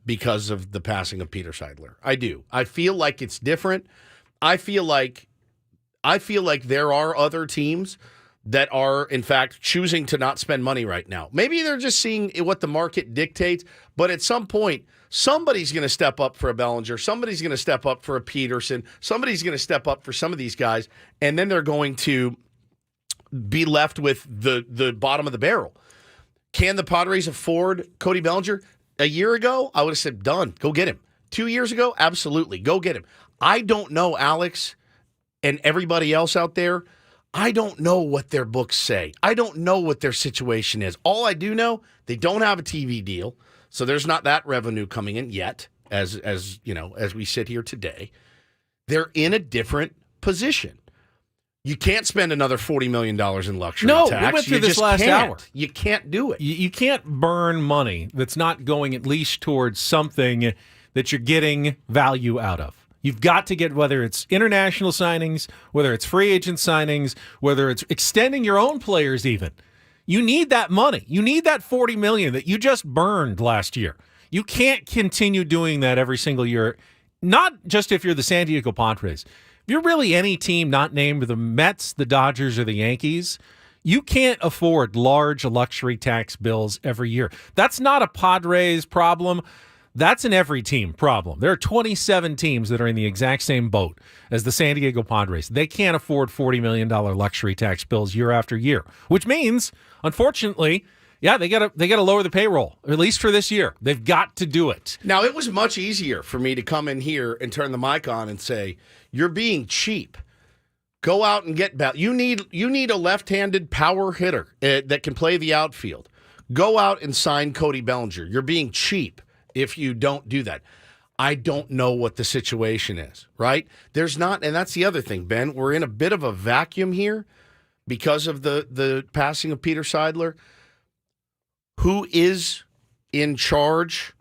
because of the passing of Peter Seidler. I do. I feel like it's different. I feel like there are other teams that are, in fact, choosing to not spend money right now. Maybe they're just seeing what the market dictates, but at some point, somebody's going to step up for a Bellinger. Somebody's going to step up for a Peterson. Somebody's going to step up for some of these guys, and then they're going to be left with the bottom of the barrel. Can the Padres afford Cody Bellinger? A year ago, I would have said, done. Go get him. 2 years ago, absolutely. Go get him. I don't know, Alex, and everybody else out there, I don't know what their books say. I don't know what their situation is. All I do know, they don't have a TV deal, so there's not that revenue coming in yet, as you know, as we sit here today. They're in a different position. You can't spend another $40 million in luxury tax. No, we went through this last hour. You can't do it. You can't burn money that's not going at least towards something that you're getting value out of. You've got to get, whether it's international signings, whether it's free agent signings, whether it's extending your own players even. You need that money. You need that $40 million that you just burned last year. You can't continue doing that every single year, not just if you're the San Diego Padres. If you're really any team not named the Mets, the Dodgers, or the Yankees, you can't afford large luxury tax bills every year. That's not a Padres problem. That's an every team problem. There are 27 teams that are in the exact same boat as the San Diego Padres. They can't afford $40 million luxury tax bills year after year, which means, unfortunately, they got to lower the payroll, at least for this year. They've got to do it. Now, it was much easier for me to come in here and turn the mic on and say, you're being cheap. Go out and get you need a left-handed power hitter that can play the outfield. Go out and sign Cody Bellinger. You're being cheap if you don't do that. I don't know what the situation is, right? There's not, and that's the other thing, Ben. We're in a bit of a vacuum here because of the passing of Peter Seidler. Who is in charge?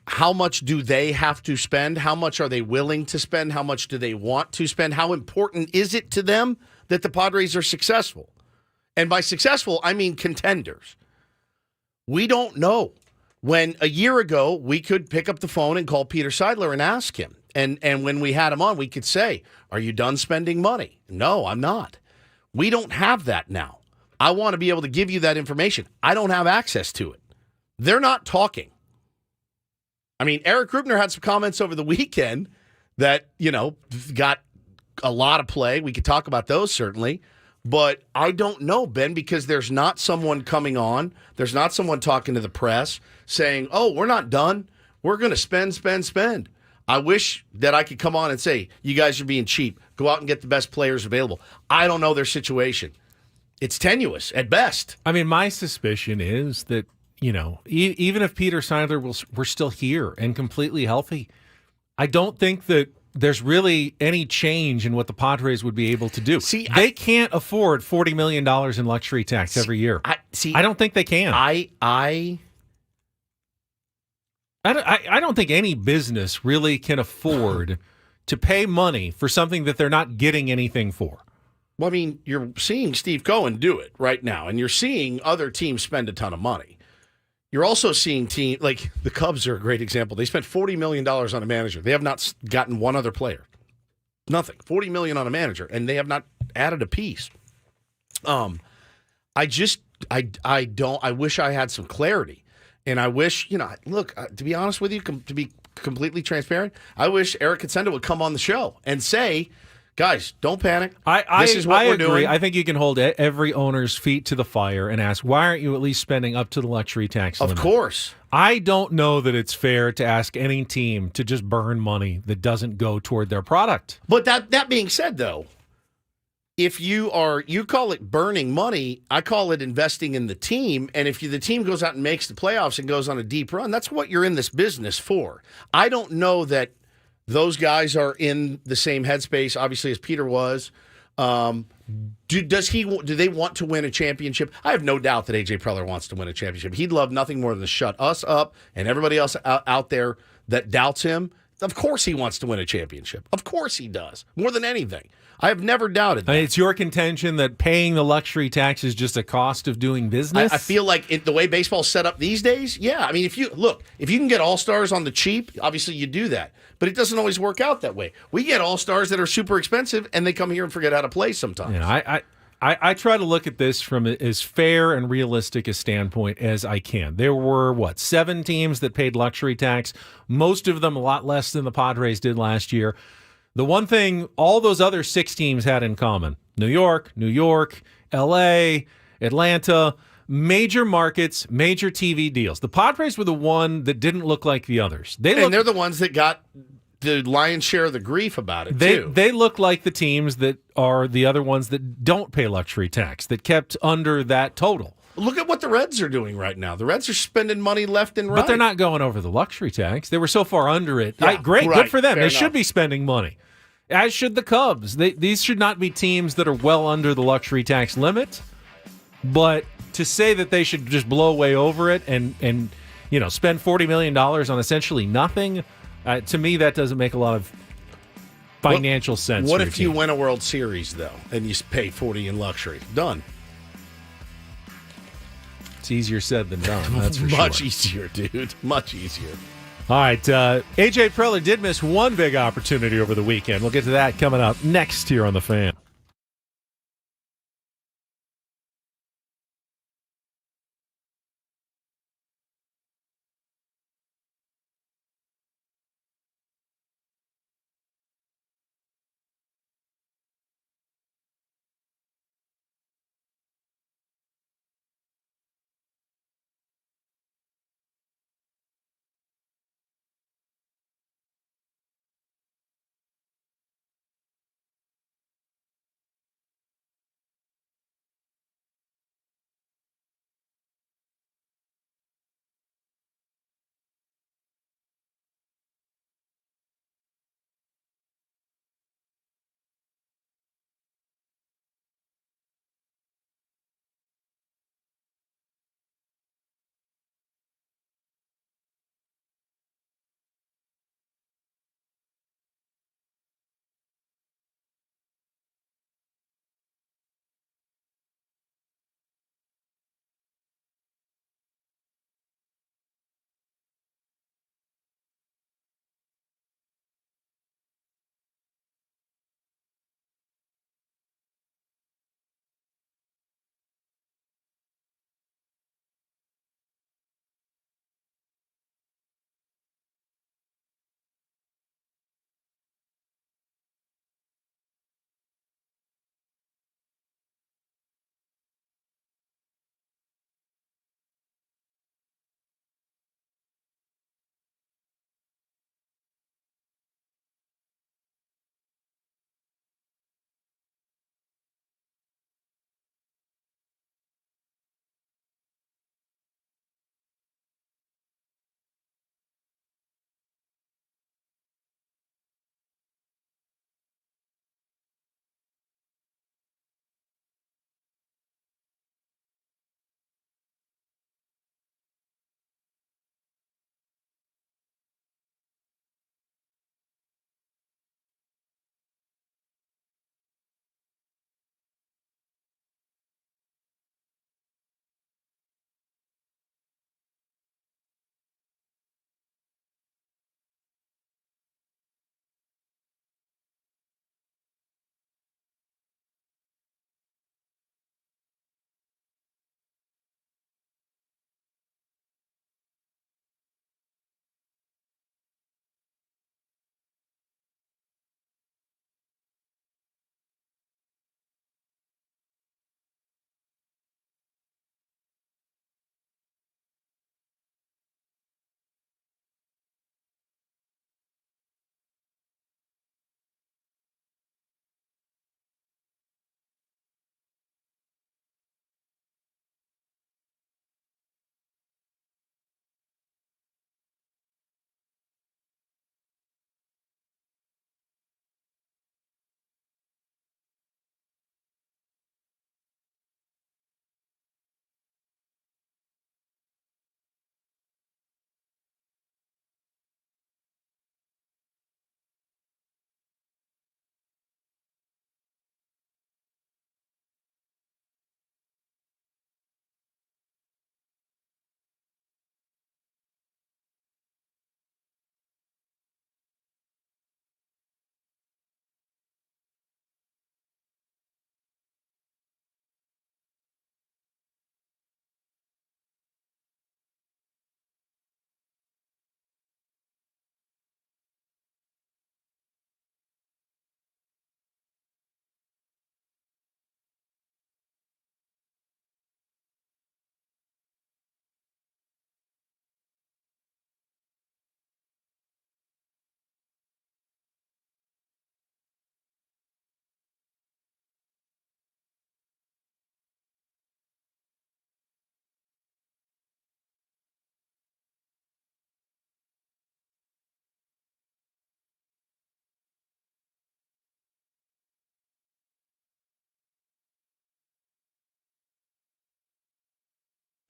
How much do they have to spend? How much are they willing to spend? How much do they want to spend? How important is it to them that the Padres are successful? And by successful, I mean contenders. We don't know. When a year ago, we could pick up the phone and call Peter Seidler and ask him. And when we had him on, we could say, are you done spending money? No, I'm not. We don't have that now. I want to be able to give you that information. I don't have access to it. They're not talking. I mean, Eric Rubner had some comments over the weekend that, got a lot of play. We could talk about those, certainly. But I don't know, Ben, because there's not someone coming on. There's not someone talking to the press saying, oh, we're not done. We're going to spend. I wish that I could come on and say, you guys are being cheap. Go out and get the best players available. I don't know their situation. It's tenuous at best. I mean, my suspicion is that, even if Peter Seidler were still here and completely healthy, I don't think that there's really any change in what the Padres would be able to do. They can't afford $40 million in luxury tax every year. I don't think they can. I don't think any business really can afford to pay money for something that they're not getting anything for. Well, I mean, you're seeing Steve Cohen do it right now, and you're seeing other teams spend a ton of money. You're also seeing teams, like the Cubs are a great example. They spent $40 million on a manager. They have not gotten one other player. Nothing. $40 million on a manager, and they have not added a piece. I just I don't. I wish I had some clarity, and I wish look to be honest with you, to be completely transparent, I wish Eric Katsenda would come on the show and say, guys, don't panic. This is what we're agree. doing. I think you can hold every owner's feet to the fire and ask, why aren't you at least spending up to the luxury tax limit? Of course. I don't know that it's fair to ask any team to just burn money that doesn't go toward their product. But that being said, though, if you call it burning money, I call it investing in the team. And if the team goes out and makes the playoffs and goes on a deep run, that's what you're in this business for. I don't know that those guys are in the same headspace, obviously, as Peter was. Do they want to win a championship? I have no doubt that A.J. Preller wants to win a championship. He'd love nothing more than to shut us up and everybody else out there that doubts him. Of course he wants to win a championship. Of course he does, more than anything. I have never doubted that. It's your contention that paying the luxury tax is just a cost of doing business? I feel like the way baseball's set up these days, yeah. I mean, if you can get all-stars on the cheap, obviously you do that. But it doesn't always work out that way. We get all-stars that are super expensive, and they come here and forget how to play sometimes. I try to look at this from as fair and realistic a standpoint as I can. There were, 7 teams that paid luxury tax, most of them a lot less than the Padres did last year. The one thing all those other 6 teams had in common, New York, L.A., Atlanta, major markets, major TV deals. The Padres were the one that didn't look like the others. They're the ones that got the lion's share of the grief about it, too. They look like the teams that are the other ones that don't pay luxury tax, that kept under that total. Look at what the Reds are doing right now. The Reds are spending money left and right. But they're not going over the luxury tax. They were so far under it. Yeah, Great, right, good for them. fair They enough. should be spending money, as should the Cubs. These should not be teams that are well under the luxury tax limit. But to say that they should just blow way over it and spend $40 million on essentially nothing, to me, that doesn't make a lot of financial sense. What if you win a World Series, though, and you pay $40 in luxury? Done. It's easier said than done, that's for Much sure. easier, dude. Much easier. All right, A.J. Preller did miss one big opportunity over the weekend. We'll get to that coming up next here on The Fan.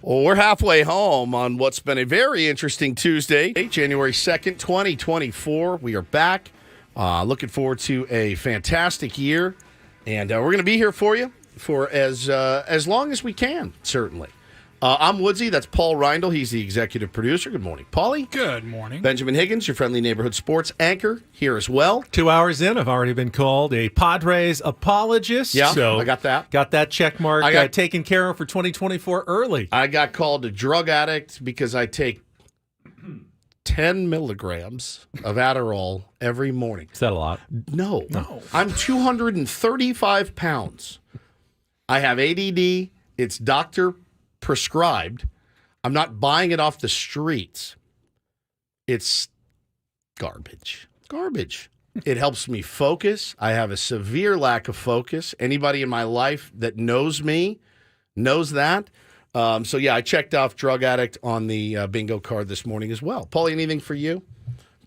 Well, we're halfway home on what's been a very interesting Tuesday, January 2nd, 2024. We are back. Looking forward to a fantastic year. And we're going to be here for you for as long as we can, certainly. I'm Woodsy. That's Paul Reindl. He's the executive producer. Good morning, Paulie. Good morning. Benjamin Higgins, your friendly neighborhood sports anchor, here as well. 2 hours in, I've already been called a Padres apologist. Yeah, so I got that. Got that check mark taken care of for 2024 early. I got called a drug addict because I take 10 milligrams of Adderall every morning. Is that a lot? No. I'm 235 pounds. I have ADD. It's doctor prescribed. I'm not buying it off the streets. It's garbage. It helps me focus. I have a severe lack of focus. Anybody in my life that knows me knows that. So, yeah, I checked off drug addict on the bingo card this morning as well. Paulie, anything for you?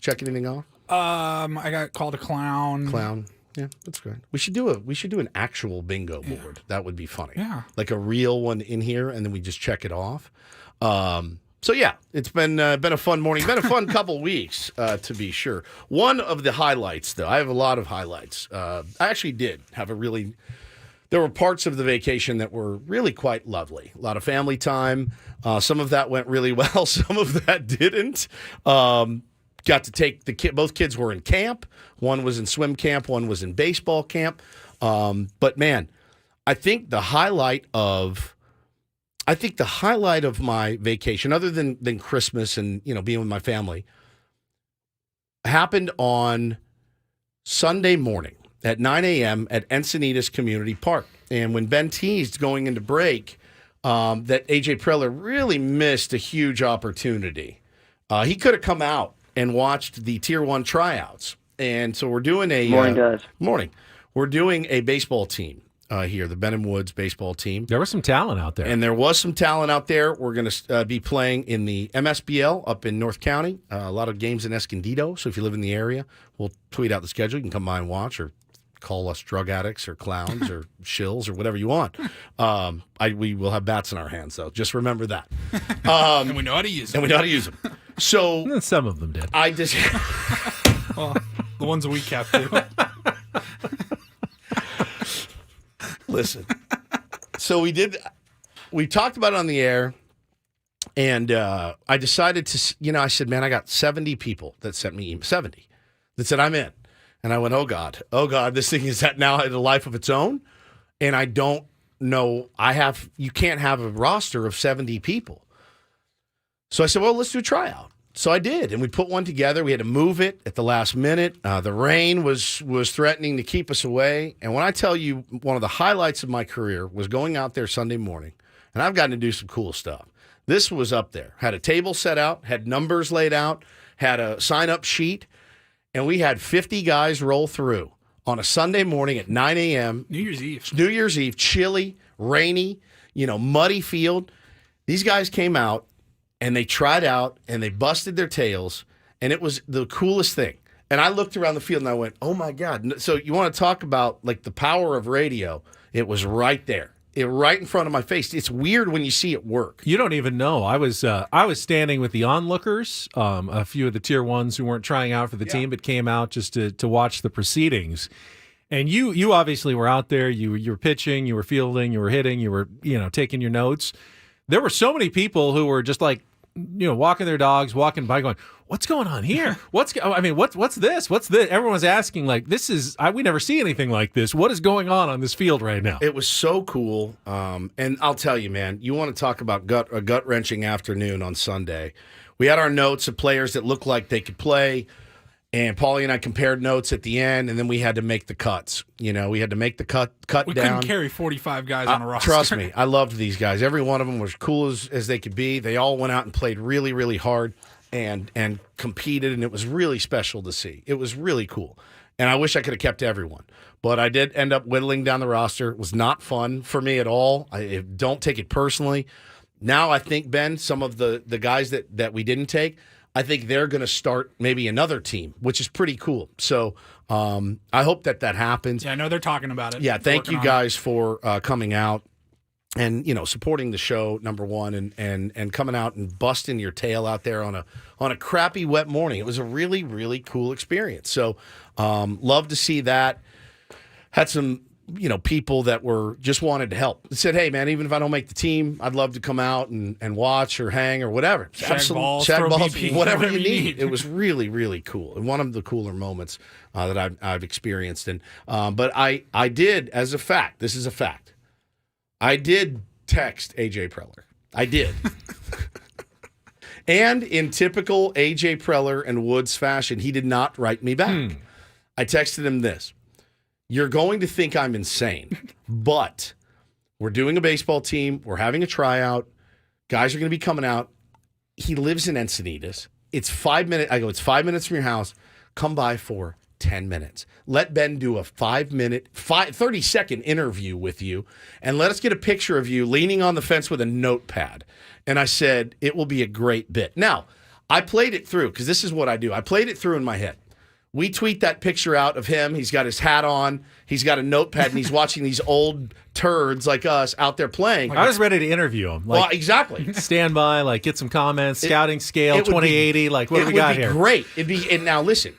Check anything off? I got called a clown. Clown. Yeah, that's good. We should do an actual bingo board. That would be funny. Yeah. Like a real one in here, and then we just check it off. So, yeah, it's been a fun morning. Been a fun couple weeks, to be sure. One of the highlights, though, I have a lot of highlights. I actually did have there were parts of the vacation that were really quite lovely. A lot of family time. Some of that went really well. Some of that didn't. Got to take both kids were in camp. One was in swim camp. One was in baseball camp. But man, I think the highlight of my vacation, other than Christmas and being with my family, happened on Sunday morning at 9 a.m. at Encinitas Community Park. And when Ben teased going into break that A.J. Preller really missed a huge opportunity, he could have come out and watched the Tier 1 tryouts. And so we're doing Morning. We're doing a baseball team here, the Ben & Woods baseball team. There was some talent out there. And there was some talent out there. We're going to be playing in the MSBL up in North County. A lot of games in Escondido. So if you live in the area, we'll tweet out the schedule. You can come by and watch or call us drug addicts or clowns or shills or whatever you want. We will have bats in our hands, though. Just remember that. And we know how to use them. So some of them did. I just well, the ones we kept too. Listen. So we talked about it on the air, and I decided to, I said, man, I got 70 people that sent me 70 that said I'm in. And I went, oh God, this thing is now at a life of its own. And I don't know, you can't have a roster of 70 people. So I said, well, let's do a tryout. So I did, and we put one together. We had to move it at the last minute. The rain was threatening to keep us away. And when I tell you one of the highlights of my career was going out there Sunday morning, and I've gotten to do some cool stuff. This was up there. Had a table set out, had numbers laid out, had a sign-up sheet, and we had 50 guys roll through on a Sunday morning at 9 a.m. New Year's Eve, chilly, rainy, muddy field. These guys came out, and they tried out, and they busted their tails, and it was the coolest thing. And I looked around the field, and I went, oh, my God. So you want to talk about, like, the power of radio? It was right there. Right in front of my face. It's weird when you see it work. You don't even know. I was standing with the onlookers, a few of the Tier 1s who weren't trying out for the team, but came out just to watch the proceedings. And you obviously were out there. You were pitching, you were fielding, you were hitting, you were taking your notes. There were so many people who were just like, walking their dogs, walking by, going, "What's going on here? What's this? What's this?" Everyone's asking, like, we never see anything like this. What is going on this field right now? It was so cool, and I'll tell you, man. You want to talk about a gut wrenching afternoon on Sunday? We had our notes of players that looked like they could play, and Paulie and I compared notes at the end, and then we had to make the cuts. We had to make the cut we down. Couldn't carry 45 guys on a roster. Trust me, I loved these guys. Every one of them was cool as they could be. They all went out and played really, really hard and competed, and it was really special to see. It was really cool, and I wish I could have kept everyone. But I did end up whittling down the roster. It was not fun for me at all. Don't take it personally. Now I think, Ben, some of the guys that we didn't take, I think they're going to start maybe another team, which is pretty cool. So I hope that happens. Yeah, I know they're talking about it. Yeah, thank you guys for coming out. and supporting the show, number one, and coming out and busting your tail out there on a crappy wet morning. It was a really, really cool experience. So love to see that. Had some people that were just wanted to help. They said, hey man, even if I don't make the team, I'd love to come out and watch or hang or whatever. Shag balls, whatever you need. It was really, really cool. And one of the cooler moments that I've experienced. And but I did, as a fact, this is a fact, I did text AJ Preller. I did. And in typical AJ Preller and Woods fashion, he did not write me back. I texted him this. You're going to think I'm insane, but we're doing a baseball team. We're having a tryout. Guys are going to be coming out. He lives in Encinitas. It's 5 minutes. I go, it's 5 minutes from your house. Come by for 10 minutes. Let Ben do a 30-second interview with you, and let us get a picture of you leaning on the fence with a notepad. And I said, it will be a great bit. Now, I played it through, because this is what I do. I played it through in my head. We tweet that picture out of him. He's got his hat on. He's got a notepad, and he's watching these old turds like us out there playing. I was ready to interview him. Well, exactly. Stand by, get some comments, scouting scale, 2080. What do we got here? It would be great. And now listen,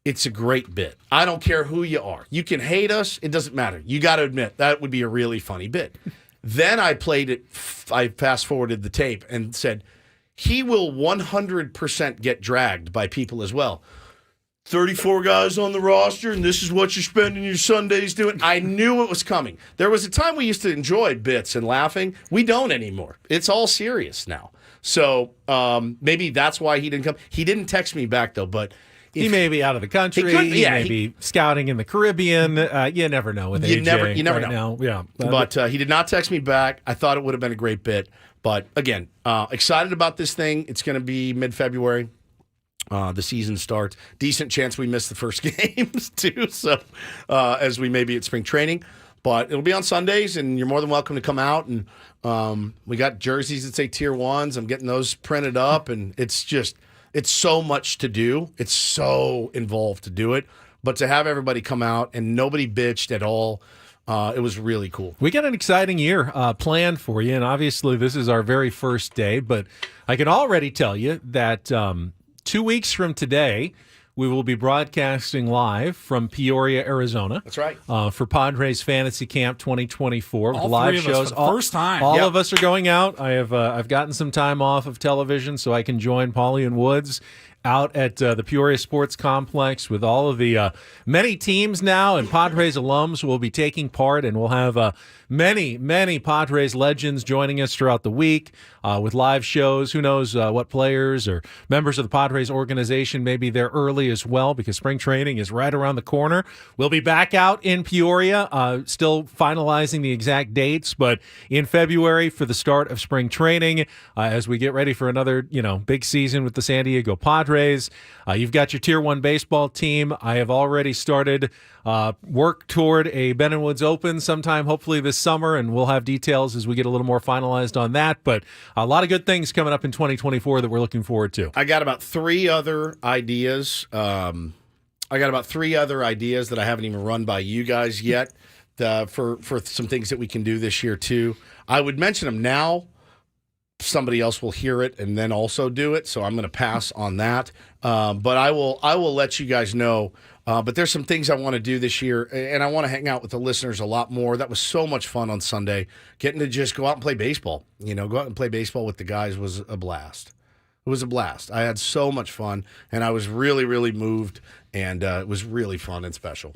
it's a great bit. I don't care who you are. You can hate us. It doesn't matter. You got to admit, that would be a really funny bit. Then I played it. I fast-forwarded the tape and said, he will 100% get dragged by people as well. 34 guys on the roster, and this is what you're spending your Sundays doing. I knew it was coming. There was a time we used to enjoy bits and laughing. We don't anymore. It's all serious now. So maybe that's why he didn't come. He didn't text me back, though, but he may be out of the country. He may be scouting in the Caribbean. You never know with AJ. You never right know. Now. Yeah. But he did not text me back. I thought it would have been a great bit. But, again, excited about this thing. It's going to be mid-February. The season starts. Decent chance we miss the first games, too, so as we may be at spring training. But it'll be on Sundays, and you're more than welcome to come out. And we got jerseys that say Tier 1s. I'm getting those printed up, and it's so much to do. It's so involved to do it. But to have everybody come out, and nobody bitched at all, it was really cool. We got an exciting year planned for you, and obviously this is our very first day. But I can already tell you that 2 weeks from today, we will be broadcasting live from Peoria, Arizona. That's right. For Padres Fantasy Camp 2024. All live three of shows. Us for the first time. All of us are going out. I've gotten some time off of television so I can join Paulie and Woods out at the Peoria Sports Complex with all of the many teams now, and Padres alums will be taking part, and we'll have many, many Padres legends joining us throughout the week with live shows. Who knows what players or members of the Padres organization may be there early as well, because spring training is right around the corner. We'll be back out in Peoria, still finalizing the exact dates, but in February for the start of spring training as we get ready for another big season with the San Diego Padres. You've got your Tier 1 baseball team. I have already started work toward a Ben & Woods Open sometime, hopefully this summer, and we'll have details as we get a little more finalized on that. But a lot of good things coming up in 2024 that we're looking forward to. I got about three other ideas. that I haven't even run by you guys yet for some things that we can do this year, too. I would mention them now. Somebody else will hear it and then also do it, so I'm going to pass on that. But I will let you guys know. But there's some things I want to do this year, and I want to hang out with the listeners a lot more. That was so much fun on Sunday. Getting to just go out and play baseball. Go out and play baseball with the guys was a blast. It was a blast. I had so much fun, and I was really, really moved, and it was really fun and special.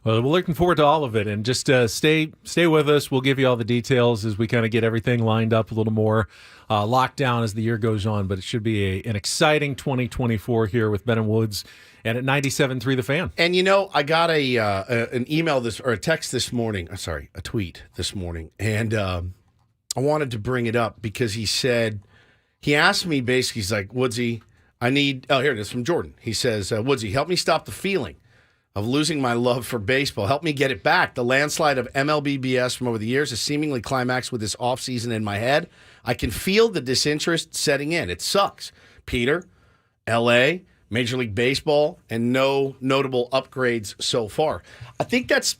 Well, we're looking forward to all of it, and just stay with us. We'll give you all the details as we kind of get everything lined up a little more locked down as the year goes on. But it should be an exciting 2024 here with Ben & Woods and at 97.3 The Fan. And I got an email a text this morning. A tweet this morning, and I wanted to bring it up because he asked me basically, he's like, Woodsy, here it is from Jordan. He says, Woodsy, help me stop the feeling of losing my love for baseball. Help me get it back. The landslide of MLB BS from over the years has seemingly climaxed with this offseason in my head. I can feel the disinterest setting in. It sucks. Peter, L.A., Major League Baseball, and no notable upgrades so far. I think that's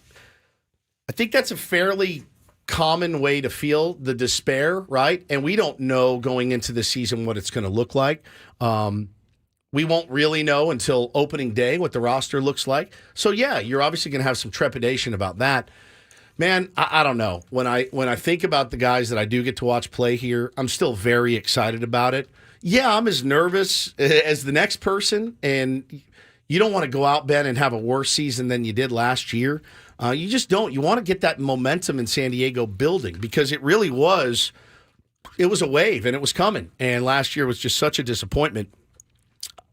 a fairly common way to feel, the despair, right? And we don't know going into the season what it's going to look like. We won't really know until opening day what the roster looks like. So, yeah, you're obviously going to have some trepidation about that. Man, I don't know. When I think about the guys that I do get to watch play here, I'm still very excited about it. Yeah, I'm as nervous as the next person, and you don't want to go out, Ben, and have a worse season than you did last year. You just don't. You want to get that momentum in San Diego building because it really was. It was a wave, and it was coming. And last year was just such a disappointment.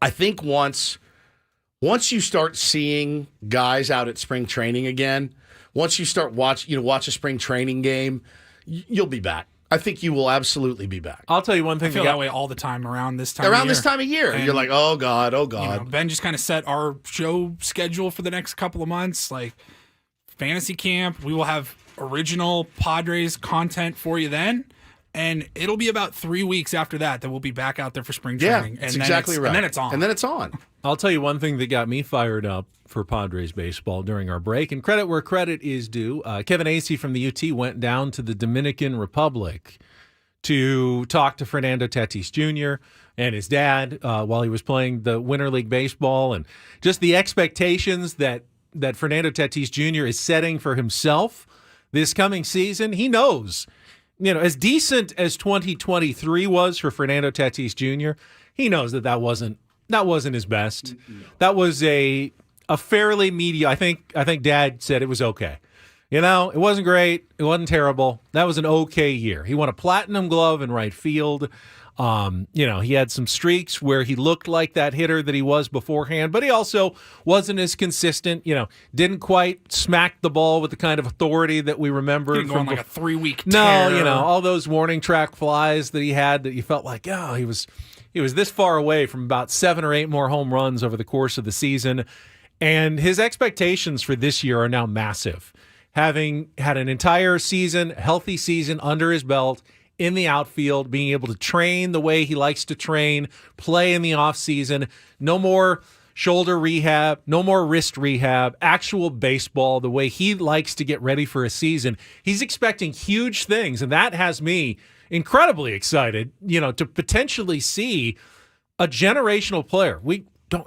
I think once you start seeing guys out at spring training again, once you start watch a spring training game, you'll be back. I think you will absolutely be back. I'll tell you one thing. I feel that way all the time around this time of year. This time of year. And you're like, oh, God. Ben just kind of set our show schedule for the next couple of months. Like, fantasy camp, we will have original Padres content for you then. And it'll be about 3 weeks after that we'll be back out there for spring training. Yeah, that's exactly right. And then it's on. And then it's on. I'll tell you one thing that got me fired up for Padres baseball during our break, and credit where credit is due. Kevin Acee from the UT went down to the Dominican Republic to talk to Fernando Tatis Jr. and his dad while he was playing the Winter League Baseball, and just the expectations that Fernando Tatis Jr. is setting for himself this coming season. He knows, as decent as 2023 was for Fernando Tatis Jr., he knows that wasn't his best. That was a fairly mediocre. I think Dad said it was okay. It wasn't great. It wasn't terrible. That was an okay year. He won a Platinum Glove in right field. He had some streaks where he looked like that hitter that he was beforehand, but he also wasn't as consistent, didn't quite smack the ball with the kind of authority that we remember. He from like a 3-week tear. No, all those warning track flies that he had that you felt like, he was this far away from about 7 or 8 more home runs over the course of the season. And his expectations for this year are now massive. Having had an entire season, healthy season under his belt, in the outfield, being able to train the way he likes to train, play in the offseason, no more shoulder rehab, no more wrist rehab, actual baseball, the way he likes to get ready for a season. He's expecting huge things, and that has me incredibly excited, to potentially see a generational player.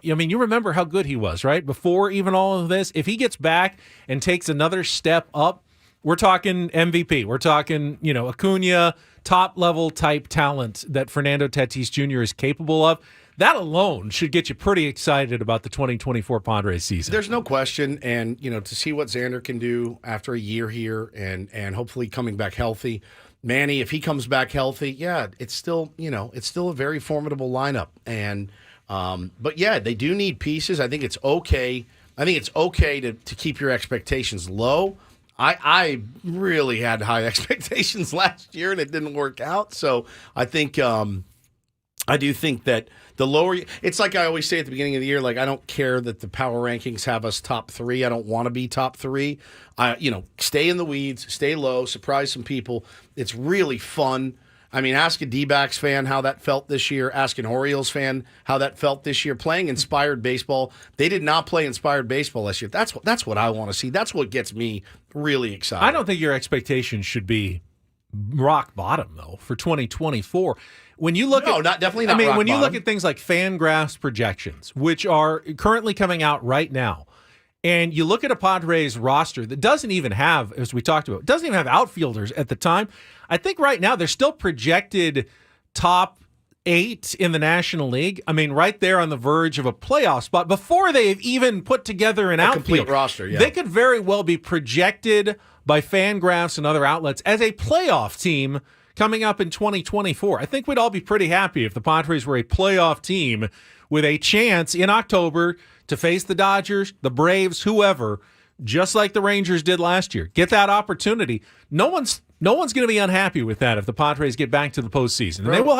You remember how good he was, right? Before even all of this, if he gets back and takes another step up, we're talking MVP. We're talking, Acuna, top-level type talent that Fernando Tatis Jr. is capable of. That alone should get you pretty excited about the 2024 Padres season. There's no question. And, to see what Xander can do after a year here and hopefully coming back healthy. Manny, if he comes back healthy, it's still a very formidable lineup. And but yeah, they do need pieces. I think it's okay. To keep your expectations low. I really had high expectations last year, and it didn't work out. So I think I do think that the lower – it's like I always say at the beginning of the year, like I don't care that the power rankings have us top 3. I don't want to be top 3. Stay in the weeds, stay low, surprise some people. It's really fun. I mean, ask a D-backs fan how that felt this year. Ask an Orioles fan how that felt this year. Playing inspired baseball. They did not play inspired baseball last year. That's what I want to see. That's what gets me really excited. I don't think your expectations should be rock bottom, though, for 2024. When you look definitely not. When you look at things like FanGraphs projections, which are currently coming out right now, and you look at a Padres roster that doesn't even have, as we talked about, doesn't even have outfielders at the time. I think right now they're still projected top 8 in the National League. I mean, right there on the verge of a playoff spot before they've even put together an outfield. Complete roster, yeah. They could very well be projected by FanGraphs and other outlets as a playoff team coming up in 2024. I think we'd all be pretty happy if the Padres were a playoff team with a chance in October to face the Dodgers, the Braves, whoever, just like the Rangers did last year. Get that opportunity. No one's going to be unhappy with that if the Padres get back to the postseason. And they will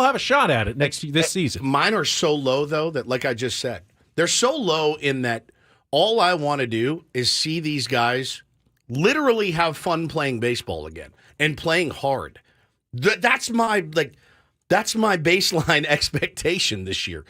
have a shot at it this season. Mine are so low, though, that like I just said, they're so low in that all I want to do is see these guys literally have fun playing baseball again and playing hard. That's my baseline expectation this year.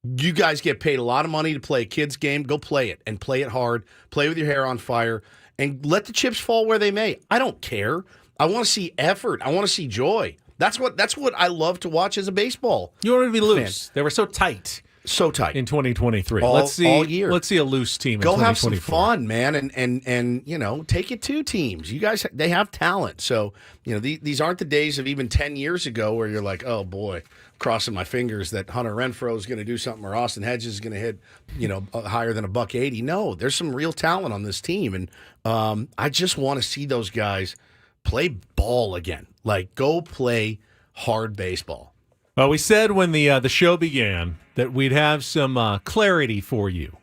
You guys get paid a lot of money to play a kid's game. Go play it and play it hard. Play with your hair on fire and let the chips fall where they may. I don't care. I want to see effort. I want to see joy. That's what I love to watch as a baseball. You want to be loose. Fan. They were so tight. So tight in 2023. All year. Let's see a loose team. Go in have some fun, man, and take it to teams. You guys, they have talent. So these aren't the days of even 10 years ago where you're like, oh boy, crossing my fingers that Hunter Renfroe is going to do something or Austin Hedges is going to hit higher than $180. No, there's some real talent on this team, and I just want to see those guys play ball again. Like go play hard baseball. Well, we said when the show began that we'd have some clarity for you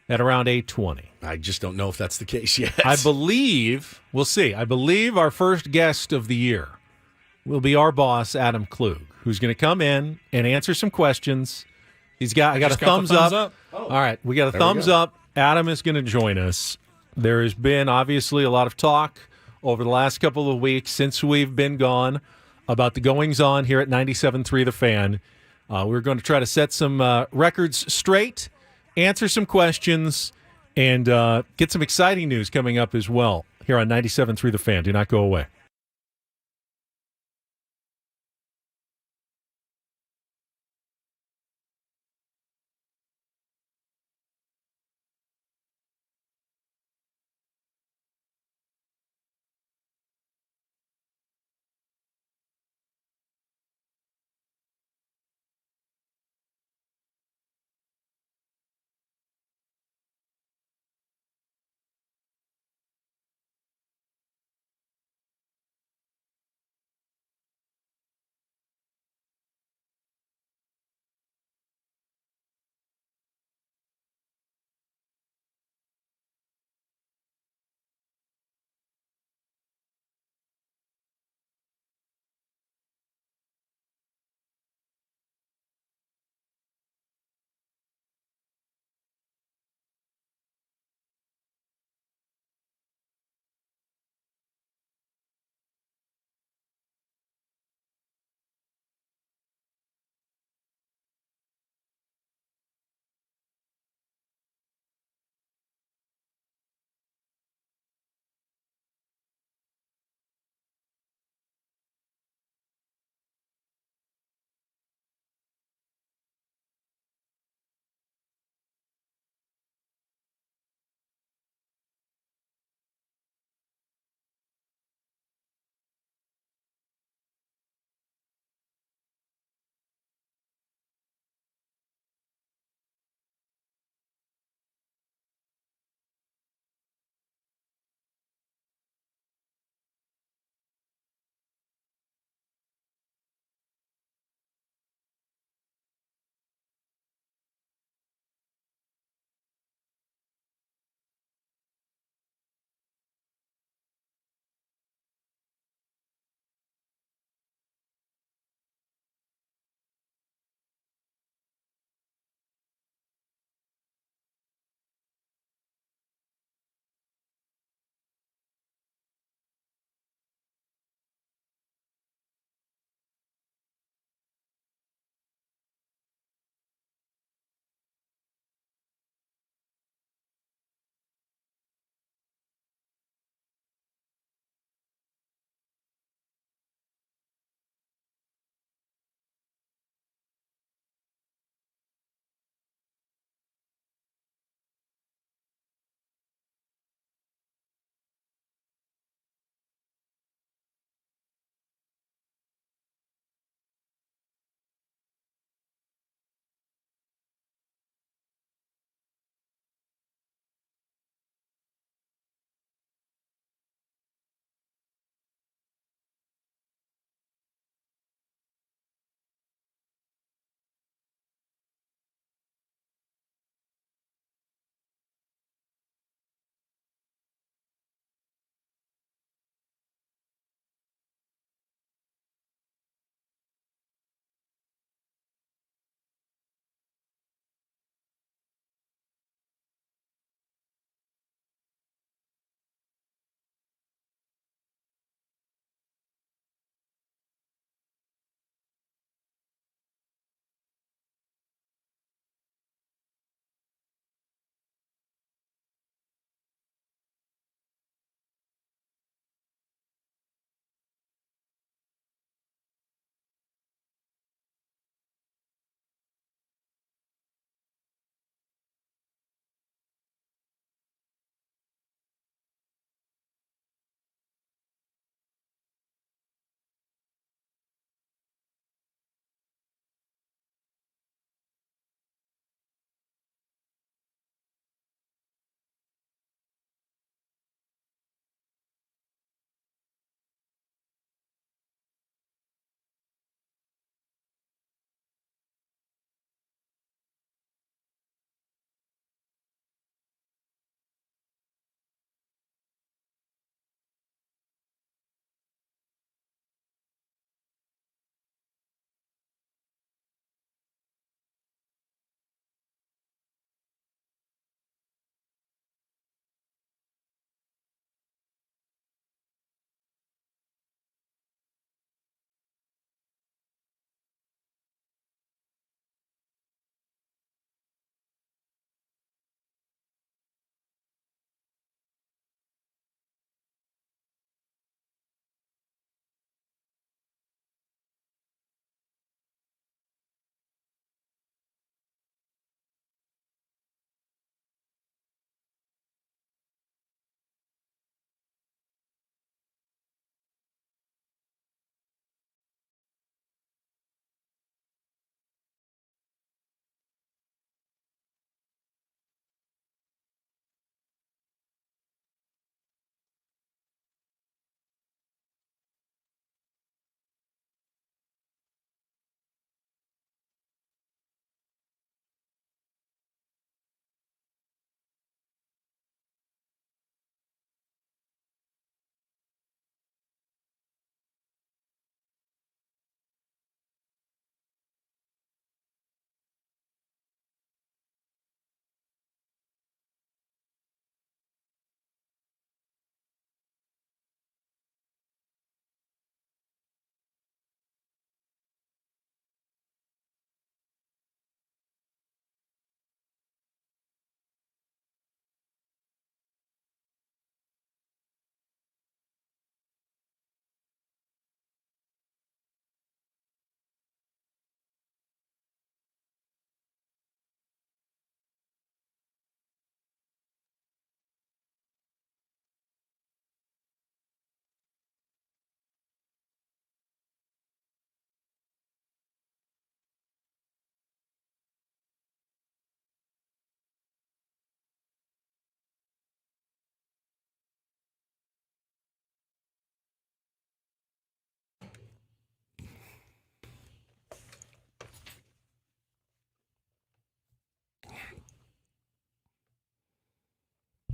at around 8:20. I just don't know if that's the case yet. I believe, we'll see. I believe our first guest of the year will be our boss, Adam Klug, who's going to come in and answer some questions. I got a thumbs up. Oh. All right, we got a thumbs up. Adam is going to join us. There has been obviously a lot of talk over the last couple of weeks since we've been gone about the goings-on here at 97.3 The Fan. We're going to try to set some records straight, answer some questions, and get some exciting news coming up as well here on 97.3 The Fan. Do not go away.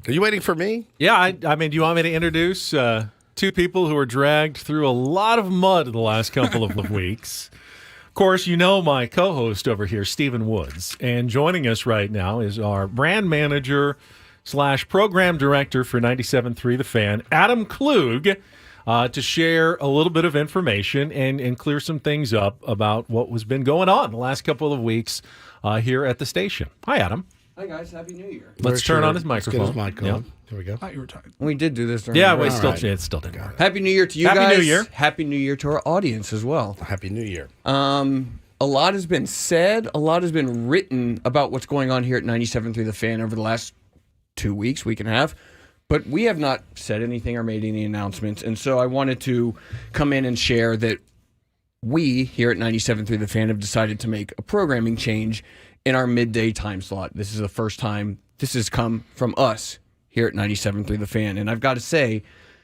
Are you waiting for me? Yeah, I mean, do you want me to introduce two people who were dragged through a lot of mud the last couple of weeks? Of course, you know my co-host over here, Stephen Woods. And joining us right now is our brand manager / program director for 97.3 The Fan, Adam Klug, to share a little bit of information and clear some things up about what has been going on the last couple of weeks here at the station. Hi, Adam. Hi, guys. Happy New Year. Let's turn on his microphone. Let's get his mic on. Yep. There we go. I thought you were talking. We did do this during Yeah, the we break. it still didn't work. Happy New Year to you Happy guys. New Year. Happy New Year to our audience as well. Happy New Year. A lot has been said. A lot has been written about what's going on here at 97.3 The Fan over the last 2 weeks, week and a half. But we have not said anything or made any announcements. And so I wanted to come in and share that we here at 97.3 The Fan have decided to make a programming change in our midday time slot. This is the first time this has come from us here at 97.3 The Fan. And I've got to say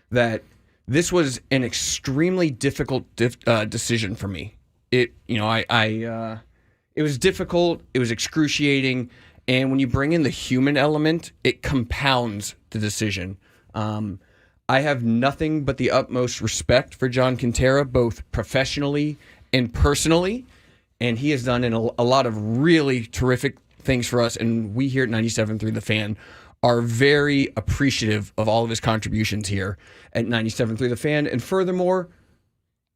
that this was an extremely difficult decision for me. It was difficult. It was excruciating. And when you bring in the human element, it compounds the decision. I have nothing but the utmost respect for John Quintera, both professionally and personally. And he has done a lot of really terrific things for us. And we here at 97.3 The Fan are very appreciative of all of his contributions here at 97.3 The Fan. And furthermore,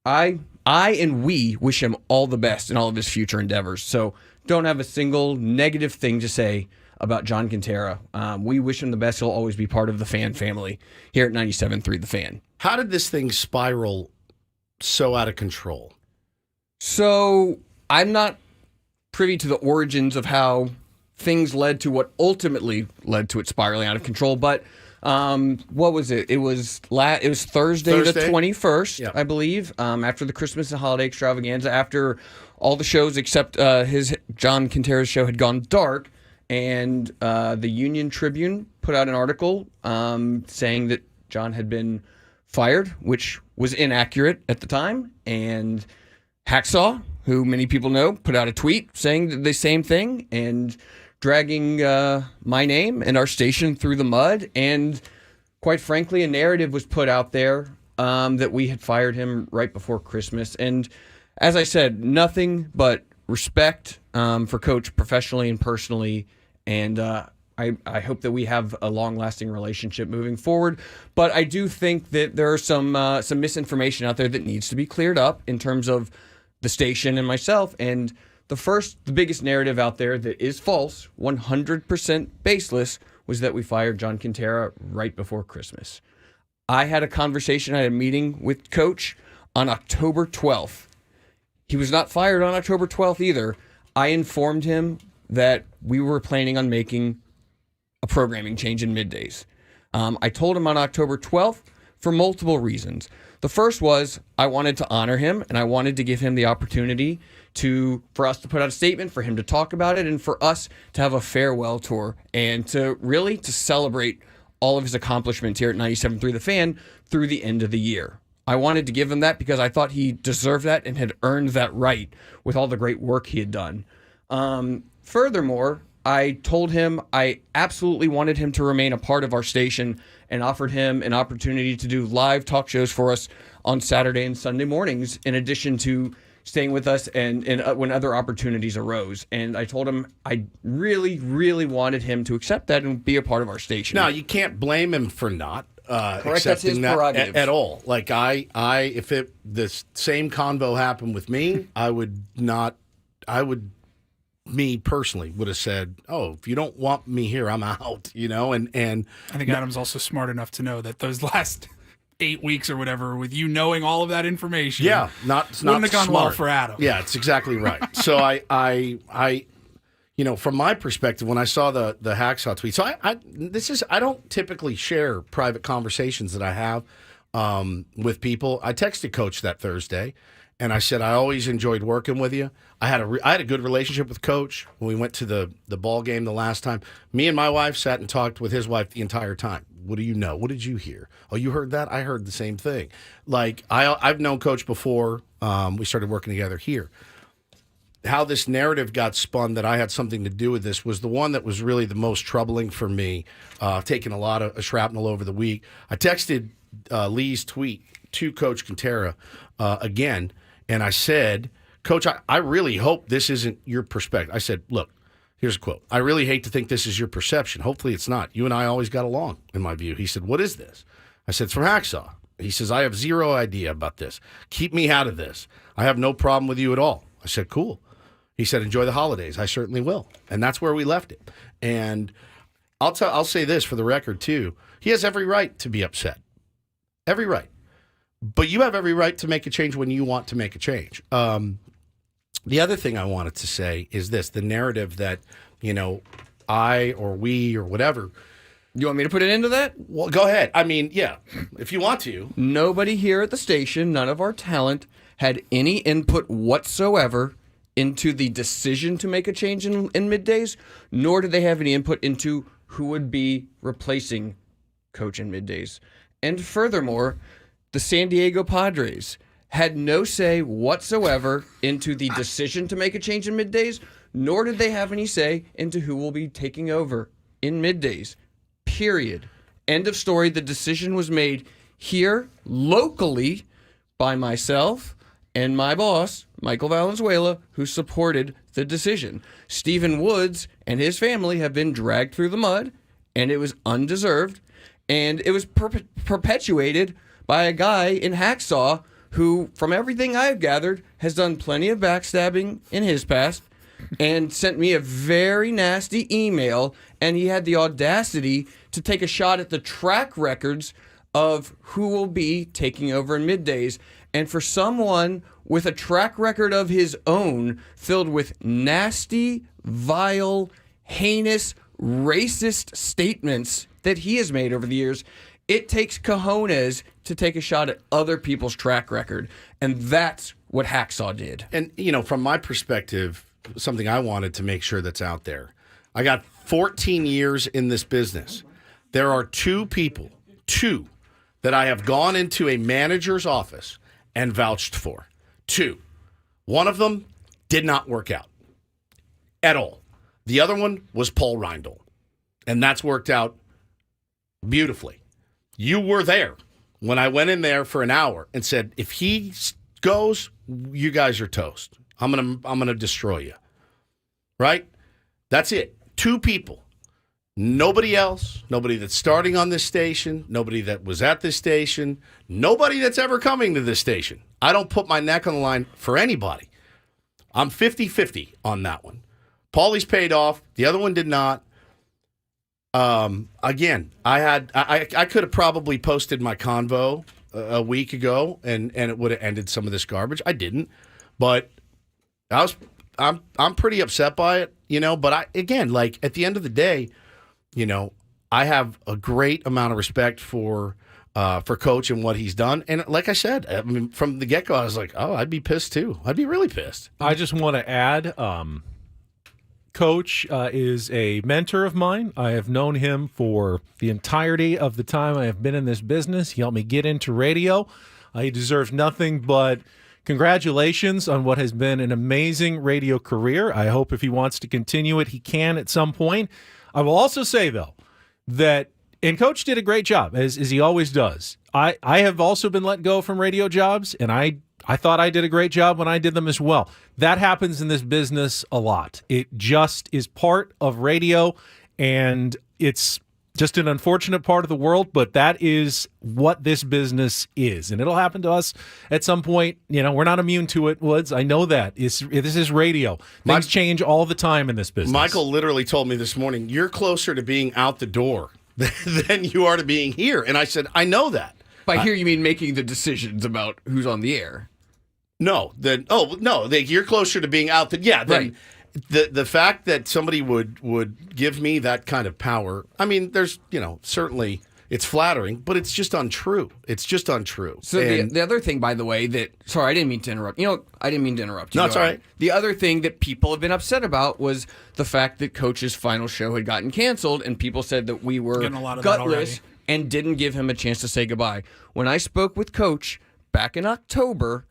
I and we wish him all the best in all of his future endeavors. So don't have a single negative thing to say about John Quintera. We wish him the best. He'll always be part of the Fan family here at 97.3 The Fan. How did this thing spiral so out of control? So I'm not privy to the origins of how things led to what ultimately led to it spiraling out of control, but what was it? It was Thursday the 21st, yep. I believe, after the Christmas and holiday extravaganza, after all the shows except John Quintera's show had gone dark, and the Union Tribune put out an article saying that John had been fired, which was inaccurate at the time, and Hacksaw, who many people know, put out a tweet saying the same thing and dragging my name and our station through the mud. And quite frankly, a narrative was put out there that we had fired him right before Christmas. And as I said, nothing but respect for Coach professionally and personally. And I hope that we have a long-lasting relationship moving forward. But I do think that there are some misinformation out there that needs to be cleared up in terms of the station and myself. And the biggest narrative out there that is false, 100% baseless, was that we fired John Quintera right before Christmas. I had a meeting with Coach on October 12th. He was not fired on October 12th either. I informed him that we were planning on making a programming change in middays. I told him on October 12th for multiple reasons. The first was I wanted to honor him, and I wanted to give him the opportunity for us to put out a statement, for him to talk about it, and for us to have a farewell tour and to celebrate all of his accomplishments here at 97.3 The Fan through the end of the year. I wanted to give him that because I thought he deserved that and had earned that right with all the great work he had done. Furthermore, I told him I absolutely wanted him to remain a part of our station and offered him an opportunity to do live talk shows for us on Saturday and Sunday mornings, in addition to staying with us and when other opportunities arose. And I told him I really, really wanted him to accept that and be a part of our station. Now, you can't blame him for not Correct, that's his accepting that prerogative. at all. Like if this same convo happened with me, me personally would have said, "Oh, if you don't want me here, I'm out." And I think Adam's also smart enough to know that those last 8 weeks or whatever, with you knowing all of that information, wouldn't have gone well for Adam. Yeah, it's exactly right. So I from my perspective, when I saw the Hacksaw tweet, so I don't typically share private conversations that I have with people. I texted Coach that Thursday, and I said I always enjoyed working with you. I had a good relationship with Coach when we went to the ball game the last time. Me and my wife sat and talked with his wife the entire time. What do you know? What did you hear? Oh, you heard that? I heard the same thing. Like I've known Coach before we started working together here. how this narrative got spun that I had something to do with this was the one that was really the most troubling for me, taking a lot of shrapnel over the week. I texted Lee's tweet to Coach Quintera again, and I said, Coach, I really hope this isn't your perspective. I said, look, here's a quote. I really hate to think this is your perception. Hopefully it's not. You and I always got along, in my view. He said, what is this? I said, it's from Hacksaw. He says, I have zero idea about this. Keep me out of this. I have no problem with you at all. I said, cool. He said, enjoy the holidays. I certainly will. And that's where we left it. And I'll say this for the record, too. He has every right to be upset. Every right. But you have every right to make a change when you want to make a change. The other thing I wanted to say is this, the narrative that, I or we or whatever. You want me to put it into that? Well, go ahead. I mean, yeah, if you want to. Nobody here at the station, none of our talent, had any input whatsoever into the decision to make a change in middays, nor did they have any input into who would be replacing Coach in middays. And furthermore, the San Diego Padres had no say whatsoever into the decision to make a change in middays, nor did they have any say into who will be taking over in middays. Period. End of story. The decision was made here locally by myself and my boss, Michael Valenzuela, who supported the decision. Stephen Woods and his family have been dragged through the mud, and it was undeserved, and it was perpetuated by a guy in Hacksaw who, from everything I've gathered, has done plenty of backstabbing in his past and sent me a very nasty email, and he had the audacity to take a shot at the track records of who will be taking over in middays. And for someone with a track record of his own filled with nasty, vile, heinous, racist statements that he has made over the years, it takes cojones to take a shot at other people's track record. And that's what Hacksaw did. And, from my perspective, something I wanted to make sure that's out there. I got 14 years in this business. There are two that I have gone into a manager's office and vouched for. Two. One of them did not work out at all. The other one was Paul Reindl. And that's worked out beautifully. You were there when I went in there for an hour and said, if he goes, you guys are toast. I'm gonna destroy you. Right? That's it. Two people. Nobody else. Nobody that's starting on this station. Nobody that was at this station. Nobody that's ever coming to this station. I don't put my neck on the line for anybody. I'm 50-50 on that one. Paulie's paid off. The other one did not. Again, I could have probably posted my convo a week ago and it would have ended some of this garbage. I didn't, but I'm pretty upset by it, but at the end of the day, I have a great amount of respect for Coach and what he's done. And like I said, I mean, from the get-go, I was like, oh, I'd be pissed too. I'd be really pissed. I just want to add, Coach is a mentor of mine. I have known him for the entirety of the time I have been in this business. He helped me get into radio. He deserves nothing but congratulations on what has been an amazing radio career. I hope if he wants to continue it, he can at some point. I will also say, though, that, and Coach did a great job, as he always does. I have also been let go from radio jobs, and I thought I did a great job when I did them as well. That happens in this business a lot. It just is part of radio, and it's just an unfortunate part of the world, but that is what this business is. And it'll happen to us at some point. We're not immune to it, Woods. I know that. This is radio. Things change all the time in this business. Michael literally told me this morning, you're closer to being out the door than you are to being here. And I said, I know that. By here, you mean making the decisions about who's on the air? No. You're closer to being out. Right. The fact that somebody would give me that kind of power, I mean, there's, certainly it's flattering, but it's just untrue. It's just untrue. So the other thing, by the way, sorry, I didn't mean to interrupt. I didn't mean to interrupt you. No, it's all right. The other thing that people have been upset about was the fact that Coach's final show had gotten canceled, and people said that we were gutless and didn't give him a chance to say goodbye. When I spoke with Coach back in October,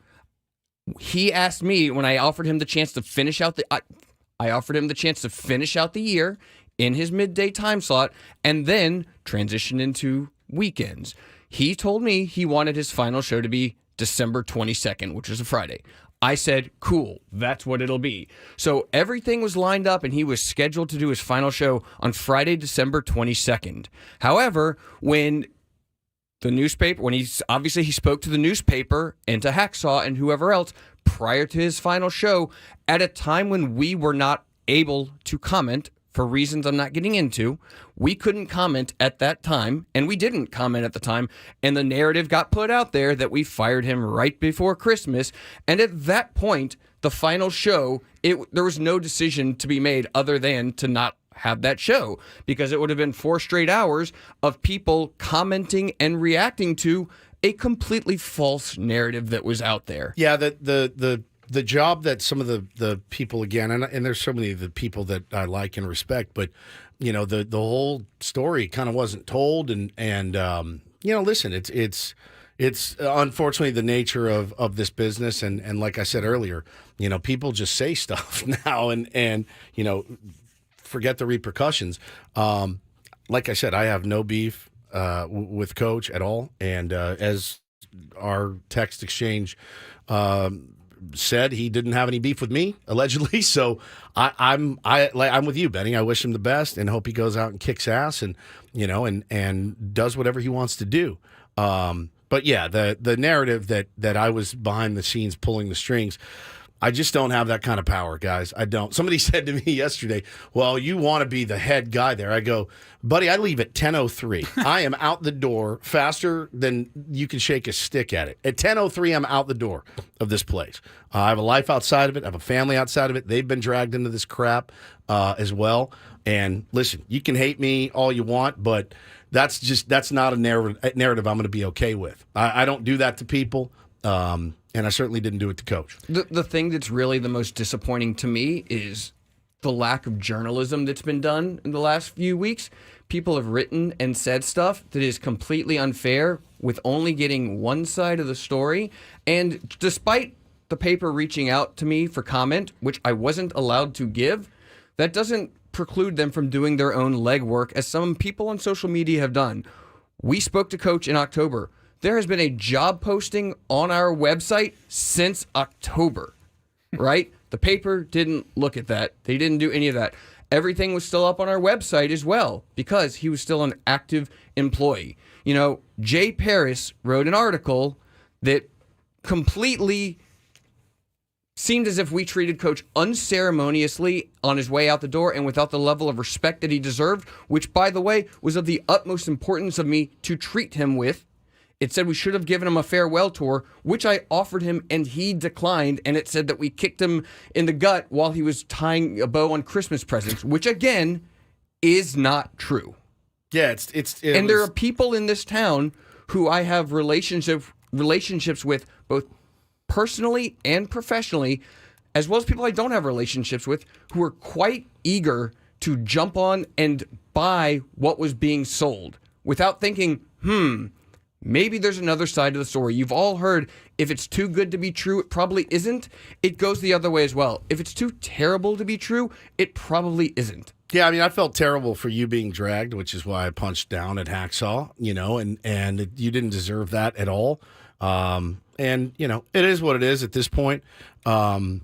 He asked me when I offered him the chance to finish out I offered him the chance to finish out the year in his midday time slot and then transition into weekends. He told me he wanted his final show to be December 22nd, which is a Friday. I said, cool, that's what it'll be. So everything was lined up and he was scheduled to do his final show on Friday, December 22nd. However, when the newspaper, he spoke to the newspaper and to Hacksaw and whoever else prior to his final show at a time when we were not able to comment for reasons I'm not getting into. We couldn't comment at that time, and we didn't comment at the time, and the narrative got put out there that we fired him right before Christmas, and at that point, the final show, there was no decision to be made other than to not have that show, because it would have been 4 straight hours of people commenting and reacting to a completely false narrative that was out there. Yeah, the job that some of the people, again, and there's so many of the people that I like and respect, but the whole story kind of wasn't told, and listen, it's unfortunately the nature of this business, and like I said earlier, people just say stuff now and forget the repercussions. Like I said, I have no beef with Coach at all, and as our text exchange said, he didn't have any beef with me, allegedly. So I'm with you, Benny. I wish him the best and hope he goes out and kicks ass and and does whatever he wants to do. But yeah, the narrative that I was behind the scenes pulling the strings, I just don't have that kind of power, guys. I don't. Somebody said to me yesterday, well, you want to be the head guy there. I go, buddy, I leave at 10:03. I am out the door faster than you can shake a stick at it. At 10:03, I'm out the door of this place. I have a life outside of it. I have a family outside of it. They've been dragged into this crap as well. And listen, you can hate me all you want, but that's not a narrative I'm going to be okay with. I don't do that to people. And I certainly didn't do it to Coach. The thing that's really the most disappointing to me is the lack of journalism that's been done in the last few weeks. People have written and said stuff that is completely unfair with only getting one side of the story. And despite the paper reaching out to me for comment, which I wasn't allowed to give, that doesn't preclude them from doing their own legwork, as some people on social media have done. We spoke to Coach in October. There has been a job posting on our website since October, right? The paper didn't look at that. They didn't do any of that. Everything was still up on our website as well because he was still an active employee. Jay Paris wrote an article that completely seemed as if we treated Coach unceremoniously on his way out the door and without the level of respect that he deserved, which, by the way, was of the utmost importance of me to treat him with. It said we should have given him a farewell tour, which I offered him and he declined. And it said that we kicked him in the gut while he was tying a bow on Christmas presents, which again is not true. Yeah, there are people in this town who I have relationships with, both personally and professionally, as well as people I don't have relationships with, who are quite eager to jump on and buy what was being sold without thinking, maybe there's another side of the story. You've all heard, if it's too good to be true, it probably isn't. It goes the other way as well. If it's too terrible to be true, it probably isn't. Yeah, I mean, I felt terrible for you being dragged, which is why I punched down at Hacksaw, and you didn't deserve that at all. And, it is what it is at this point. I'm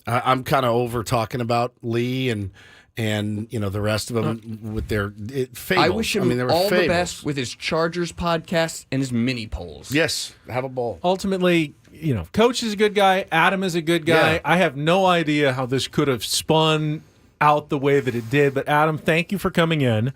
kind of over talking about Lee and the rest of them with their fables. I wish him all the best with his Chargers podcast and his mini polls. Yes, have a ball. Ultimately, Coach is a good guy. Adam is a good guy. Yeah. I have no idea how this could have spun out the way that it did. But Adam, thank you for coming in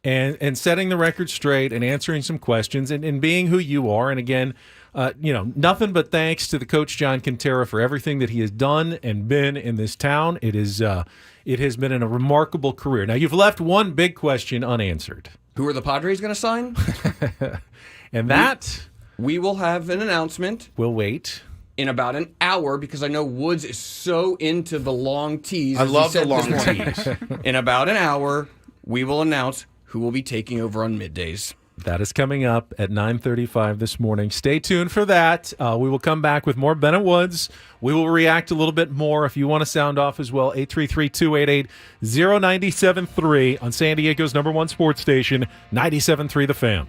and setting the record straight and answering some questions and being who you are. And again, nothing but thanks to the Coach John Quintero for everything that he has done and been in this town. It has been a remarkable career. Now, you've left one big question unanswered. Who are the Padres going to sign? And that... We will have an announcement. We'll wait. In about an hour, because I know Woods is so into the long tease. I love the long tease. In about an hour, we will announce who will be taking over on Middays. That is coming up at 9:35 this morning. Stay tuned for that. We will come back with more Ben and Woods. We will react a little bit more. If you want to sound off as well, 833-288-0973 on San Diego's #1 sports station, 97.3 The Fan.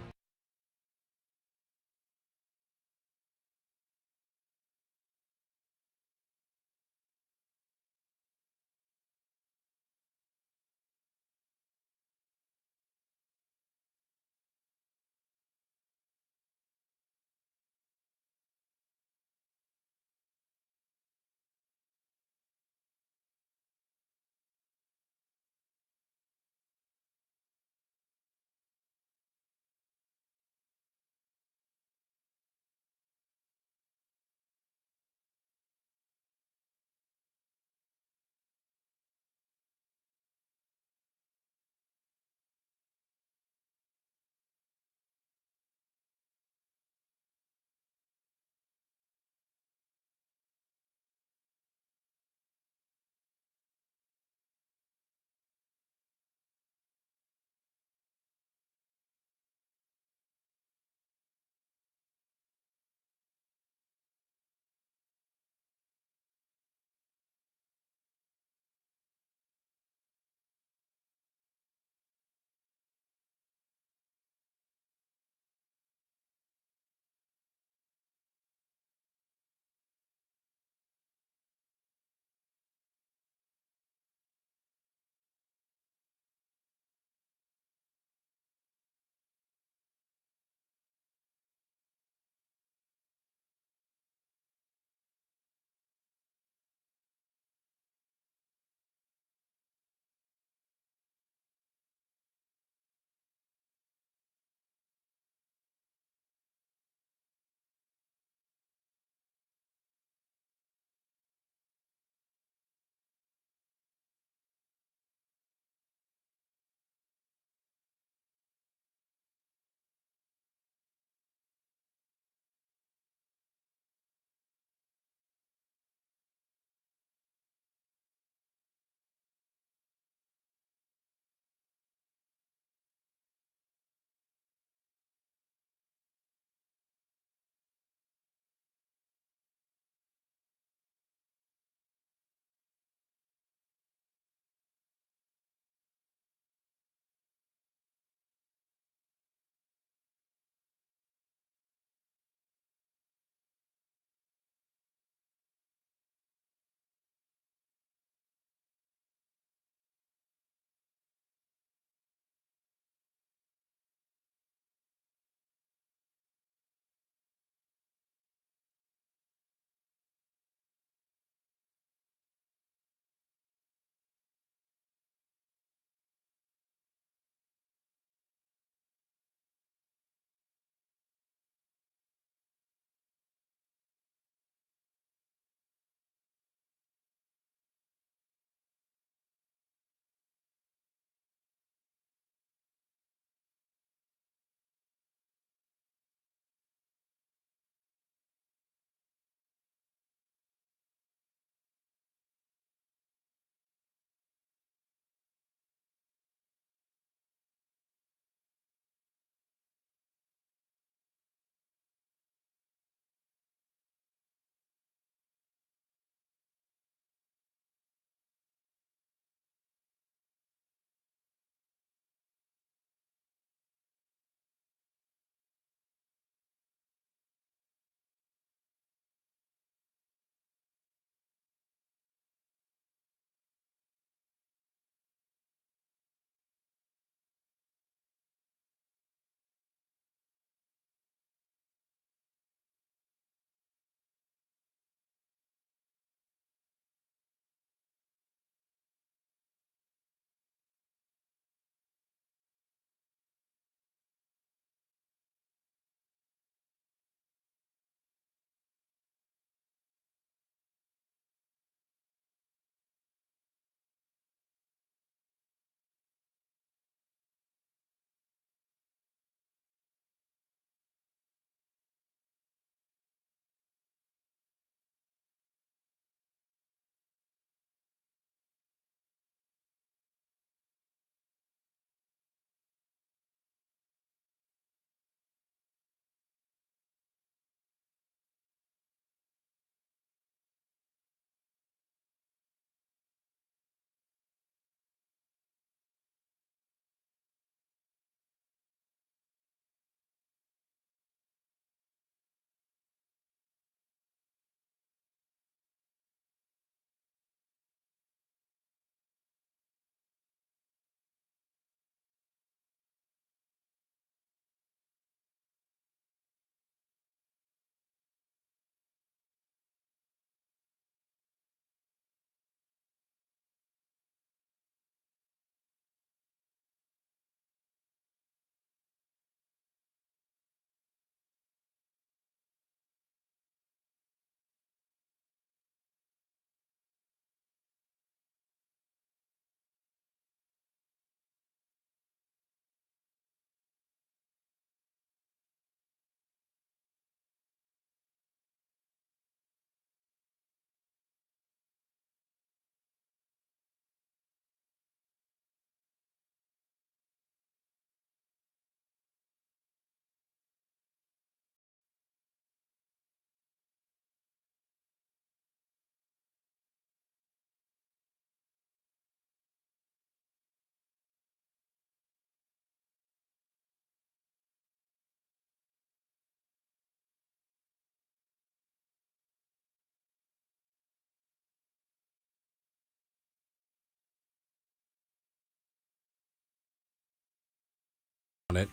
it.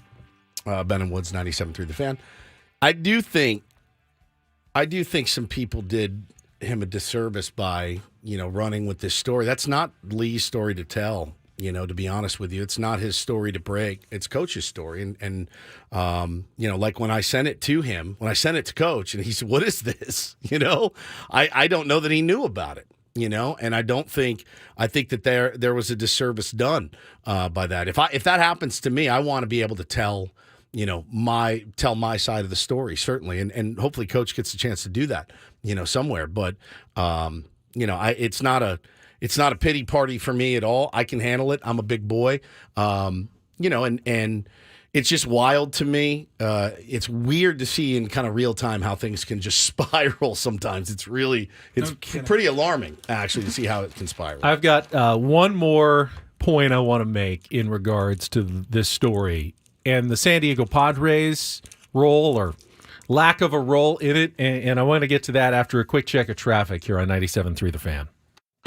Ben and Woods, 97.3 The Fan. I do think some people did him a disservice by, running with this story. That's not Lee's story to tell, to be honest with you. It's not his story to break. It's Coach's story. And like when I sent it to him, when I sent it to Coach, and he said, "What is this?" I don't know that he knew about it. And I think that there was a disservice done by that. If that happens to me, I want to be able to tell my side of the story, certainly, and hopefully Coach gets a chance to do that, somewhere. But it's not a pity party for me at all. I can handle it. I'm a big boy, and it's just wild to me. It's weird to see in kind of real time how things can just spiral sometimes. It's pretty alarming, actually, to see how it can spiral. I've got one more point I want to make in regards to this story and the San Diego Padres role or lack of a role in it. And I want to get to that after a quick check of traffic here on 97.3 The Fan.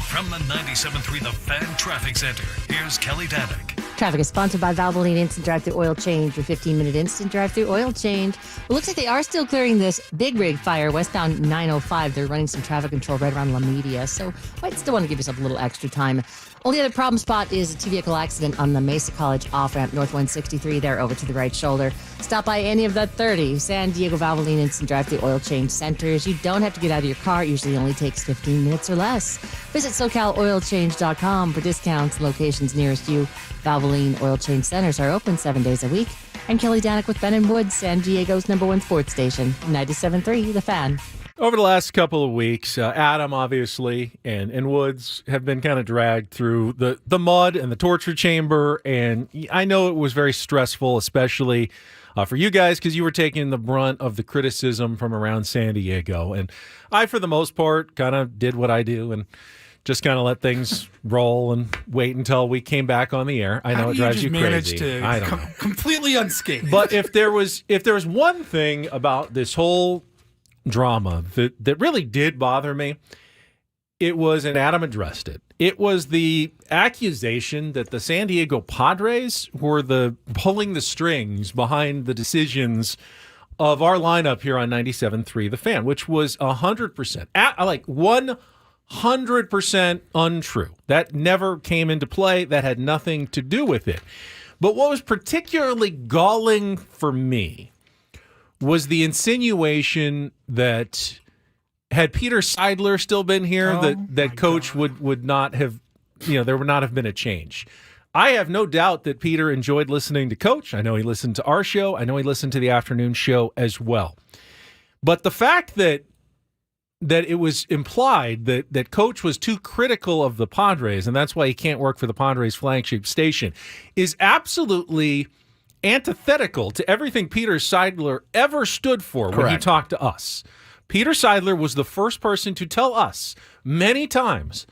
From the 97.3 The Fan Traffic Center, here's Kelly Danick. Traffic is sponsored by Valvoline Instant Drive-Thru Oil Change. Your 15-minute instant drive-thru oil change. It looks like they are still clearing this big rig fire westbound 905. They're running some traffic control right around La Media, so might still want to give yourself a little extra time. Only other problem spot is a two-vehicle accident on the Mesa College off-ramp, north 163 there, over to the right shoulder. Stop by any of the 30 San Diego Valvoline Instant Drive-Thru Oil Change centers. You don't have to get out of your car. It usually only takes 15 minutes or less. Visit SoCalOilChange.com for discounts and locations nearest you. Valvoline Oil Change centers are open 7 days a week. I'm Kelly Danick with Ben and Woods, San Diego's #1 sports station, 97.3 The Fan. Over the last couple of weeks, Adam, obviously, and Woods have been kind of dragged through the mud and the torture chamber, and I know it was very stressful, especially for you guys, because you were taking the brunt of the criticism from around San Diego. And I, for the most part, kind of did what I do and just kind of let things roll and wait until we came back on the air. I know it drives you crazy. To I don't know. Completely unscathed. But if there was one thing about this whole drama that really did bother me, it was, and Adam addressed it, it was the accusation that the San Diego Padres were pulling the strings behind the decisions of our lineup here on 97.3 The Fan, which was 100%, 100% untrue. That never came into play. That had nothing to do with it. But what was particularly galling for me was the insinuation that had Peter Seidler still been here, that Coach would not have, there would not have been a change. I have no doubt that Peter enjoyed listening to Coach. I know he listened to our show. I know he listened to the afternoon show as well. But the fact that it was implied that Coach was too critical of the Padres, and that's why he can't work for the Padres flagship station, is absolutely antithetical to everything Peter Seidler ever stood for. Correct. When he talked to us. Peter Seidler was the first person to tell us many times,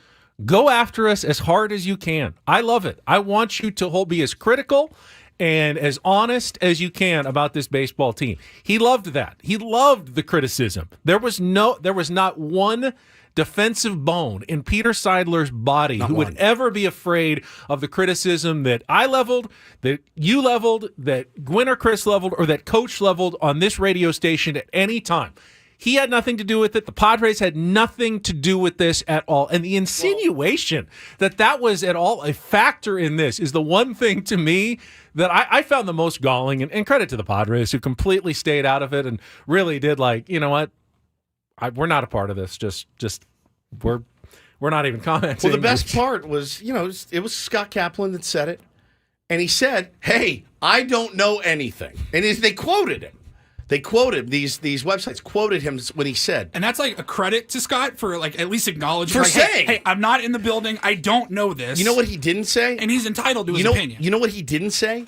go after us as hard as you can. I love it. I want you to be as critical and as honest as you can about this baseball team. He loved that. He loved the criticism. There was not one defensive bone in Peter Seidler's body who would ever be afraid of the criticism that I leveled, that you leveled, that Gwen or Chris leveled, or that Coach leveled on this radio station at any time. He had nothing to do with it. The Padres had nothing to do with this at all. And the insinuation that was at all a factor in this is the one thing to me that I found the most galling. And credit to the Padres who completely stayed out of it and really did you know what? We're not a part of this. Just we're not even commenting. Well, the best part was, it was Scott Kaplan that said it, and he said, "Hey, I don't know anything," and they quoted him. They quoted these websites quoted him when he said, and that's like a credit to Scott for at least acknowledging for saying, hey, I'm not in the building. I don't know this. You know what he didn't say, and he's entitled to his opinion. You know what he didn't say?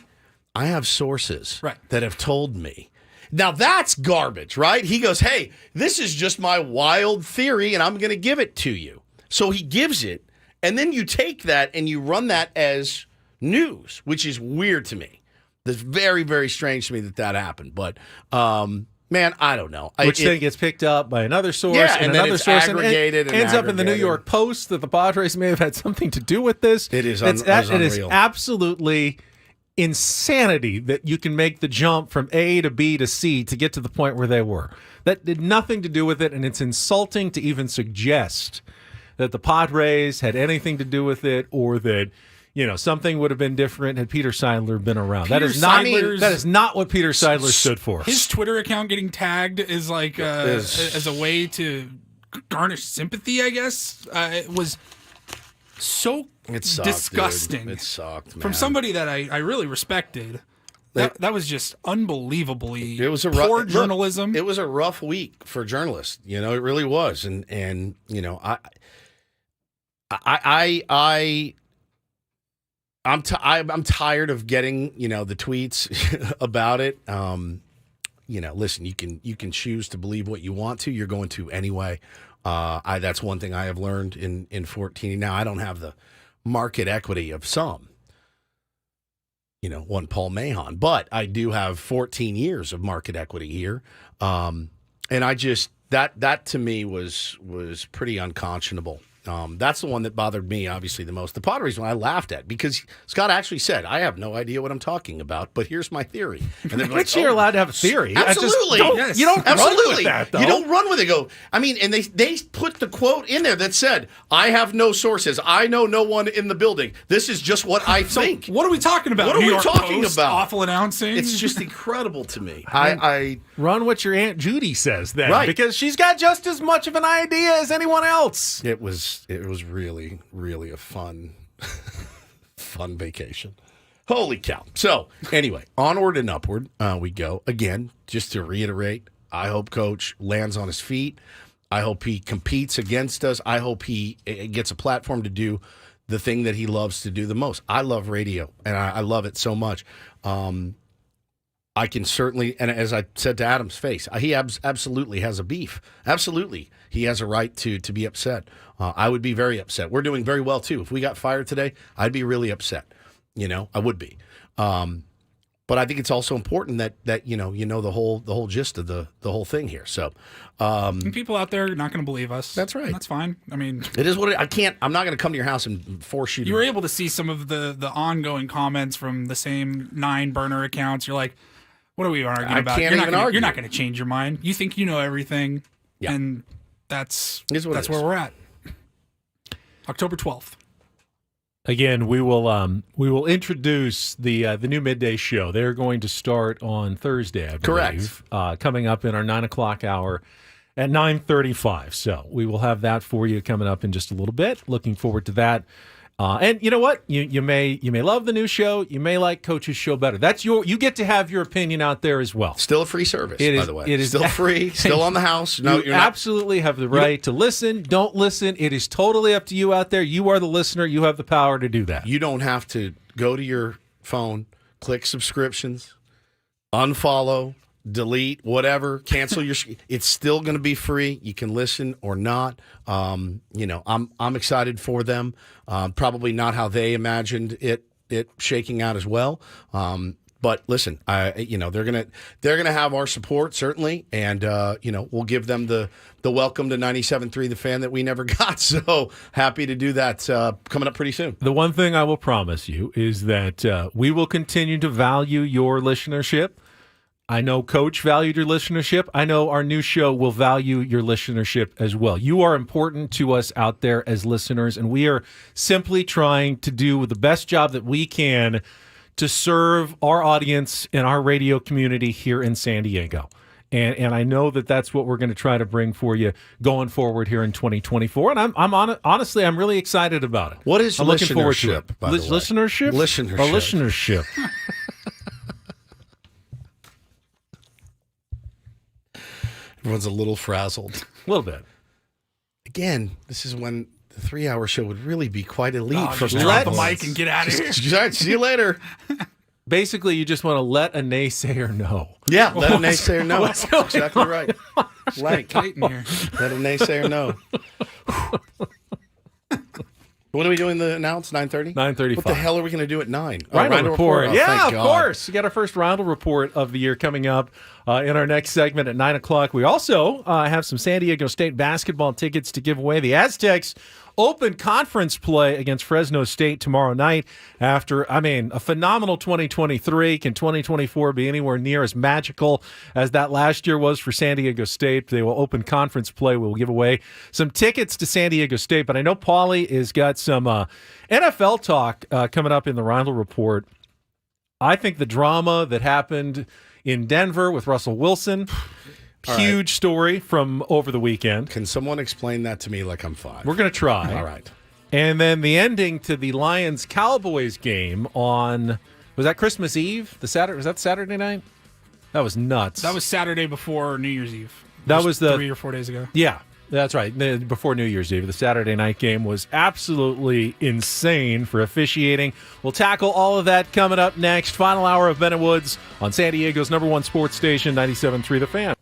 I have sources that have told me. Now, that's garbage, right? He goes, hey, this is just my wild theory, and I'm going to give it to you. So he gives it, and then you take that and you run that as news, which is weird to me. It's very, very strange to me that happened. But, man, I don't know. Which then gets picked up by another source, and another source, aggregated and ends up in the New York Post that the Padres may have had something to do with this. It is unreal. It is absolutely insanity that you can make the jump from A to B to C to get to the point where they were. That did nothing to do with it, and it's insulting to even suggest that the Padres had anything to do with it, or that something would have been different had Peter Seidler been around. That is not what Peter Seidler stood for. His Twitter account getting tagged is like as a way to garnish sympathy, I guess. It was so disgusting. Dude. It sucked, man. From somebody that I really respected. That was just unbelievably poor journalism. It was a rough week for journalists. It really was. And I'm tired of getting, the tweets about it. Listen, you can choose to believe what you want to. You're going to anyway. That's one thing I have learned in 14. Now, I don't have the market equity of some, one Paul Mahon, but I do have 14 years of market equity here. And I just, that to me was pretty unconscionable. That's the one that bothered me, obviously, the most. The Padres one I laughed at because Scott actually said, I have no idea what I'm talking about, but here's my theory. And then Which you're allowed to have a theory. Absolutely. You don't run with that, though. You don't run with it. And they put the quote in there that said, I have no sources. I know no one in the building. This is just what I think. What are we talking about? What are we talking Post, about? Awful announcing? It's just incredible to me. I run what your Aunt Judy says then. Right. Because she's got just as much of an idea as anyone else. It was really, really a fun vacation. Holy cow. So, anyway, onward and upward we go. Again, just to reiterate, I hope Coach lands on his feet. I hope he competes against us. I hope he gets a platform to do the thing that he loves to do the most. I love radio, and I love it so much. I can certainly, and as I said to Adam's face, he absolutely has a beef. Absolutely. He has a right to be upset. I would be very upset. We're doing very well, too. If we got fired today, I'd be really upset. I would be. But I think it's also important that the whole gist of the whole thing here. So, and people out there are not going to believe us. That's right. That's fine. I mean, it is what I'm not going to come to your house and force you to. You were able to see some of the ongoing comments from the same 9 burner accounts. You're like, what are we arguing about? Can't even argue. You're not going to change your mind. You think you know everything. Yeah. And that's where we're at. October 12th. Again, we will introduce the new Midday show. They're going to start on Thursday, I believe. Correct. Coming up in our 9 o'clock hour at 9:35. So we will have that for you coming up in just a little bit. Looking forward to that. And you know what? You may love the new show. You may like Coach's show better. You get to have your opinion out there as well. Still a free service, by the way. It is still free. Still on the house. No, you absolutely have the right to listen. Don't listen. It is totally up to you out there. You are the listener. You have the power to do that. You don't have to go to your phone, click subscriptions, unfollow, delete, whatever, cancel your. It's still going to be free. You can listen or not. I'm excited for them. Probably not how they imagined it shaking out as well. But listen, they're gonna have our support certainly, and we'll give them the welcome to 97.3 The Fan that we never got. So happy to do that coming up pretty soon. The one thing I will promise you is that we will continue to value your listenership. I know Coach valued your listenership. I know our new show will value your listenership as well. You are important to us out there as listeners, and we are simply trying to do the best job that we can to serve our audience and our radio community here in San Diego. And I know that that's what we're going to try to bring for you going forward here in 2024. And honestly, I'm really excited about it. What is I'm looking forward to it. By the way? Listenership? Listenership. Or listenership. Everyone's a little frazzled. A little bit. Again, this is when the 3-hour show would really be quite elite. Just drop the mic and get out of here. See you later. Basically, you just want to let a naysayer know. Yeah, let a naysayer know. That's exactly right. Let a naysayer know. What are we doing to announce? 9:30? 9:35. What the hell are we going to do at 9? Reindl Report. Oh, yeah, of God. course. We got our first Reindl Report of the year coming up in our next segment at 9 o'clock. We also have some San Diego State basketball tickets to give away. The Aztecs open conference play against Fresno State tomorrow night after, a phenomenal 2023. Can 2024 be anywhere near as magical as that last year was for San Diego State? They will open conference play. We'll give away some tickets to San Diego State, but I know Paulie has got some NFL talk coming up in the Reindl Report. I think the drama that happened in Denver with Russell Wilson, huge story from over the weekend. Can someone explain that to me like I'm 5? We're going to try. All right. And then the ending to the Lions-Cowboys game on, was that Christmas Eve? Was that Saturday night? That was nuts. That was Saturday before New Year's Eve. That was 3 or 4 days ago. Yeah. That's right. Before New Year's Eve, the Saturday night game was absolutely insane for officiating. We'll tackle all of that coming up next. Final hour of Ben and Woods on San Diego's #1 sports station, 97.3 The Fan.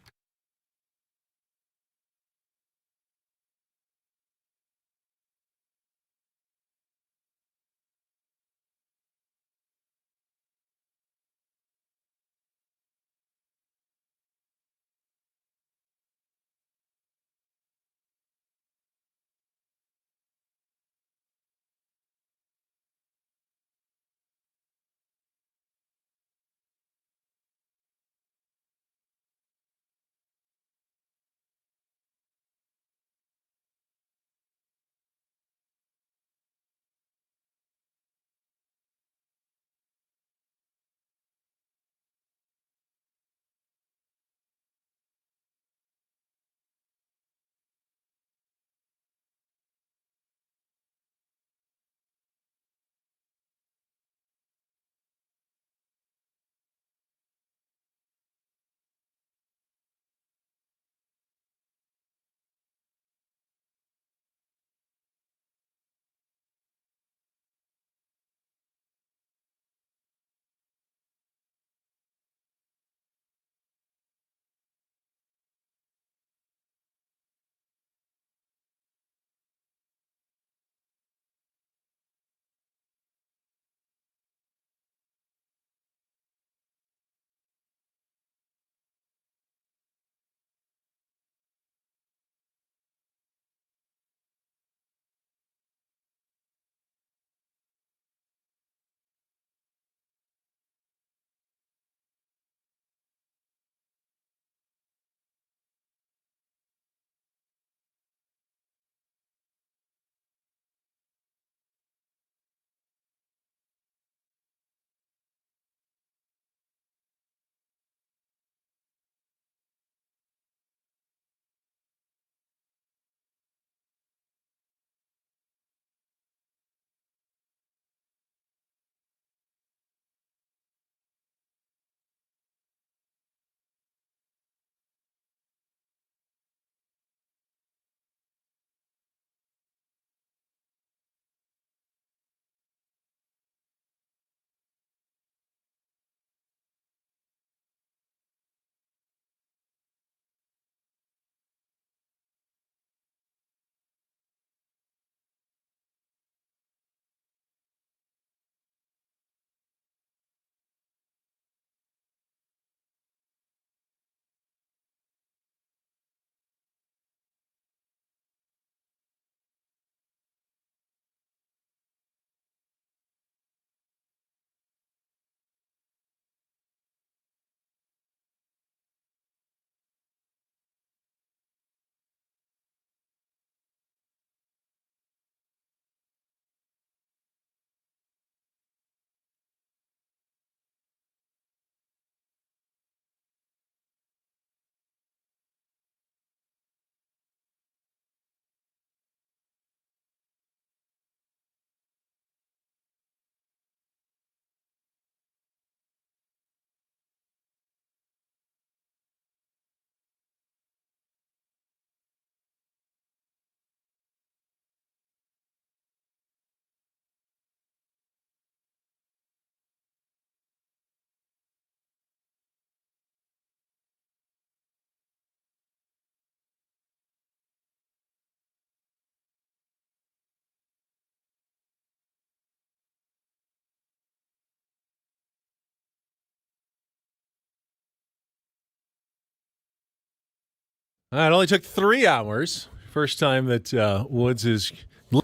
It only took 3 hours. First time that Woods has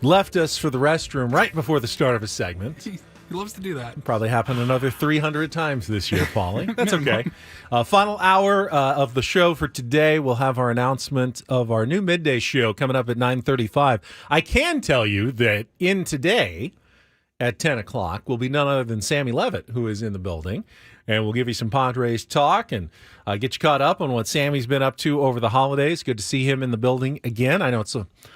left us for the restroom right before the start of a segment. He loves to do that. Probably happened another 300 times this year, Paulie. That's okay. Final hour of the show for today. We'll have our announcement of our new midday show coming up at 9:35. I can tell you that in today at 10 o'clock will be none other than Sammy Levitt, who is in the building. And we'll give you some Padres talk and get you caught up on what Sammy's been up to over the holidays. Good to see him in the building again. I know it's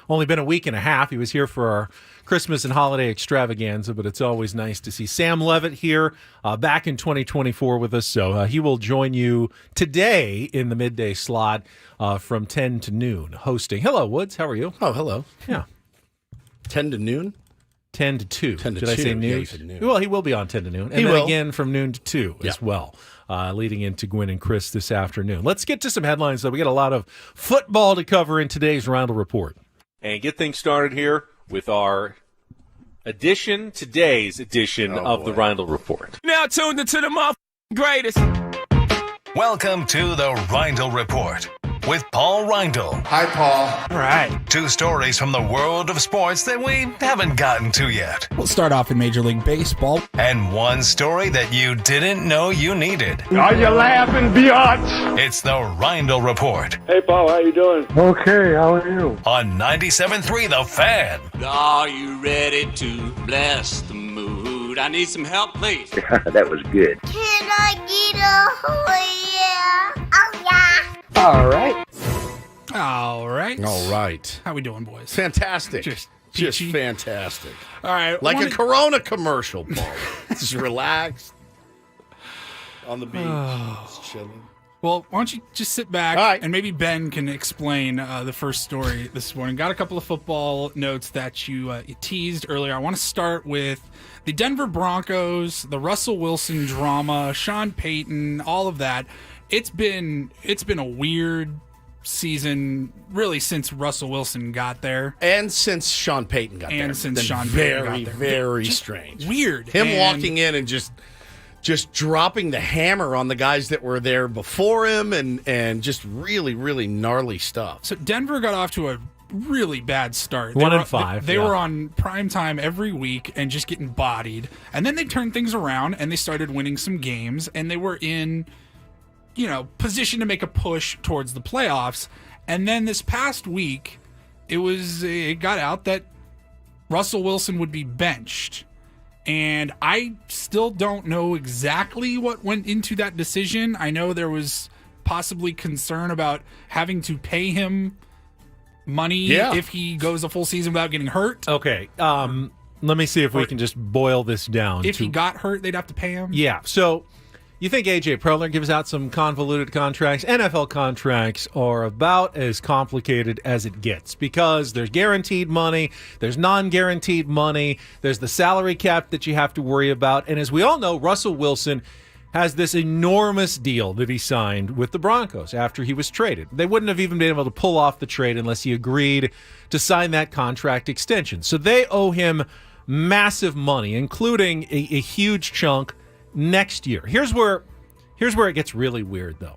only been a week and a half. He was here for our Christmas and holiday extravaganza, but it's always nice to see Sam Levitt here back in 2024 with us. So he will join you today in the midday slot from 10 to noon hosting. Hello, Woods. How are you? Oh, hello. Yeah. 10 to noon? 10 to 2. 10 to Did 2. I say noon? Yeah, you said noon. Well, he will be on 10 to noon. And he then will. again from noon to 2 as well, leading into Gwen and Chris this afternoon. Let's get to some headlines, though. We got a lot of football to cover in today's Reindl Report. And get things started here with our today's edition of the Reindl Report. Now tuned into the greatest. Welcome to the Reindl Report with Paul Reindl. Hi, Paul. All right. 2 stories from the world of sports that we haven't gotten to yet. We'll start off in Major League Baseball. And 1 story that you didn't know you needed. Are you laughing, biatch? It's the Reindl Report Hey, Paul, how you doing? Okay, how are you? on 97.3 The Fan. Are you ready to bless the mood? I need some help, please. That was good. Can I get a oh yeah? Oh yeah. All right. All right. All right. How we doing, boys? Fantastic. Just Just fantastic. All right. Like a Corona commercial, Paul. Just relaxed on the beach. Just chilling. Well, why don't you just sit back and maybe Ben can explain the first story this morning. Got a couple of football notes that you teased earlier. I want to start with the Denver Broncos, the Russell Wilson drama, Sean Payton, all of that. It's been a weird season, really, since Russell Wilson got there, and since Sean Payton got there. And since Sean Payton got there, very just strange, weird. Him walking in and just dropping the hammer on the guys that were there before him, and just really, really gnarly stuff. So Denver got off to a really bad start. 1-5. They were on primetime every week and just getting bodied. And then they turned things around and they started winning some games, and they were in, position to make a push towards the playoffs. And then this past week, it got out that Russell Wilson would be benched. And I still don't know exactly what went into that decision. I know there was possibly concern about having to pay him money if he goes a full season without getting hurt. Okay. Let me see if we can just boil this down. If he got hurt, they'd have to pay him? Yeah. So you think A.J. Preller gives out some convoluted contracts? NFL contracts are about as complicated as it gets because there's guaranteed money, there's non-guaranteed money, there's the salary cap that you have to worry about. And as we all know, Russell Wilson has this enormous deal that he signed with the Broncos after he was traded. They wouldn't have even been able to pull off the trade unless he agreed to sign that contract extension. So they owe him massive money, including a huge chunk next year. Here's where it gets really weird, though.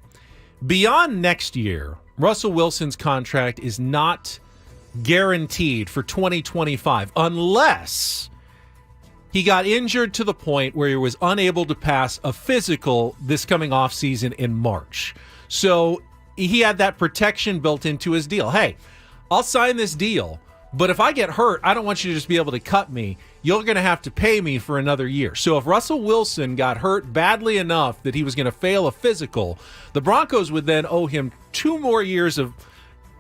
Beyond next year, Russell Wilson's contract is not guaranteed for 2025 unless he got injured to the point where he was unable to pass a physical this coming offseason in March. So he had that protection built into his deal. Hey, I'll sign this deal, but if I get hurt, I don't want you to just be able to cut me. You're going to have to pay me for another year. So if Russell Wilson got hurt badly enough that he was going to fail a physical, the Broncos would then owe him 2 more years of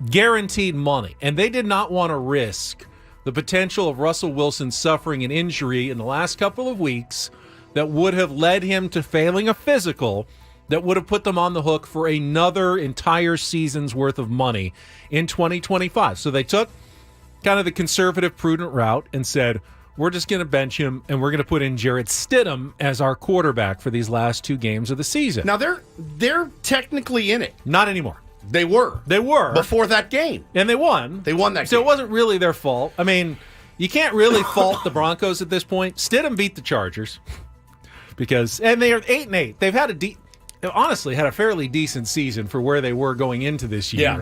guaranteed money. And they did not want to risk the potential of Russell Wilson suffering an injury in the last couple of weeks that would have led him to failing a physical that would have put them on the hook for another entire season's worth of money in 2025. So they took kind of the conservative, prudent route and said, we're just going to bench him, and we're going to put in Jarrett Stidham as our quarterback for these last 2 games of the season. Now, they're technically in it. Not anymore. They were. Before that game. And they won. They won that game. So it wasn't really their fault. I mean, you can't really fault the Broncos at this point. Stidham beat the Chargers and they are 8-8. They've had honestly had a fairly decent season for where they were going into this year. Yeah.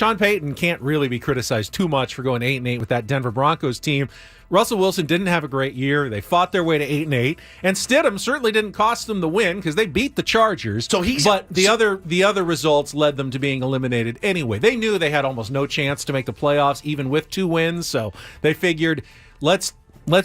Sean Payton can't really be criticized too much for going 8-8 with that Denver Broncos team. Russell Wilson didn't have a great year. They fought their way to 8-8, and Stidham certainly didn't cost them the win because they beat the Chargers. But the other results led them to being eliminated anyway. They knew they had almost no chance to make the playoffs, even with 2 wins. So they figured, let's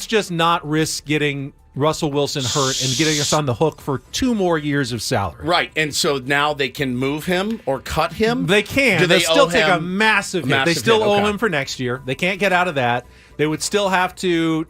just not risk getting Russell Wilson hurt and getting us on the hook for 2 more years of salary. Right, and so now they can move him or cut him? They can. Do they still take a massive hit. They still owe him for next year. They can't get out of that. They would still have to,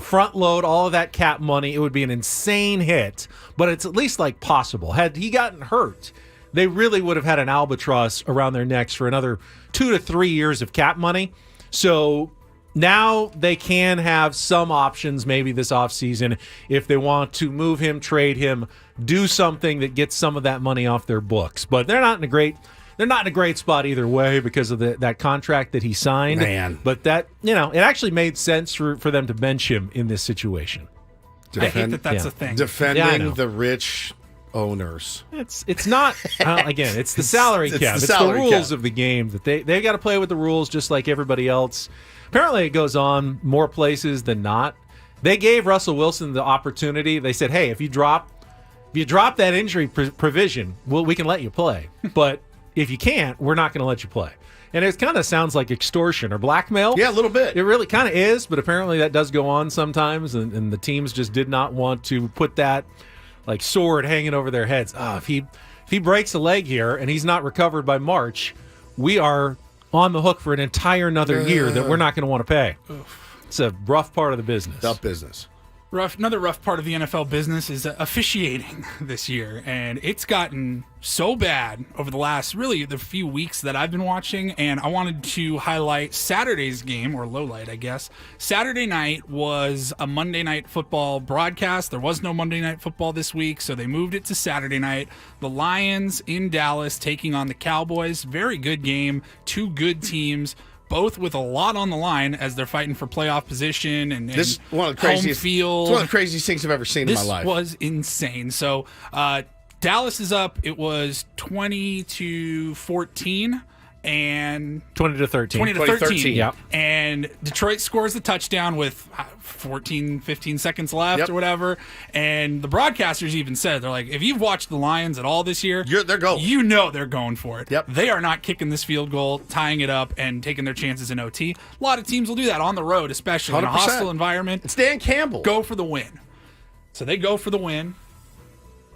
front load all of that cap money. It would be an insane hit, but it's at least possible. Had he gotten hurt, they really would have had an albatross around their necks for another 2 to 3 years of cap money. So now they can have some options maybe this offseason if they want to move him, trade him, do something that gets some of that money off their books. But they're not in a great spot either way because of that contract that he signed. Man. But that, it actually made sense for them to bench him in this situation. I hate that's a thing. Defending the rich owners. It's not, again, it's the salary cap. It's the rules of the game that they got to play with the rules just like everybody else. Apparently, it goes on more places than not. They gave Russell Wilson the opportunity. They said, "Hey, if you drop that injury provision, we can let you play. But if you can't, we're not going to let you play." And it kind of sounds like extortion or blackmail. Yeah, a little bit. It really kind of is, but apparently that does go on sometimes, and the teams just did not want to put that sword hanging over their heads. If he breaks a leg here and he's not recovered by March, we are on the hook for an entire another year that we're not going to want to pay. It's a rough part of the business. Tough business. Another rough part of the NFL business is officiating this year, and it's gotten so bad over the few weeks that I've been watching, and I wanted to highlight Saturday's game, or lowlight, I guess. Saturday night was a Monday Night Football broadcast. There was no Monday Night Football this week, so they moved it to Saturday night. The Lions in Dallas taking on the Cowboys. Very good game. 2 good teams, both with a lot on the line as they're fighting for playoff position and this is one of the home craziest, field. It's one of the craziest things I've ever seen in my life. This was insane. So Dallas is up. It was 20-14 and 20-13. 20-13. Yep. And Detroit scores the touchdown with 15 seconds left or whatever. And the broadcasters even said, they're like, if you've watched the Lions at all this year, they're going. They're going for it. Yep. They are not kicking this field goal, tying it up, and taking their chances in OT. A lot of teams will do that on the road, especially 100%. In a hostile environment. It's Dan Campbell. Go for the win. So they go for the win,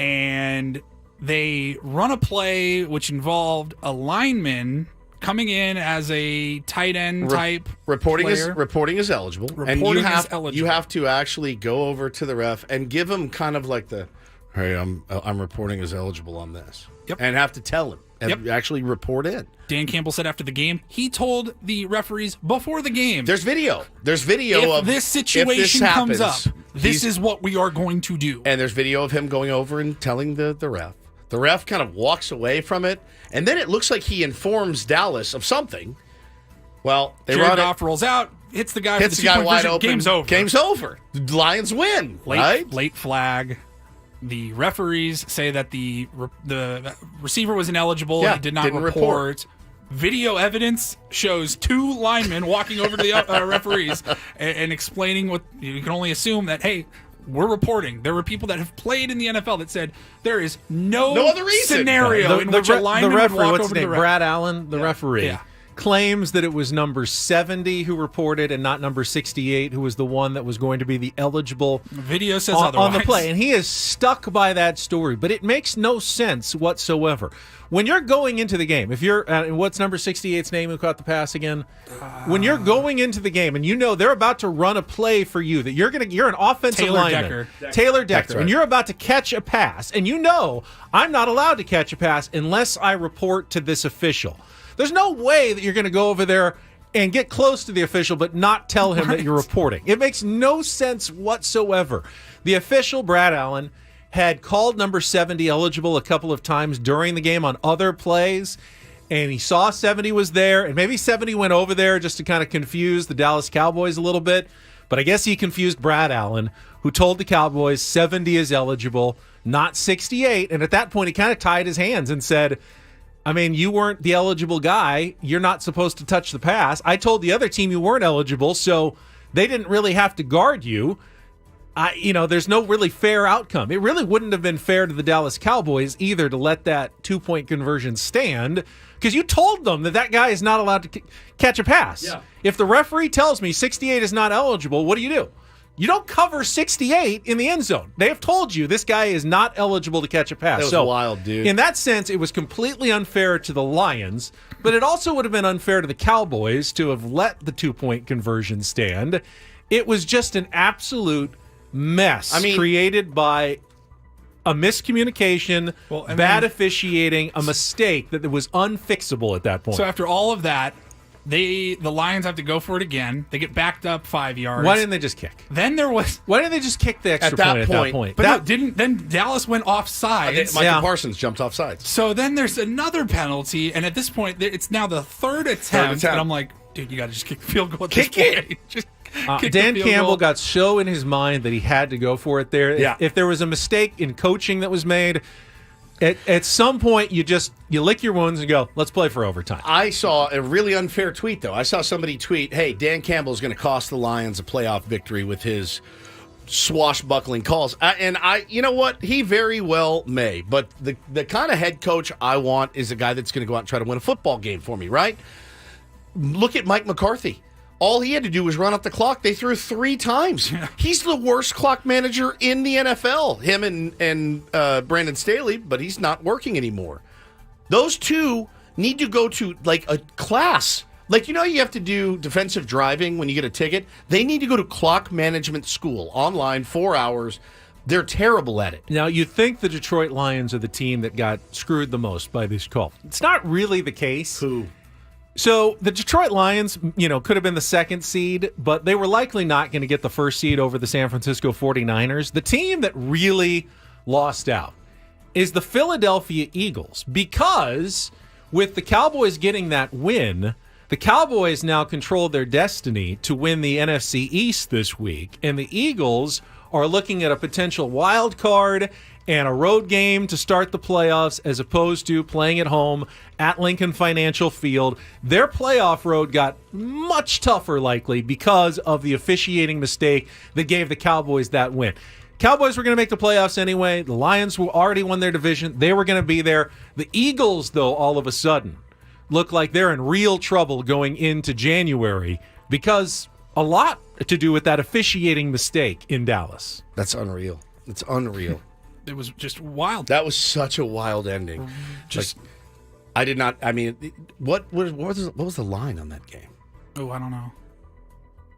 and they run a play which involved a lineman coming in as a tight end type reporting player. Reporting is eligible. You have to actually go over to the ref and give him kind of like the, hey, I'm reporting as eligible on this. Yep. And have to tell him and actually report in. Dan Campbell said after the game, he told the referees before the game. There's video. If this situation comes up, this is what we are going to do. And there's video of him going over and telling the ref. The ref kind of walks away from it, and then it looks like he informs Dallas of something. Well, they Jared run Goff rolls out, hits the guy wide open. Game's over. Game's over. The Lions win. Late flag. The referees say that the receiver was ineligible. He did not report. Video evidence shows 2 linemen walking over to the referees and explaining what you can only assume that, hey, we're reporting. There were people that have played in the NFL that said there is no other reason. Scenario in which a lineman would walk over to the ref. Brad Allen, the referee, claims that it was number 70 who reported and not number 68 who was the one that was going to be the eligible video says on the play. And he is stuck by that story, but it makes no sense whatsoever. When you're going into the game, if you're what's number 68's name who caught the pass again? When you're going into the game and they're about to run a play for you that you're an offensive lineman, Taylor Decker, right. And you're about to catch a pass, and I'm not allowed to catch a pass unless I report to this official. There's no way that you're going to go over there and get close to the official but not tell him that you're reporting. It makes no sense whatsoever. The official, Brad Allen, had called number 70 eligible a couple of times during the game on other plays, and he saw 70 was there, and maybe 70 went over there just to kind of confuse the Dallas Cowboys a little bit, but I guess he confused Brad Allen, who told the Cowboys 70 is eligible, not 68, and at that point he kind of tied his hands and said, I mean, you weren't the eligible guy. You're not supposed to touch the pass. I told the other team you weren't eligible, so they didn't really have to guard you. There's no really fair outcome. It really wouldn't have been fair to the Dallas Cowboys either to let that 2-point conversion stand, because you told them that guy is not allowed to catch a pass. Yeah. If the referee tells me 68 is not eligible, what do? You don't cover 68 in the end zone. They have told you this guy is not eligible to catch a pass. That was wild, dude. In that sense, it was completely unfair to the Lions, but it also would have been unfair to the Cowboys to have let the 2-point conversion stand. It was just an absolute mess created by a miscommunication, bad officiating, a mistake that was unfixable at that point. So after all of that, the Lions have to go for it again. They get backed up 5 yards. Why didn't they just kick? Then there was. Why didn't they just kick the extra point at that point? But then Dallas went offsides. Michael Parsons jumped offsides. So then there's another penalty, and at this point, it's now the third attempt. And I'm like, dude, you got to just kick the field goal at this point. Just kick Dan the field Campbell goal. got so in his mind that he had to go for it there. Yeah. If there was a mistake in coaching that was made, at some point you lick your wounds and go, let's play for overtime. I saw a really unfair tweet, though. I saw somebody tweet, hey, Dan Campbell's going to cost the Lions a playoff victory with his swashbuckling calls. You know what? He very well may. But the kind of head coach I want is a guy that's going to go out and try to win a football game for me, right? Look at Mike McCarthy. All he had to do was run up the clock. They threw 3 times. Yeah. He's the worst clock manager in the NFL. Him and Brandon Staley, but he's not working anymore. Those two need to go to like a class. Like, you have to do defensive driving when you get a ticket. They need to go to clock management school online, 4 hours. They're terrible at it. Now, you think the Detroit Lions are the team that got screwed the most by this call. It's not really the case. Who? So the Detroit Lions, could have been the 2nd seed, but they were likely not going to get the 1st seed over the San Francisco 49ers. The team that really lost out is the Philadelphia Eagles, because with the Cowboys getting that win, the Cowboys now control their destiny to win the NFC East this week, and the Eagles are looking at a potential wild card and a road game to start the playoffs as opposed to playing at home at Lincoln Financial Field. Their playoff road got much tougher likely because of the officiating mistake that gave the Cowboys that win. Cowboys were going to make the playoffs anyway. The Lions already won their division. They were going to be there. The Eagles, though, all of a sudden look like they're in real trouble going into January because a lot to do with that officiating mistake in Dallas. That's unreal. It's unreal. It was just wild. That was such a wild ending. I did not. I mean, what was the line on that game? Oh, I don't know.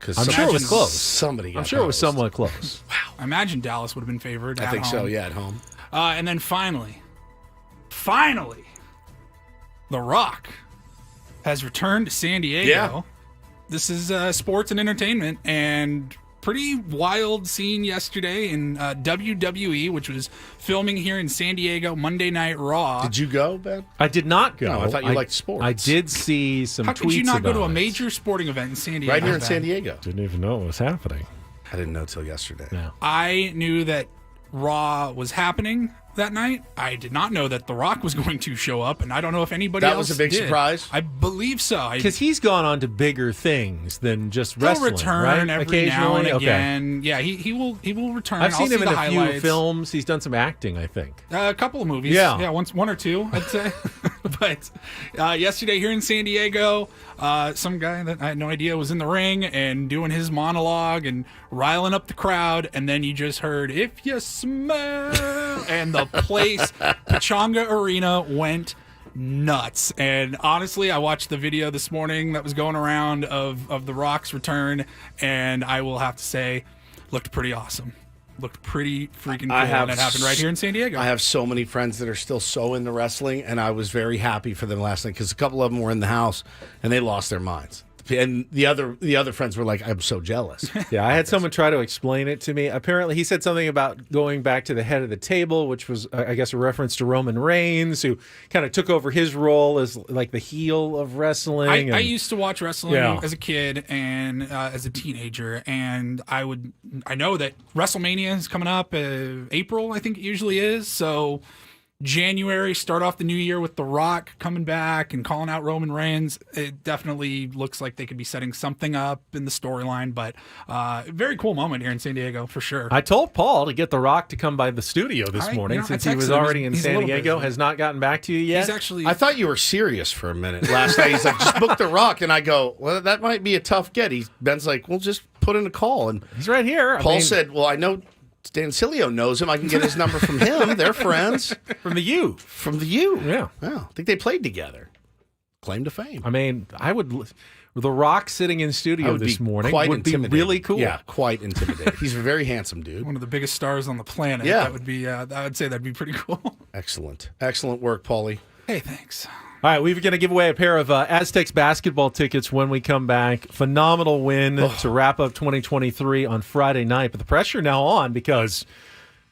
Because I'm sure it was close. I'm sure it was somewhat close. Wow. I imagine Dallas would have been favored. I think so. Yeah, at home. And then finally, The Rock has returned to San Diego. Yeah. This is sports and entertainment, and pretty wild scene yesterday in WWE, which was filming here in San Diego, Monday Night Raw. Did you go, Ben? I did not go. No, I thought you liked sports. I did see some tweets about it. How could you not go to a major sporting event in San Diego? Right here in San Diego. Didn't even know it was happening. I didn't know till yesterday. No. I knew that Raw was happening that night. I did not know that The Rock was going to show up, and I don't know if anybody else did. That was a big surprise? I believe so. Because he's gone on to bigger things than just wrestling, He'll return right? every now and again. Okay. Yeah, he will return. I've seen him in a few few films. He's done some acting, I think. A couple of movies. Yeah, one or two, I'd say. But yesterday here in San Diego, some guy that I had no idea was in the ring and doing his monologue and riling up the crowd, and then you just heard, "If you smell," and the place, Pechanga Arena, went nuts. And honestly, I watched the video this morning that was going around of The Rock's return, and I will have to say, looked pretty awesome. Looked pretty freaking cool, and it happened right here in San Diego. I have so many friends that are still so into wrestling, and I was very happy for them last night because a couple of them were in the house, and they lost their minds. And the other friends were like, I'm so jealous. Yeah, I had someone try to explain it to me. Apparently, he said something about going back to the head of the table, which was, I guess, a reference to Roman Reigns, who kind of took over his role as like the heel of wrestling. I used to watch wrestling as a kid and as a teenager, and I know that WrestleMania is coming up April, I think it usually is. So January, start off the new year with The Rock coming back and calling out Roman Reigns. It definitely looks like they could be setting something up in the storyline, but very cool moment here in San Diego for sure. I told Paul to get The Rock to come by the studio this morning since he was already in San Diego. Has not gotten back to you yet? I thought you were serious for a minute last night. He's like, just book The Rock. And I go, well, that might be a tough get. Ben's like, well, just put in a call. And he's right here. Paul said, well, I know Dancilio knows him. I can get his number from him. They're friends. From the U. From the U. Yeah. I think they played together. Claim to fame. I mean, The Rock sitting in studio this morning would be really cool. Yeah, quite intimidating. He's a very handsome dude. One of the biggest stars on the planet. Yeah. That would be, I would say that'd be pretty cool. Excellent. Excellent work, Paulie. Hey, thanks. All right, we're going to give away a pair of Aztecs basketball tickets when we come back. Phenomenal win to wrap up 2023 on Friday night. But the pressure now on because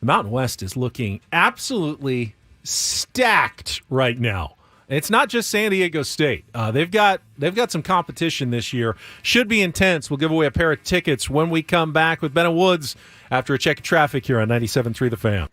the Mountain West is looking absolutely stacked right now. It's not just San Diego State. They've got some competition this year. Should be intense. We'll give away a pair of tickets when we come back with Ben and Woods after a check of traffic here on 97.3 The Fan.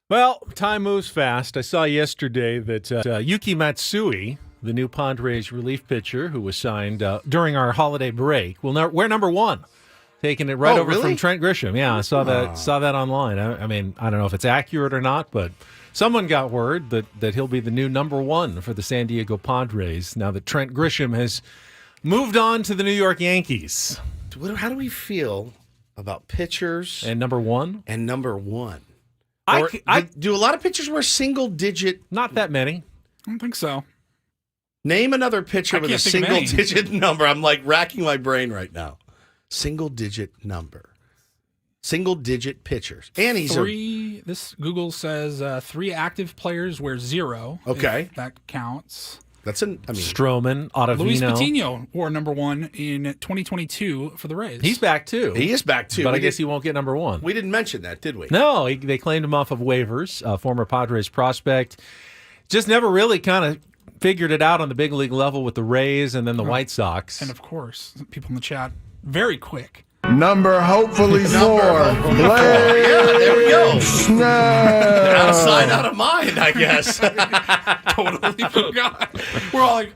Well, time moves fast. I saw yesterday that Yuki Matsui, the new Padres relief pitcher who was signed during our holiday break, we're number one, taking it right over from Trent Grisham. Yeah, I saw that online. I mean, I don't know if it's accurate or not, but someone got word that he'll be the new number one for the San Diego Padres now that Trent Grisham has moved on to the New York Yankees. How do we feel about pitchers and number one? Do a lot of pitchers wear single-digit? Not that many. I don't think so. Name another pitcher with a single-digit number. I'm like racking my brain right now. Single-digit number. Single-digit pitchers. And he's This Google says 3 active players wear 0. Okay, that counts. Stroman, Ottavino. Luis Patino wore number 1 in 2022 for the Rays. He's back too. He is back too. But I guess he won't get number 1. We didn't mention that, did we? No, they claimed him off of waivers. Former Padres prospect. Just never really kind of figured it out on the big league level with the Rays and then the White Sox. And of course, people in the chat, very quick. Number hopefully 4. Yeah, there we go. Snell. Out of sight, out of mind, I guess. Totally forgot. We're all like,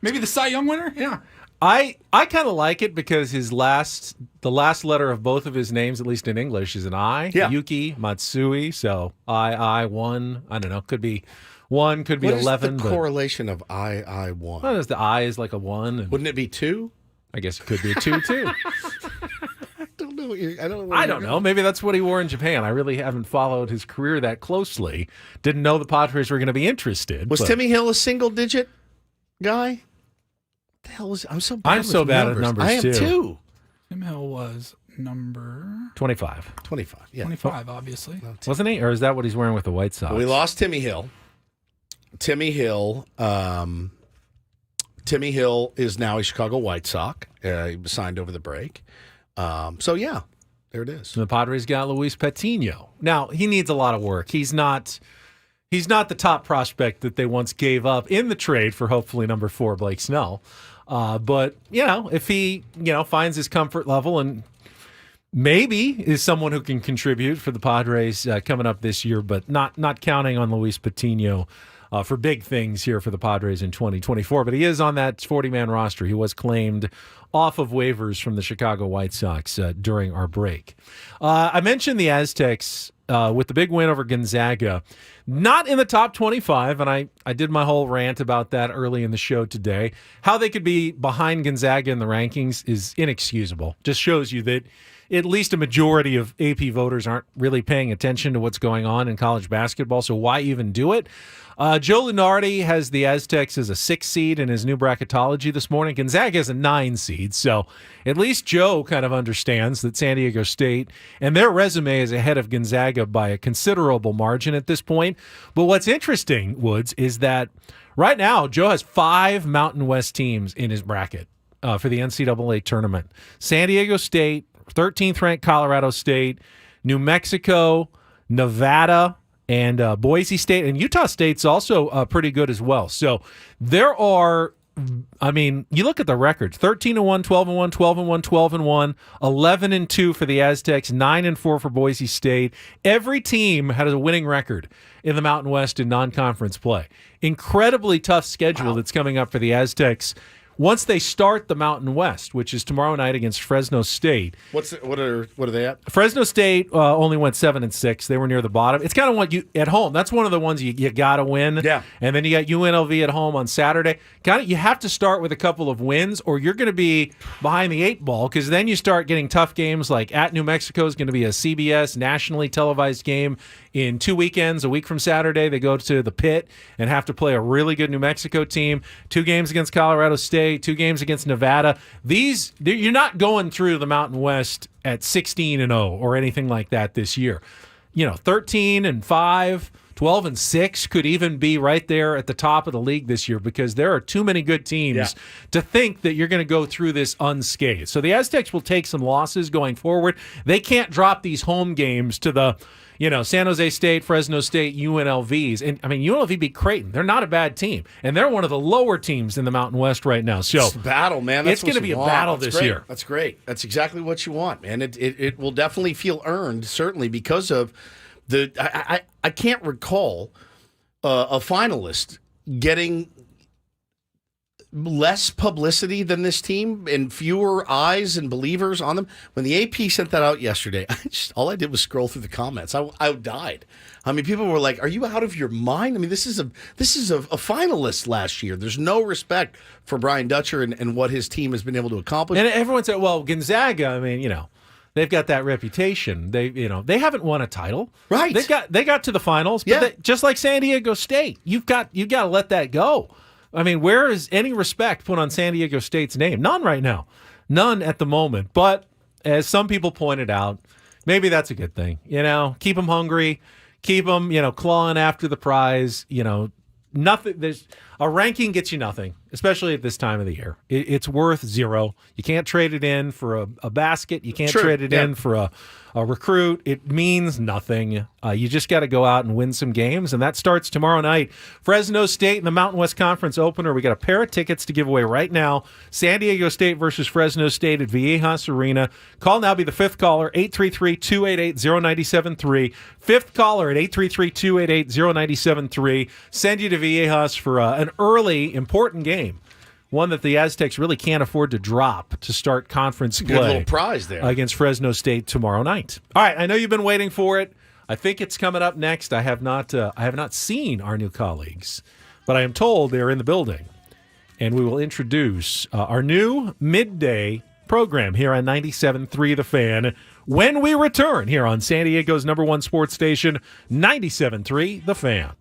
maybe the Cy Young winner? Yeah. I kind of like it because the last letter of both of his names, at least in English, is an I. Yeah. Yuki, Matsui. So one. I don't know. Could be 1, could be 11. What is the correlation of I, 1? Well, the I is like a 1. And wouldn't it be 2? I guess it could be a 2 too. I don't know. Maybe that's what he wore in Japan. I really haven't followed his career that closely. Didn't know the Padres were going to be interested. Was Timmy Hill a single-digit guy? What the hell was I'm so bad. I'm so bad at numbers. I am too. Tim Hill was number 25. 25. Yeah. 25, obviously. Wasn't he? Or is that what he's wearing with the White Sox? Well, we lost Timmy Hill. Timmy Hill is now a Chicago White Sox. He was signed over the break. So, yeah, there it is. And the Padres got Luis Patino. Now, he needs a lot of work. He's not the top prospect that they once gave up in the trade for hopefully number 4, Blake Snell. But, if he, finds his comfort level and maybe is someone who can contribute for the Padres coming up this year, but not counting on Luis Patino for big things here for the Padres in 2024. But he is on that 40-man roster. He was claimed off of waivers from the Chicago White Sox during our break. I mentioned the Aztecs with the big win over Gonzaga. Not in the top 25, and I did my whole rant about that early in the show today. How they could be behind Gonzaga in the rankings is inexcusable. Just shows you that at least a majority of AP voters aren't really paying attention to what's going on in college basketball, so why even do it? Joe Lunardi has the Aztecs as a 6 seed in his new bracketology this morning. Gonzaga is a 9 seed, so at least Joe kind of understands that San Diego State and their resume is ahead of Gonzaga by a considerable margin at this point. But what's interesting, Woods, is that right now Joe has 5 Mountain West teams in his bracket for the NCAA tournament. San Diego State, 13th ranked Colorado State, New Mexico, Nevada, and Boise State, and Utah State's also pretty good as well. So there are, you look at the records, 13-1, 12-1, 12-1, 12-1, 11-2 for the Aztecs, 9-4 for Boise State. Every team has a winning record in the Mountain West in non-conference play. Incredibly tough schedule that's coming up for the Aztecs once they start the Mountain West, which is tomorrow night against Fresno State. What are they at? Fresno State only went 7-6. They were near the bottom. It's kind of what you at home. That's one of the ones you got to win. Yeah. And then you got UNLV at home on Saturday. You have to start with a couple of wins, or you're going to be behind the 8 ball, because then you start getting tough games like at New Mexico is going to be a CBS nationally televised game in 2 weekends. A week from Saturday, they go to the Pit and have to play a really good New Mexico team. 2 games against Colorado State, 2 games against Nevada. You're not going through the Mountain West at 16-0 or anything like that this year. 13-5, 12-6 could even be right there at the top of the league this year, because there are too many good teams to think that you're going to go through this unscathed. So the Aztecs will take some losses going forward. They can't drop these home games to the San Jose State, Fresno State, UNLVs. And, UNLV beat Creighton. They're not a bad team. And they're one of the lower teams in the Mountain West right now. So it's a battle, man. That's it's going to be a battle this year. That's great. That's exactly what you want, man. It will definitely feel earned, certainly because of I can't recall a finalist getting less publicity than this team and fewer eyes and believers on them. When the AP sent that out yesterday, all I did was scroll through the comments. I died. I mean, people were like, "Are you out of your mind?" I mean, this is a finalist last year. There's no respect for Brian Dutcher and what his team has been able to accomplish. And everyone said, "Well, Gonzaga. I mean, they've got that reputation. They haven't won a title, right? They got to the finals, but just like San Diego State, you've got to let that go. I mean, where is any respect put on San Diego State's name? None right now. None at the moment. But as some people pointed out, maybe that's a good thing. Keep them hungry, keep them, clawing after the prize. Nothing. There's a ranking gets you nothing, especially at this time of the year. It's worth zero. You can't trade it in for a basket. You can't trade it in for a recruit. It means nothing. You just got to go out and win some games, and that starts tomorrow night. Fresno State in the Mountain West Conference opener. We got a pair of tickets to give away right now. San Diego State versus Fresno State at Viejas Arena. Call now. Be the fifth caller, 833-288-0973. Fifth caller at 833-288-0973. Send you to Viejas for an early, important game. One that the Aztecs really can't afford to drop to start conference play. Good little prize there against Fresno State tomorrow night. All right, I know you've been waiting for it. I think it's coming up next. I have not seen our new colleagues, but I am told they're in the building, and we will introduce our new midday program here on 97.3 The Fan when we return here on San Diego's #1 sports station, 97.3 The Fan.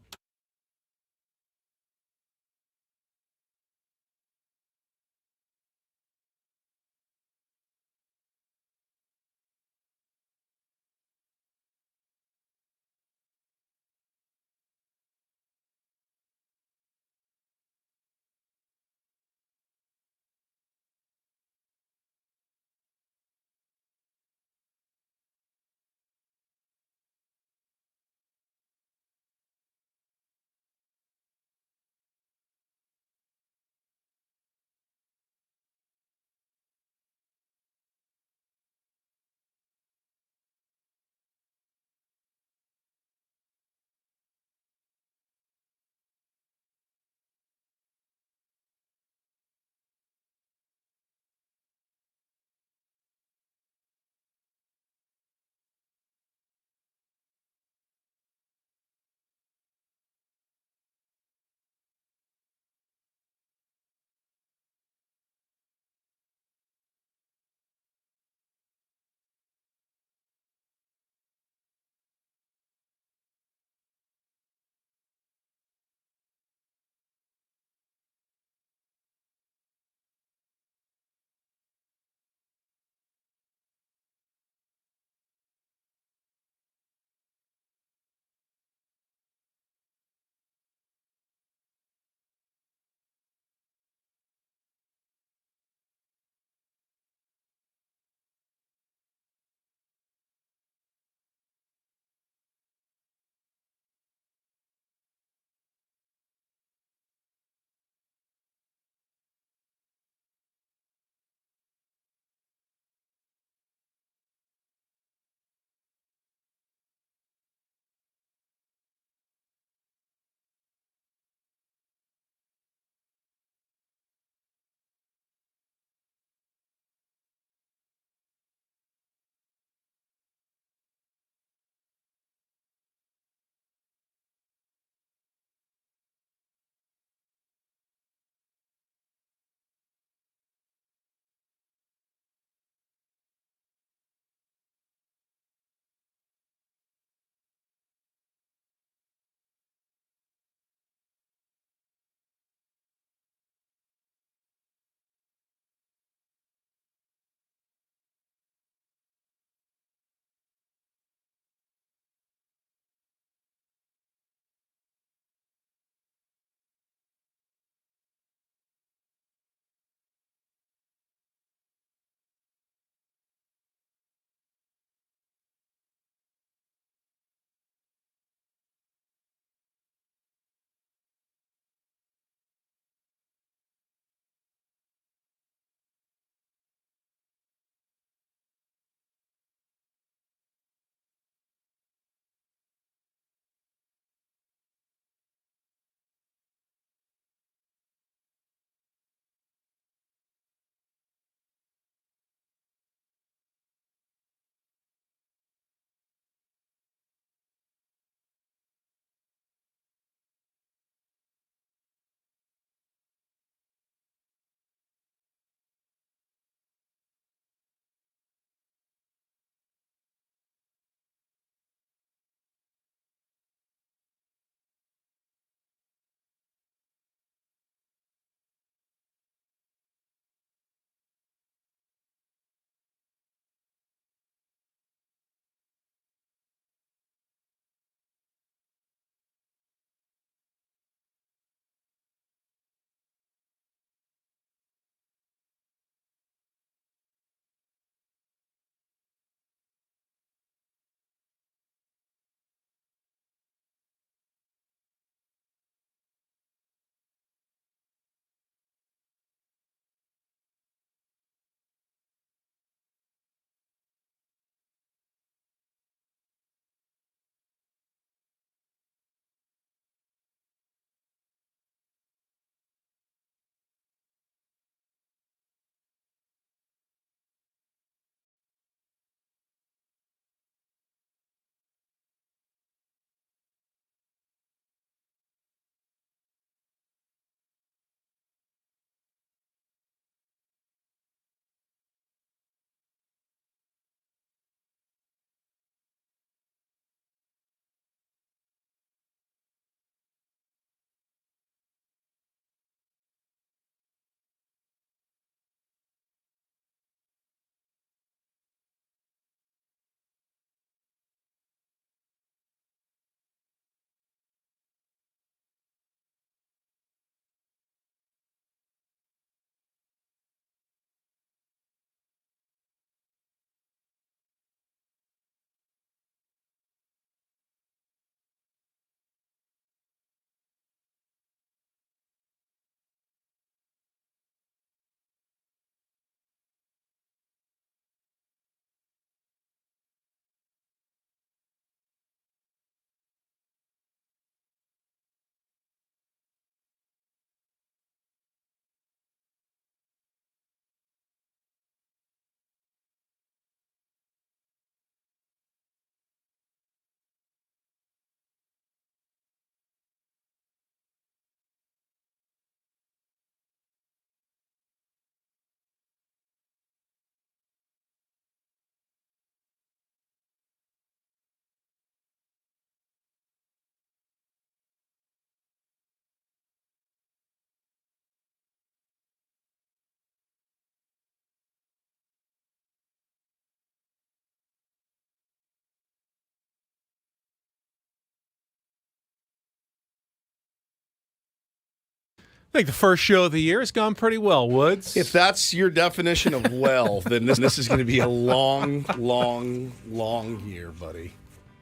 I think the first show of the year has gone pretty well, Woods. If that's your definition of well, then this is going to be a long, long, long year, buddy.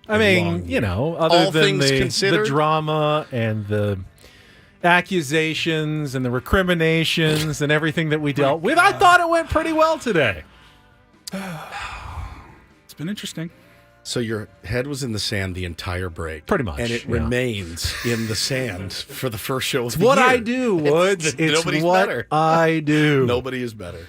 I mean, other all than the drama and the accusations and the recriminations and everything that we dealt with, I thought it went pretty well today. It's been interesting. So your head was in the sand the entire break. Pretty much. And it remains in the sand for the first show of the year. It's what I do, Woods. It's what better. I do. Nobody is better.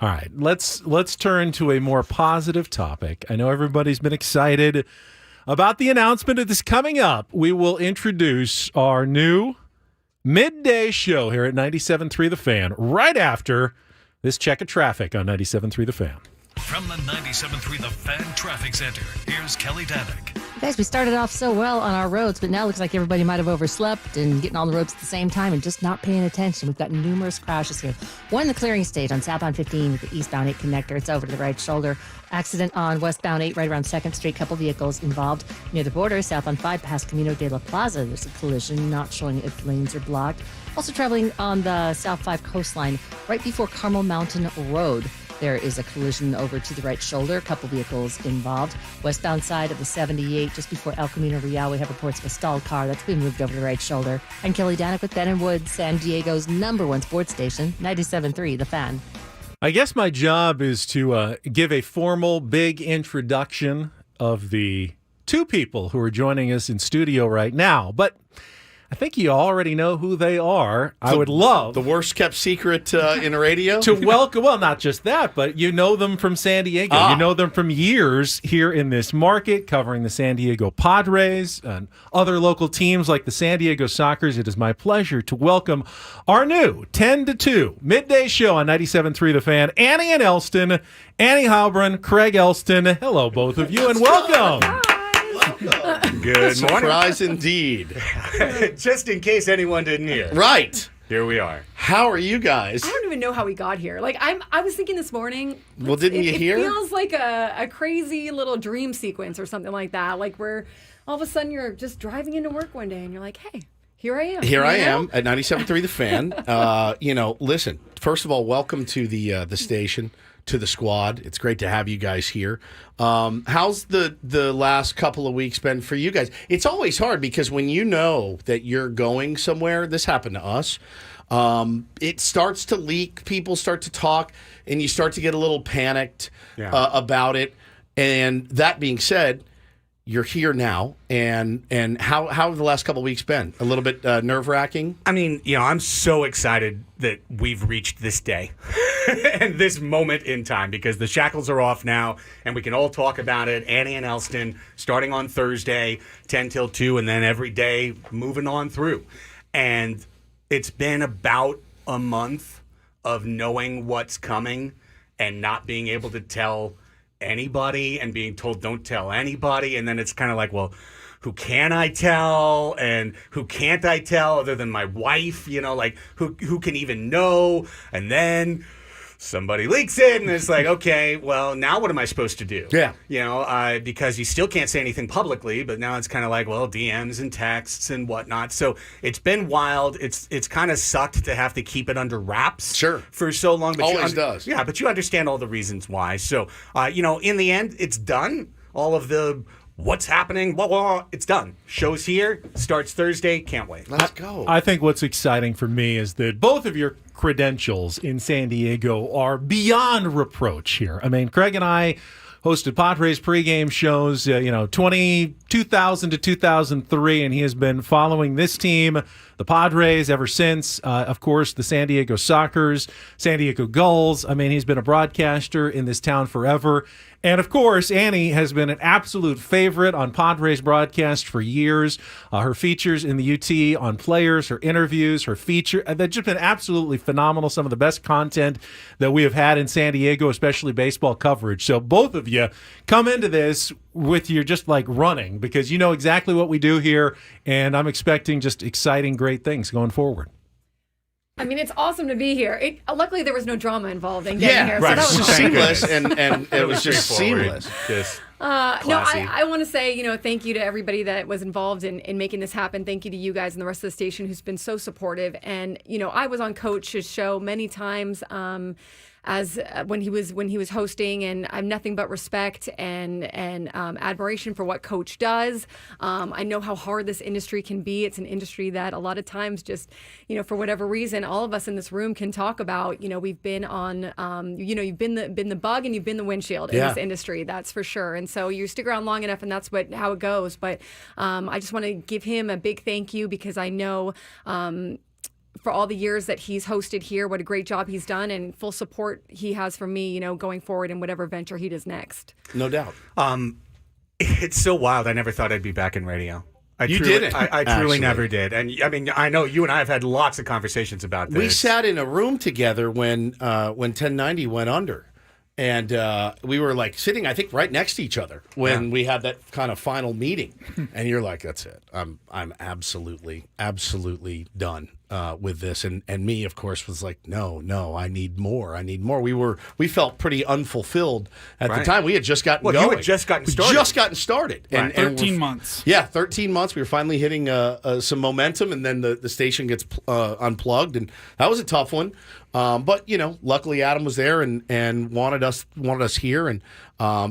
All right, let's turn to a more positive topic. I know everybody's been excited about the announcement of this coming up. We will introduce our new midday show here at 97.3 The Fan right after this check of traffic on 97.3 The Fan. From the 97.3 The Fan Traffic Center, here's Kelly Danick. Guys, we started off so well on our roads, but now it looks like everybody might have overslept and getting on the roads at the same time and just not paying attention. We've got numerous crashes here. One in the clearing stage on southbound 15 with the eastbound 8 connector. It's over to the right shoulder. Accident on westbound 8 right around 2nd Street. Couple vehicles involved. Near the border, southbound 5 past Camino de la Plaza. There's a collision, not showing if lanes are blocked. Also traveling on the South 5 coastline right before Carmel Mountain Road. There is a collision over to the right shoulder. A couple vehicles involved. Westbound side of the 78, just before El Camino Real, we have reports of a stalled car that's been moved over to the right shoulder. I'm Kelly Danick with Ben and Woods, San Diego's #1 sports station, 97.3 The Fan. I guess my job is to give a formal, big introduction of the two people who are joining us in studio right now. But I think you already know who they are. I would love the worst kept secret in radio to welcome. Well, not just that, but you know them from San Diego. You know them from years here in this market, covering the San Diego Padres and other local teams like the San Diego Sockers. It is my pleasure to welcome our new 10 to 2 midday show on 97.3 The Fan. Annie and Elston, Annie Halbron, Craig Elston. Hello, both of you, and welcome. Good surprise indeed. Just in case anyone didn't hear. Right. Here we are. How are you guys? I don't even know how we got here. I was thinking this morning. Well, didn't you hear? It feels like a crazy little dream sequence or something like that. Like where all of a sudden you're just driving into work one day and you're like, hey, here I am. Here I am at 97.3 The Fan. Listen, first of all, welcome to the station, to the squad. It's great to have you guys here. How's the last couple of weeks been for you guys? It's always hard because when you know that you're going somewhere, this happened to us, it starts to leak, people start to talk, and you start to get a little panicked about it. And that being said, you're here now, and how have the last couple of weeks been? A little bit nerve-wracking? I mean, I'm so excited that we've reached this day and this moment in time because the shackles are off now, and we can all talk about it. Annie and Elston, starting on Thursday, 10 till 2, and then every day moving on through. And it's been about a month of knowing what's coming and not being able to tell anybody and being told don't tell anybody, and then it's kind of like, well, who can I tell and who can't I tell other than my wife, like who can even know? And then somebody leaks it and it's like, okay, well, now what am I supposed to do? Because you still can't say anything publicly, but now it's kind of like, well, DMs and texts and whatnot. So it's been wild. It's kind of sucked to have to keep it under wraps for so long. But always does. Yeah, but you understand all the reasons why. So, in the end, it's done. All of the what's happening, it's done. Show's here, starts Thursday, can't wait. Let's go. I think what's exciting for me is that both of your credentials in San Diego are beyond reproach here. I mean, Craig and I hosted Padres pregame shows, 2000 to 2003, and he has been following this team, the Padres, ever since. Of course, the San Diego Sockers, San Diego Gulls. I mean, he's been a broadcaster in this town forever. And, of course, Annie has been an absolute favorite on Padres broadcast for years. Her features in the UT on players, her interviews, her feature, they've just been absolutely phenomenal. Some of the best content that we have had in San Diego, especially baseball coverage. So both of you come into this with your just like running because you know exactly what we do here, and I'm expecting just exciting, great things going forward. I mean, it's awesome to be here. Luckily, there was no drama involved in getting here. Right. So that was seamless, and it was just seamless. I want to say, thank you to everybody that was involved in making this happen. Thank you to you guys and the rest of the station who's been so supportive. And, I was on Coach's show many times as when he was hosting, and I have nothing but respect and admiration for what Coach does. I know how hard this industry can be. It's an industry that a lot of times just, for whatever reason, all of us in this room can talk about. We've been on, you've been the bug and you've been the windshield in this industry. That's for sure. And so you stick around long enough, and that's how it goes. But I just want to give him a big thank you, because I know. For all the years that he's hosted here, what a great job he's done, and full support he has from me, going forward in whatever venture he does next. No doubt. It's so wild. I never thought I'd be back in radio. I truly never did. And I mean, I know you and I have had lots of conversations about this. We sat in a room together when 1090 went under. And we were sitting, I think, right next to each other when we had that kind of final meeting. And you're like, "That's it. I'm absolutely done with this." And me, of course, was like, "No, I need more. I need more." We felt pretty unfulfilled at the time. We had just gotten going. You had just gotten started. Just gotten started. Right. 13 months. Yeah, 13 months. We were finally hitting some momentum, and then the station gets unplugged, and that was a tough one. But luckily Adam was there and wanted us here, and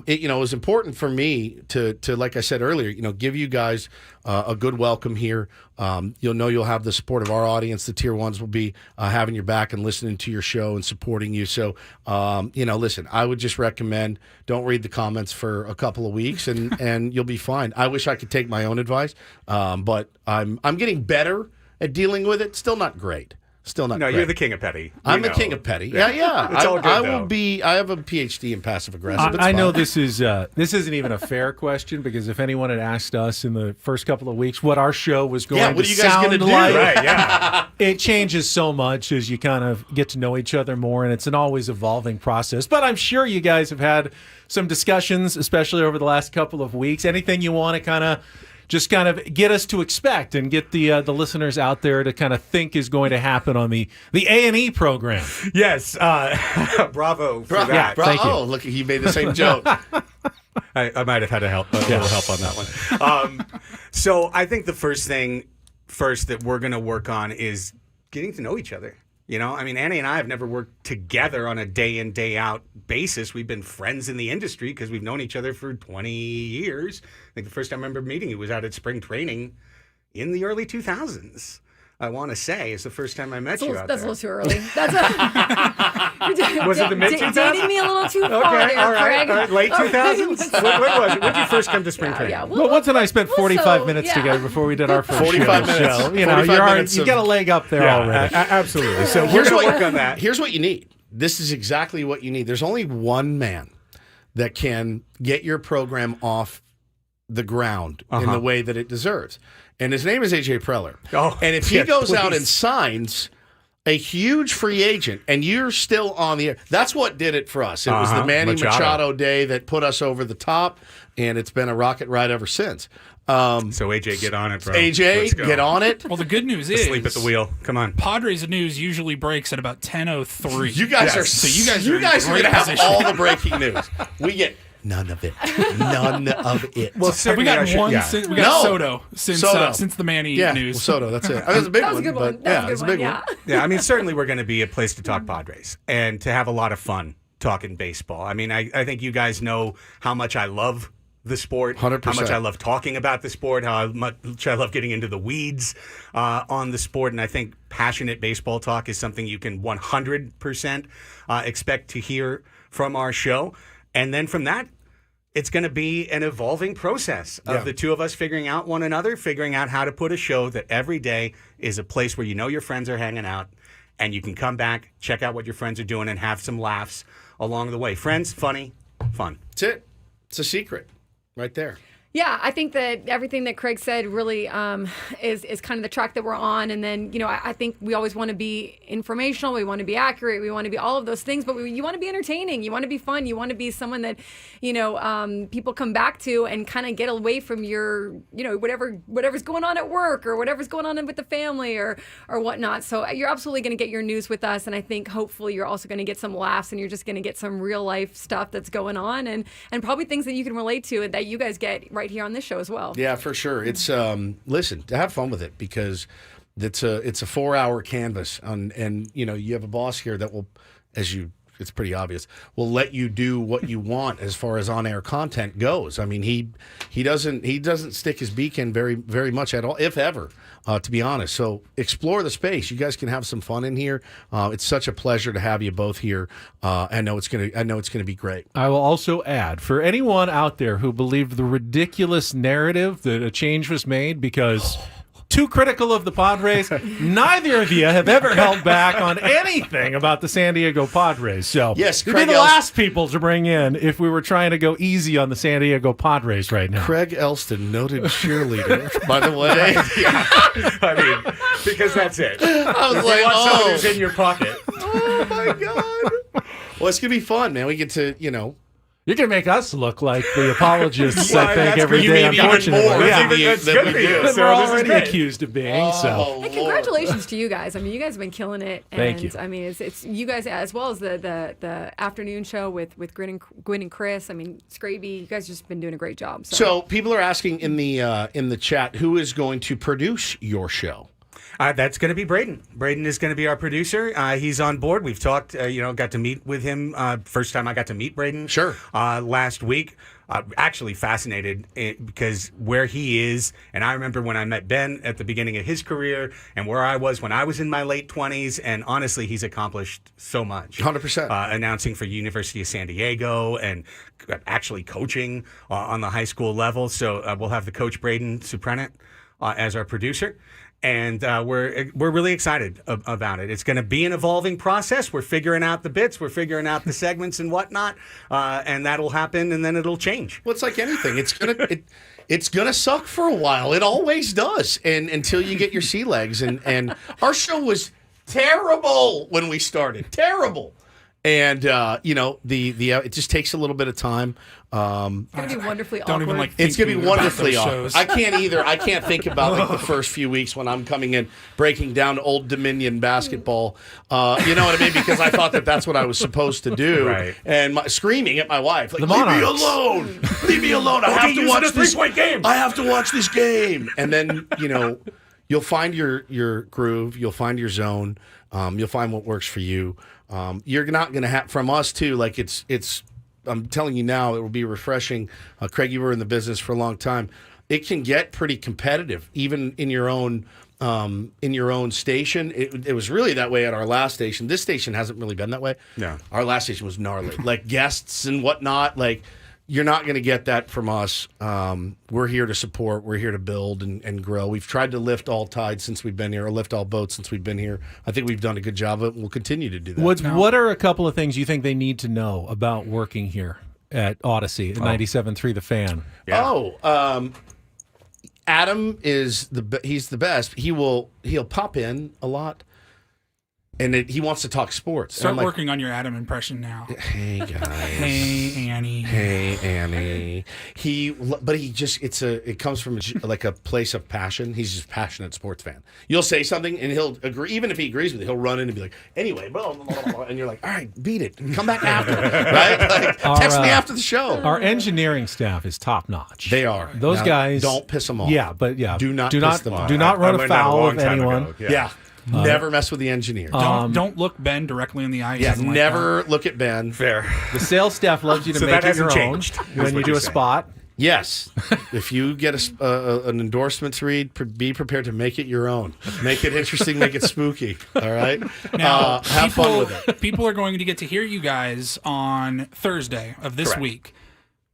it was important for me to like I said earlier, give you guys a good welcome here. You'll have the support of our audience. The tier ones will be having your back and listening to your show and supporting you. So listen, I would just recommend don't read the comments for a couple of weeks, and you'll be fine. I wish I could take my own advice, but I'm getting better at dealing with it. Still not great. Still not. No, great. you're the king of petty. I'm the king of petty. Yeah. It's all good, I will be. I have a PhD in passive aggressive. I know this isn't even a fair question, because if anyone had asked us in the first couple of weeks what our show was going to sound like, right? Yeah, it changes so much as you kind of get to know each other more, and it's an always evolving process. But I'm sure you guys have had some discussions, especially over the last couple of weeks. Anything you want to kind of get us to expect and get the listeners out there to kind of think is going to happen on the A&E program. Yes. Bravo for that. Thank you. Oh, look, he made the same joke. I might have had a little help on that one. So I think the first that we're going to work on is getting to know each other. Annie and I have never worked together on a day in, day out basis. We've been friends in the industry because we've known each other for 20 years. I think the first time I remember meeting you was out at spring training in the early 2000s. I want to say it's the first time I met you out that's there. That's a little too early. Was it the mid-2000s? Dating me a little too far there, all right, Craig. Late 2000s? When was it? When did you first come to spring training? Yeah, well, once and I spent 45 minutes together before we did our first 45 minutes. show. You got a leg up there already. Absolutely. So we're going to work on that. Here's what you need. This is exactly what you need. There's only one man that can get your program off the ground in the way that it deserves. And his name is AJ Preller. Oh, and if he goes out and signs a huge free agent and you're still on the air, that's what did it for us. It was the Manny Machado day that put us over the top, and it's been a rocket ride ever since. So AJ, get on it, bro. AJ, get on it. Well, the good news is asleep at the wheel. Come on. Padres news usually breaks at about 10:03. You guys are going to have all the breaking news. We get none of it. None of it. Well, we got Soto since the Manny news. Well, Soto, that's it. That was a big one. That was a good one. It's a big one. Yeah, I mean, certainly we're going to be a place to talk Padres and to have a lot of fun talking baseball. I mean, I think you guys know how much I love the sport, 100%. How much I love talking about the sport, how much I love getting into the weeds on the sport. And I think passionate baseball talk is something you can 100% expect to hear from our show. And then from that, it's going to be an evolving process of the two of us figuring out one another, figuring out how to put a show that every day is a place where you know your friends are hanging out and you can come back, check out what your friends are doing, and have some laughs along the way. Friends, funny, fun. That's it. It's a secret right there. Yeah, I think that everything that Craig said really is kind of the track that we're on. And then, I think we always want to be informational. We want to be accurate. We want to be all of those things. But you want to be entertaining. You want to be fun. You want to be someone that, people come back to and kind of get away from your, whatever's going on at work or whatever's going on with the family or whatnot. So you're absolutely going to get your news with us. And I think hopefully you're also going to get some laughs and you're just going to get some real life stuff that's going on and probably things that you can relate to and that you guys get right here on this show as well. Yeah, for sure. It's listen, to have fun with it because it's a 4-hour canvas and you have a boss here that will, it's pretty obvious, will let you do what you want as far as on-air content goes. I mean, he doesn't stick his beak in very, very much at all, if ever, to be honest. So explore the space. You guys can have some fun in here. It's such a pleasure to have you both here. I know it's gonna be great. I will also add, for anyone out there who believed the ridiculous narrative that a change was made because too critical of the Padres, neither of you have ever held back on anything about the San Diego Padres. So yes, you'd be the last people to bring in if we were trying to go easy on the San Diego Padres right now. Craig Elston, noted cheerleader, by the way. Yeah. I mean, because that's it. I was if like, you want someone who's in your pocket. Oh my God. Well, it's gonna be fun, man. We get to, You're going to make us look like the apologists, I think, every day, unfortunately. That's good for you. We're already accused of being, And congratulations to you guys. I mean, you guys have been killing it. And, Thank you. I mean, it's you guys, as well as the afternoon show with Gwen and Chris. I mean, Scraby, you guys just been doing a great job. So people are asking in the chat, who is going to produce your show? That's going to be Braden. Braden is going to be our producer. He's on board. We've talked, got to meet with him. First time I got to meet Braden. Sure. Last week. Actually fascinated because where he is, and I remember when I met Ben at the beginning of his career and where I was when I was in my late 20s, and honestly, he's accomplished so much. 100%. Announcing for University of San Diego and actually coaching on the high school level. So we'll have the coach Braden Suprenant as our producer. And we're really excited about it. It's going to be an evolving process. We're figuring out the bits. We're figuring out the segments and whatnot. And that'll happen, and then it'll change. Well, it's like anything. It's gonna suck for a while. It always does, and until you get your sea legs. And our show was terrible when we started. Terrible. And it just takes a little bit of time. It's gonna be wonderly awkward. It's gonna be wonderfully awkward. I can't either. I can't think about like the first few weeks when I'm coming in breaking down Old Dominion basketball. You know what I mean? Because I thought that's what I was supposed to do, right. And screaming at my wife, like, "Leave me alone! Leave me alone! I have to watch this game. I have to watch this game." And then you'll find your groove. You'll find your zone. You'll find what works for you. You're not going to have from us too. Like it's. I'm telling you now, it will be refreshing. Craig, you were in the business for a long time. It can get pretty competitive, even in your own station. It was really that way at our last station. This station hasn't really been that way. No, our last station was gnarly, like guests and whatnot. Like you're not going to get that from us. We're here to support. We're here to build and grow. We've tried to lift all tides since we've been here, or lift all boats since we've been here. I think we've done a good job of it, and we'll continue to do that. What are a couple of things you think they need to know about working here at Odyssey at 97.3 The Fan? Yeah. Adam he's the best. He'll pop in a lot. And he wants to talk sports. Start working on your Adam impression now. Hey guys. Hey Annie. Hey Annie. It comes from like a place of passion. He's just a passionate sports fan. You'll say something and he'll agree. Even if he agrees with you, he'll run in and be like, "Anyway, blah, blah, blah, blah," and you're like, "All right, beat it. Come back after, right? Like, text me after the show." Our engineering staff is top notch. They are. Those guys. Don't piss them off. Yeah, but yeah, do not piss them off. Do not run afoul of anyone. Yeah. Never mess with the engineer. Don't look Ben directly in the eye. Yeah, never look at Ben. Fair. The sales staff loves you to make it your own when you do a spot. Yes. If you get an endorsement read, be prepared to make it your own. Make it interesting, make it spooky. All right? Now, have fun with it. People are going to get to hear you guys on Thursday of this week.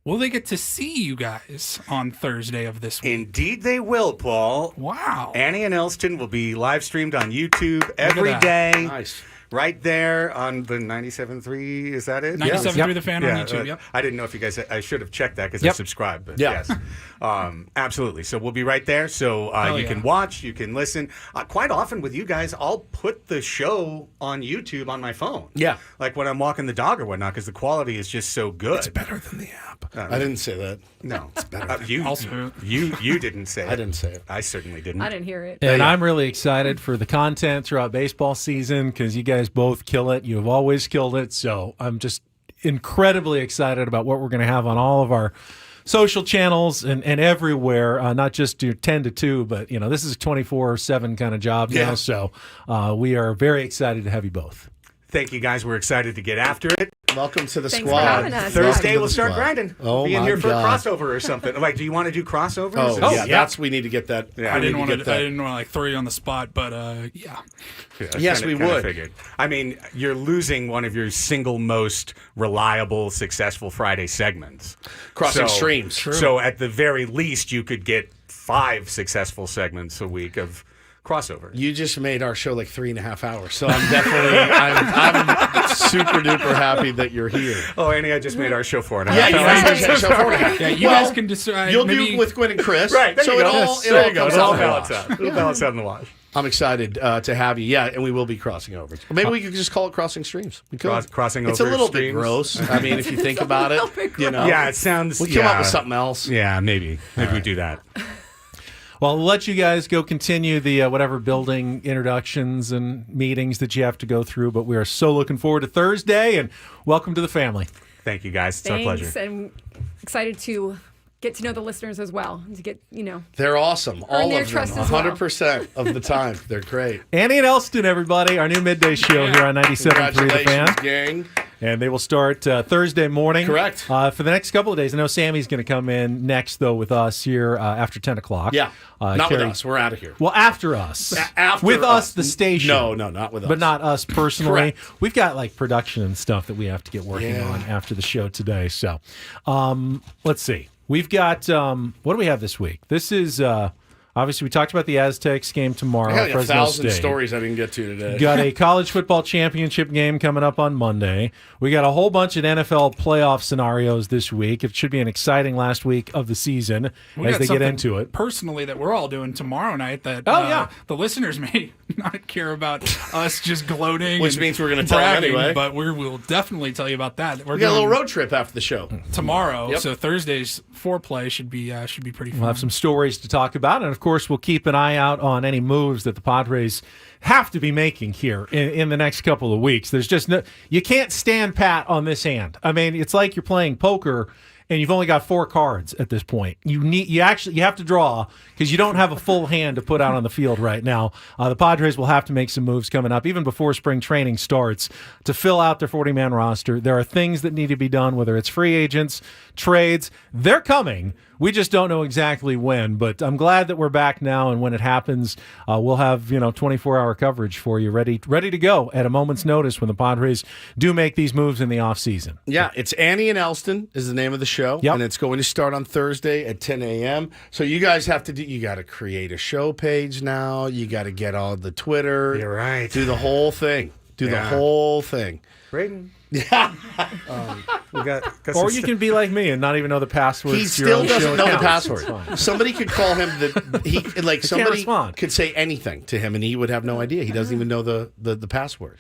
Will they get to see you guys on Thursday of this week? Indeed they will, Paul. Wow. Annie and Elston will be live streamed on YouTube every day. Nice. right there on the 97.3. Is that it? 97.3 The Fan on YouTube. Yep. I didn't know if you guys. I should have checked that because I Yep. subscribed. But Yeah. yes, absolutely. So we'll be right there. So you can watch, you can listen. Quite often with you guys, I'll put the show on YouTube on my phone. Yeah. Like when I'm walking the dog or whatnot, because the quality is just so good. It's better than the app. I didn't say that. No, it's better. You didn't say it. I didn't say it. I certainly didn't. I didn't hear it. And I'm really excited for the content throughout baseball season because you guys both kill it. You've always killed it. So I'm just incredibly excited about what we're going to have on all of our social channels and everywhere, not just your 10 to 2, but, this is a 24/7 kind of job now. So we are very excited to have you both. Thank you, guys. We're excited to get after it. Welcome to the Thanks squad. for having us. Thursday, we'll start grinding. Oh, be in my here for God. a crossover or something. Like, do you want to do crossovers? Oh, yeah. We need to get that. Yeah. I didn't want to throw you on the spot, but yeah. Yes, we would. Figured. I mean, you're losing one of your single most reliable, successful Friday segments. Crossing streams. True. So at the very least, you could get 5 successful segments a week of crossover. You just made our show like 3.5 hours, so I'm definitely I'm super duper happy that you're here. Oh, Annie, I just made our show 4.5 Yeah, you hours. guys made our show 4.5. Yeah, you guys can decide. You'll maybe do with Gwen and Chris, Right, there so you go. it all comes It'll out in the balance wash. out. It'll balance out in the wash. I'm excited to have you. Yeah, and we will be crossing over. Or maybe we could just call it crossing streams. We could. Crossing It's over a little streams. bit gross. I mean, if you think about it, Yeah, it sounds. We come up with something else. Yeah, maybe we do that. Well, we'll let you guys go continue the whatever building introductions and meetings that you have to go through, but we are so looking forward to Thursday, and welcome to the family. Thank you, guys. It's Thanks, our pleasure. and excited to get to know the listeners as well. To get, They're awesome. All their of them. trust as well. 100% of the time. They're great. Annie and Elston, everybody, our new midday show here on 97.3 The Fan. Congratulations, gang. And they will start Thursday morning. Correct. For the next couple of days. I know Sammy's going to come in next, though, with us here after 10 o'clock. Yeah. Not with us. We're out of here. Well, after us. After with us, the station. No, not with us. But not us personally. Correct. We've got like production and stuff that we have to get working on after the show today. So let's see. We've got, what do we have this week? This is, obviously, we talked about the Aztecs game tomorrow. I got like Fresno 1,000 State. stories I didn't get to today. Got a college football championship game coming up on Monday. We got a whole bunch of NFL playoff scenarios this week. It should be an exciting last week of the season We as got they get something into it. personally that we're all doing tomorrow night that the listeners may not care about us just gloating. Which and means we're going to tell them bragging, anyway. But we will definitely tell you about that. We got a little road trip after the show. tomorrow. Yep. So Thursday's foreplay should be pretty fun. We'll have some stories to talk about. And, of course, we'll keep an eye out on any moves that the Padres have to be making here in the next couple of weeks. There's just you can't stand pat on this hand. I mean, it's like you're playing poker and you've only got 4 cards at this point. You have to draw because you don't have a full hand to put out on the field right now. The Padres will have to make some moves coming up, even before spring training starts, to fill out their 40-man roster. There are things that need to be done, whether it's free agents, trades. They're coming. We just don't know exactly when, but I'm glad that we're back now, and when it happens, we'll have 24-hour coverage for you, ready to go at a moment's notice when the Padres do make these moves in the offseason. Yeah, it's Annie and Elston is the name of the show, and it's going to start on Thursday at 10 a.m. So you guys have to you got to create a show page now. You got to get all the Twitter. You're right. Do the whole thing. The whole thing. Braden. Yeah. Or you can be like me and not even know the password. He still doesn't know the password. somebody could call him somebody could say anything to him and he would have no idea. He doesn't even know the password.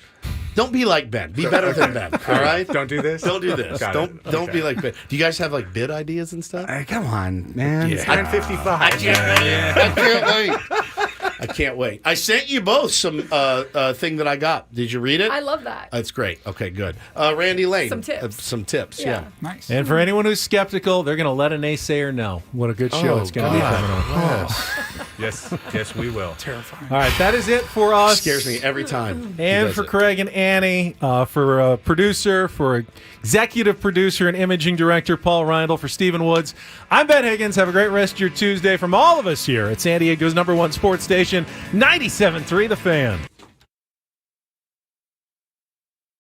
Don't be like Ben. Be better than Ben. All right? Don't do this. Don't do this. Don't be like Ben. Do you guys have like bid ideas and stuff? Come on, man. Yeah. It's 9:55. I can't wait. I can't wait. I sent you both some thing that I got. Did you read it? I love that. That's great. Okay, good. Randy Lane. Some tips. Yeah. Nice. And for anyone who's skeptical, they're going to let a naysayer know what a good show it's going to be coming on. Yes, we will. Terrifying. All right, that is it for us. Scares me every time. And for Craig and Annie, for producer, for executive producer and imaging director Paul Reindl, for Stephen Woods, I'm Ben Higgins. Have a great rest of your Tuesday from all of us here at San Diego's #1 sports station, 97.3 The Fan.